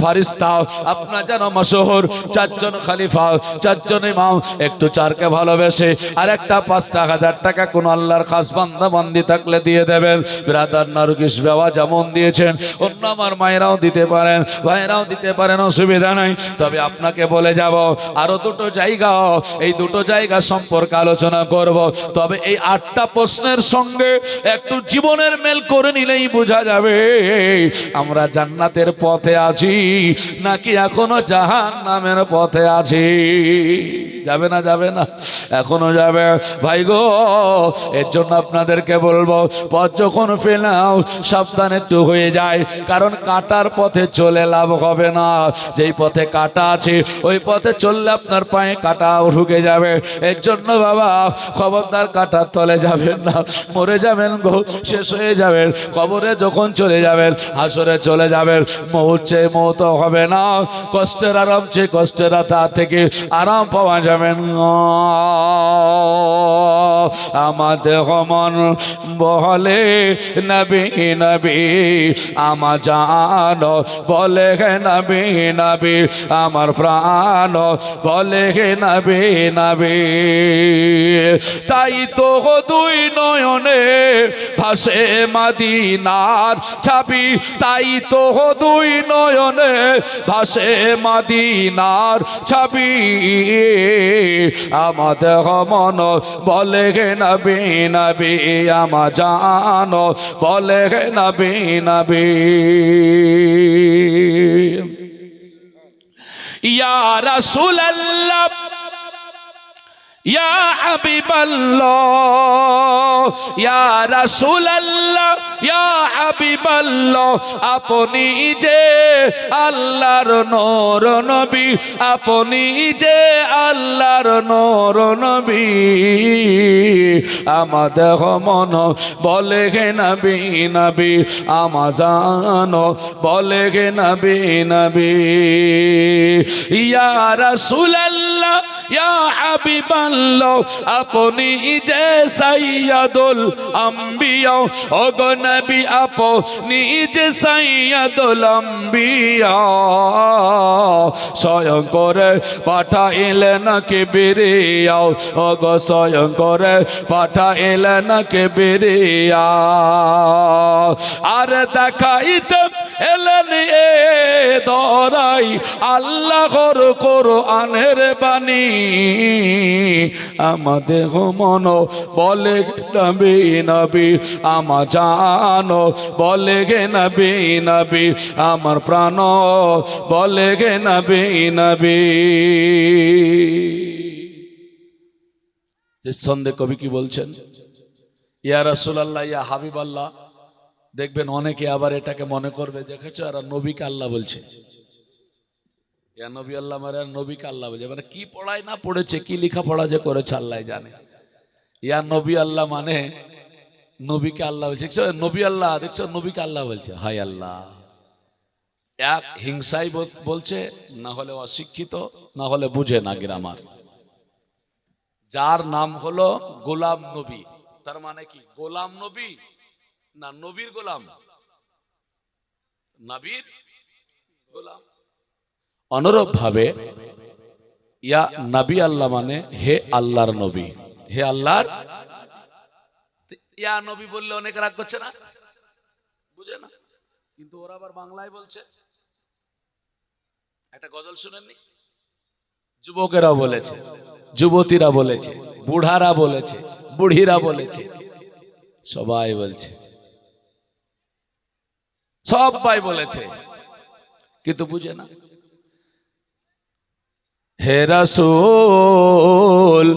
ফারিস্তা, আপনার যেন মাশহুর 4 জন খলিফা 4 জন ইমাম একটু 4কে ভালোবেসে আর একটা 5000 টাকা কোন আল্লাহর খাস বান্দা বান্দি থাকলে দিয়ে দেবেন। ব্রাদার নারকিস বাবা যেমন দিয়েছেন অন্য আমার মায়েরাও দিতে পারেন, ভাইরাও দিতে পারেন, অসুবিধা নাই। তবে আপনাকে বলে যাব আরো 2টো জায়গা, এই 2টো জায়গা সম্পর্কে আলোচনা করব। তবে এই 8টা প্রশ্নের সঙ্গে একটু জীবনের মেল করে নিলেই বোঝা যাবে আমরা জান্নাতের পথে আছি নাকি এখনো জাহান্নামের পথে আছি। যাবে না? যাবে না? এখনো যাবে ভাই গো। এর জন্য আপনাদেরকে বলবো পথ যখন ফেলাও সাবধান একটু হয়ে যায়, কারণ কাটার পথে চলে লাভ হবে না। যেই পথে কাটা আছে ওই পথে চললে আপনার পায়ে কাটা ঢুকে যাবে। এর জন্য বাবা খবরদার কাটার তলে যাবেন না, মরে যাবেন গো, শেষ হয়ে যাবেন। কবরে যখন চলে যাবেন, হাসরে চলে যাবেন, মৌত চেয়ে মৌত হবে না। কষ্টের আরাম চেয়ে কষ্টের তা থেকে আরাম পাওয়া যাবে না। আমাদের মন বলে নবী নবী, আমার জান বলে হে নবী নবী, আমার প্রাণ বলে হে নবী নবী। তাই তো 2 নয়নে ভাসে মদিনার ছবি, তাই তো 2 নয়নে ভাসে মদিনার ছবি। আমাদের মন বলে হে নবী নবী, আমার জান বলে হে নবী নবী। ইয়া রাসূলুল্লাহ ইয়া হাবিবাল্লাহ, ইয়া রাসূলুল্লাহ ইয়া হাবিবাল্লাহ, আপনি যে আল্লাহর নূর নবী, আপনি যে আল্লাহর নূর নবী। আমাদের মন বলে হে নবী নবী, আমার জান বলে হে নবী নবী। ইয়া রাসূলুল্লাহ ইয়া হাবিবাল্লাহ, আপনি যে সাইয়্যিদুল আম্বিয়া, ওগো নবী আপনি যে সাইয়্যিদুল আম্বিয়া। স্বয়ং করে পাঠাইলেন কিবরিয়া, ওগো স্বয়ং করে পাঠাইলেন কিবরিয়া। আর দেখাইতে এলেন এ ধরাই আল্লাহর কোরআনের বাণী। আমাদের মন বলে নবী নবী, আমার জান বলে গে নবী নবী, আমার প্রাণ বলে গে নবী নবী। সন্দেহ কবি কি বলছেন? ইয়া রাসূলুল্লাহ ইয়া হাবিবাল্লাহ। দেখবেন অনেকে আবার এটাকে মনে করবে, দেখেছো আর নবীকে আল্লাহ বলছে, ইয়া নবী আল্লাহ মানে নবীকে আল্লাহ বলছে, মানে কি পড়ায় না পড়েছে, কি লেখাপড়া যে করেছে আল্লাহ জানে। ইয়া নবী আল্লাহ মানে নবীকে আল্লাহ বলছে, নবী আল্লাহ দেখছো নবীকে আল্লাহ বলছে। হায় আল্লাহ, এক হিংসাই বলছে, না হলে অশিক্ষিত, না হলে বুঝে না গ্রামার। যার নাম হলো গোলাম নবী, তার মানে কি গোলাম নবী না নবীর গোলাম? নবীর গোলাম। অনুরূপ ভাবে ইয়া নবী আল্লাহ মানে হে আল্লাহর নবী, হে আল্লাহর। ইয়া নবী বললে অনেক রাগ করছে না, বুঝে না, কিন্তু ওরা আবার বাংলায় বলছে। একটা গজল শুনেননি? যুবকেরা বলেছে, যুবতীরা বলেছে, বুড়ারা বলেছে, বুড়িরা বলেছে, সবাই বলছে, সবাই বলেছে, কিন্তু বুঝে না। হে রাসূল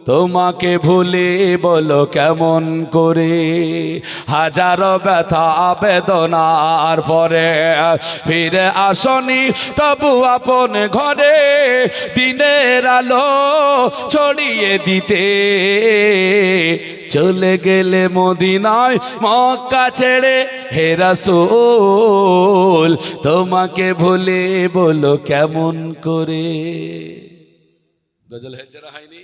তোমাকে ভুলে বলো কেমন করে, হাজারো ব্যথা বেদনার পরে ফিরে আসনি তবু আপন ঘরে, দিনের আলো ছড়িয়ে দিতে চলে গেলে মদিনায় মক্কা ছেড়ে, হে রাসূল তোমাকে ভুলে বলো কেমন করে। গজল হয়েছে না হয়নি?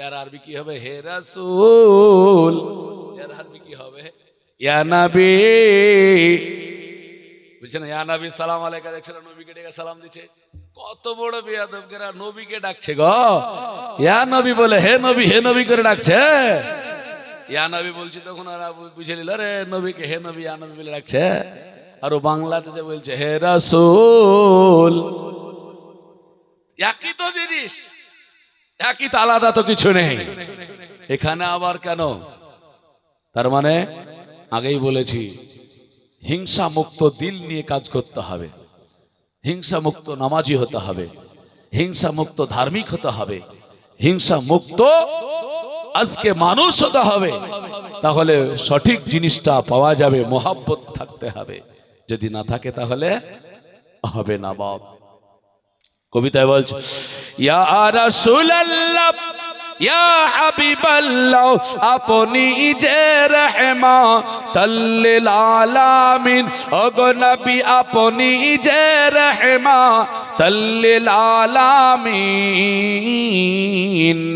এর আরবি কি হবে? হে রাসূল। এর আরবি কি হবে? ইয়া নবী। বুঝছেন? ইয়া নবী সালাম আলাইকা। দেখছেন নবীকে ডেকে সালাম দিচ্ছে। কত বড় বেয়াদবরা নবীকে ডাকছে গো। ইয়া নবী বলে হে নবী, হে নবী করে ডাকছে। ইয়া নবী বলছি তখন আর বুঝে নিল রে নবীকে হে নবী ইয়া নবী বলে ডাকছে। আর ও বাংলাতে যে বলছে হে রাসূল, একই তো জিনিস, একই তো, আলাদা তো কিছু নেই। এখানে আবার কেন? তার মানে আগেই বলেছি হিংসা মুক্ত দিল নিয়ে কাজ করতে হবে, হিংসা মুক্ত নামাজি হতে হবে, হিংসা মুক্ত ধার্মিক হতে হবে, হিংসা মুক্ত আজকে মানুষ হতে হবে। তাহলে সঠিক জিনিসটা পাওয়া যাবে। মোহাব্বত থাকতে হবে, যদি না থাকে তাহলে হবে না। বাপ কবিতায় বলছে ইয়া রাসূলুল্লাহ ইয়া হাবিবাল্লাহ, আপনি যে রাহমাতুল লিল আলামিন, ওগো নবী আপনি যে রাহমাতুল লিল আলামিন,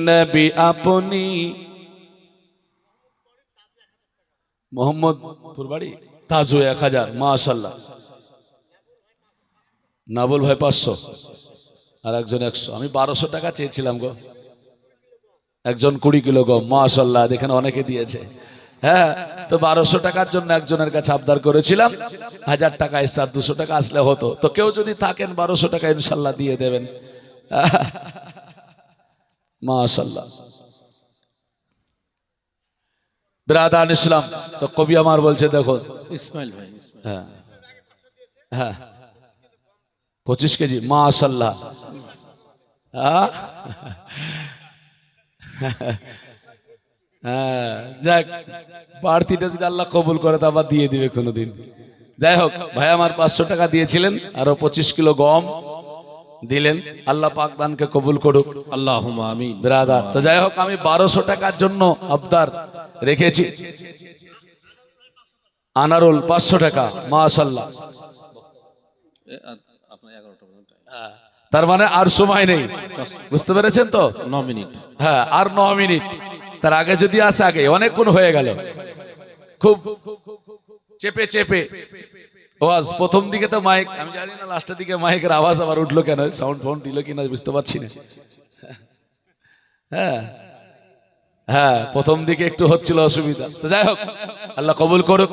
নবী আপনি। মোহাম্মদপুর বাড়ি, তাজু 1000, মাশাআল্লাহ। নাবুল ভাই 500 আর একজন 100। আমি 1200 টাকা চেয়েছিলাম গো, একজন 20 কিলো গম, মাশাআল্লাহ। দেখেন অনেকে দিয়েছে। হ্যাঁ, তো 1200 টাকার জন্য একজনের কাছে আবদার করেছিলাম, 1000 টাকা এসে 200 টাকা আসলে হতো। তো কেউ যদি থাকেন 1200 টাকা ইনশাল্লাহ দিয়ে দেবেন। মাশাআল্লাহ। বিরাদান ইসলাম। তো কবি আমার বলছে দেখো ইসমাইল ভাই। হ্যাঁ হ্যাঁ 25 কেজি, মাশাআল্লাহ। হ্যাঁ, যাক, বাড়তিটা যদি আল্লাহ কবুল করে তা আবার দিয়ে দিবে কোনোদিন। যাই হোক, ভাই আমার 500 টাকা দিয়েছিলেন, আরো 25 কিলো গম দিলেন। আল্লাহ পাক দানকে কবুল করুক, আল্লাহুম্মা আমিন। বিরাদার। তো যাই হোক, আমি 1200 টাকার জন্য আবদার রেখেছি। আনারুল 500 টাকা, মাশাআল্লাহ। তার মানে আর সময় নেই, বুঝতে পেরেছেন তো? 9 মিনিট। হ্যাঁ, আর 9 মিনিট। তার আগে যদি আসে, আগে অনেকক্ষণ হয়ে গেল। খুব চেপে চেপে আওয়াজ। প্রথম দিকে তো মাইক, আমি জানি না লাস্টের দিকে মাইকের আওয়াজ আবার উঠলো কেন, সাউন্ড ফাউন্ড দিল কিনা বুঝতে পারছি না। হ্যাঁ হ্যাঁ, প্রথম দিকে একটু হচ্ছিল অসুবিধা। তো যাই হোক, আল্লাহ কবুল করুক।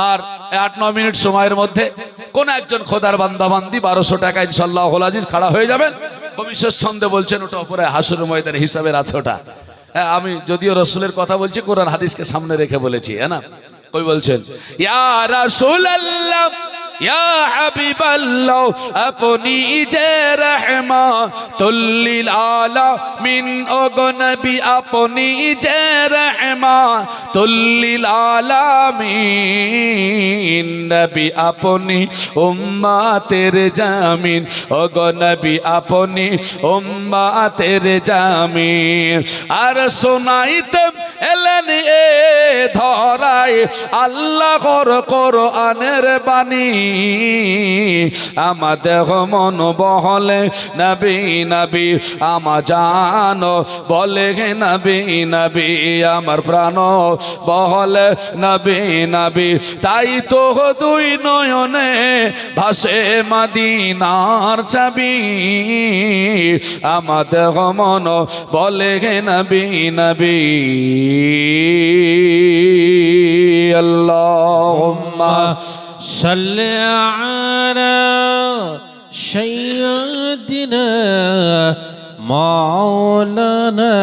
আর 8-9 মিনিট সময়ের মধ্যে কোন একজন খোদার বান্দা বান্দি 1200 টাকা ইনশাআল্লাহ আজিজ খাড়া হয়ে যাবেন। কবিশ্বর ছন্দে বলছেন ওটা উপরে হাসরের ময়দানে হিসাবের আছে ওটা। হ্যাঁ, আমি যদিও রাসূলের কথা বলছি, কোরআন হাদিসকে সামনে রেখে বলেছি, হ্যাঁ না? কই বলছেন ইয়া রাসূলুল্লাহ ইয়া হাবিবাল্লাহ, আপনি যে রাহমাতুল লিল আলামিন, ওগো নবী আপনি যে রাহমাতুল লিল আলামিন, নবী আপনি উম্মতের জামিন, ওগো নবী আপনি উম্মতের জামিন। আর শোনাইতে এলেন এ ধরায় আল্লাহর কোরআনের বাণী, আমাদের মন বহলে নবী নবী, আমা জানো বলে নবী নবী, আমার প্রাণ বহলে নবী নবী। তাই তো দুই নয়নে ভাসে মদিনার ছবি, আমাদের মন বলে নবী নবী। আল্লাহুম্মা সাল্লি আলা সাইয়্যিদিনা মাওলানা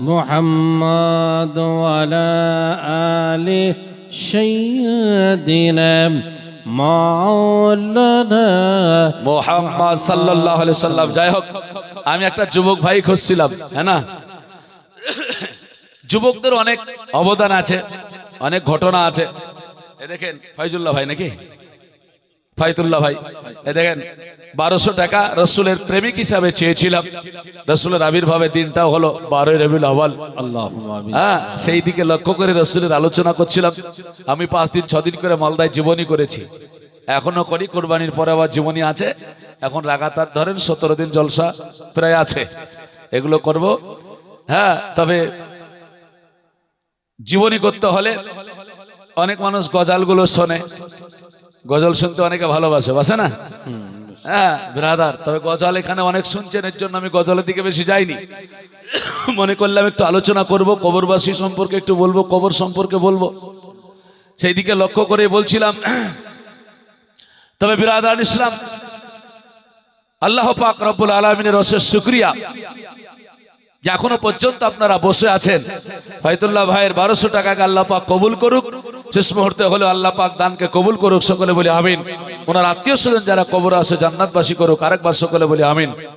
মুহাম্মদ ওয়া আলা আলি সাইয়্যিদিনা مولانا মোহাম্মদ সাল্লাল্লাহু আলাইহি সাল্লাম। যাই হোক, আমি একটা যুবক ভাই খুঁজছিলাম, হ্যাঁ না? যুবকদের অনেক অবদান আছে, অনেক ঘটনা আছে। এ দেখেন ফাইজুল্লাহ ভাই নাকি ফাইতুল্লাহ ভাই, এ দেখেন 1200 টাকা রসুলের প্রেমিক হিসাবে চেয়েছিলাম। রসুলের আবির্ভাবের দিনটা হলো 12 রবিউল আউয়াল। اللهم آمين হ্যাঁ, সেই দিকে লক্ষ্য করে রসুলের আলোচনা করছিলাম। আমি 5 দিন 6 দিন করে মালদায় জীবনী করেছি, এখনো করি। কোরবানির পরে আবার জীবনী আছে। এখন লাগাতার ধরেন 17 দিন জলসা প্রায় আছে, এগুলো করব। হ্যাঁ, তবে জীবনী করতে হলে অনেক মানুষ গজালগুলো শোনে, গজল শুনতে অনেকে ভালোবাসে, বাসে না? হ্যাঁ ব্রাদার, তবে গজল এখানে অনেক শুনছেন, এর জন্য আমি গজলের দিকে বেশি যাইনি। মনে করলাম একটু আলোচনা করব, কবরবাসী সম্পর্কে একটু বলবো, কবর সম্পর্কে বলবো, সেই দিকে লক্ষ্য করে বলছিলাম। তবে বিরাদার ইসলাম, আল্লাহ পাক রব্বুল আলামিনের অশেষ শুকরিয়া যে এখনো পর্যন্ত আপনারা বসে আছেন। ফাইতুল্লাহ ভাইয়ের 1200 টাকাকে আল্লাহ পাক কবুল করুক, শেষ মুহূর্তে হলেও আল্লাহ পাক দানকে কবুল করুক। সকলে বলি আমিন। ওনার আত্মীয় স্বজন যারা কবরে আছে জান্নাতবাসী করুক, আরেকবার সকলে বলি আমিন।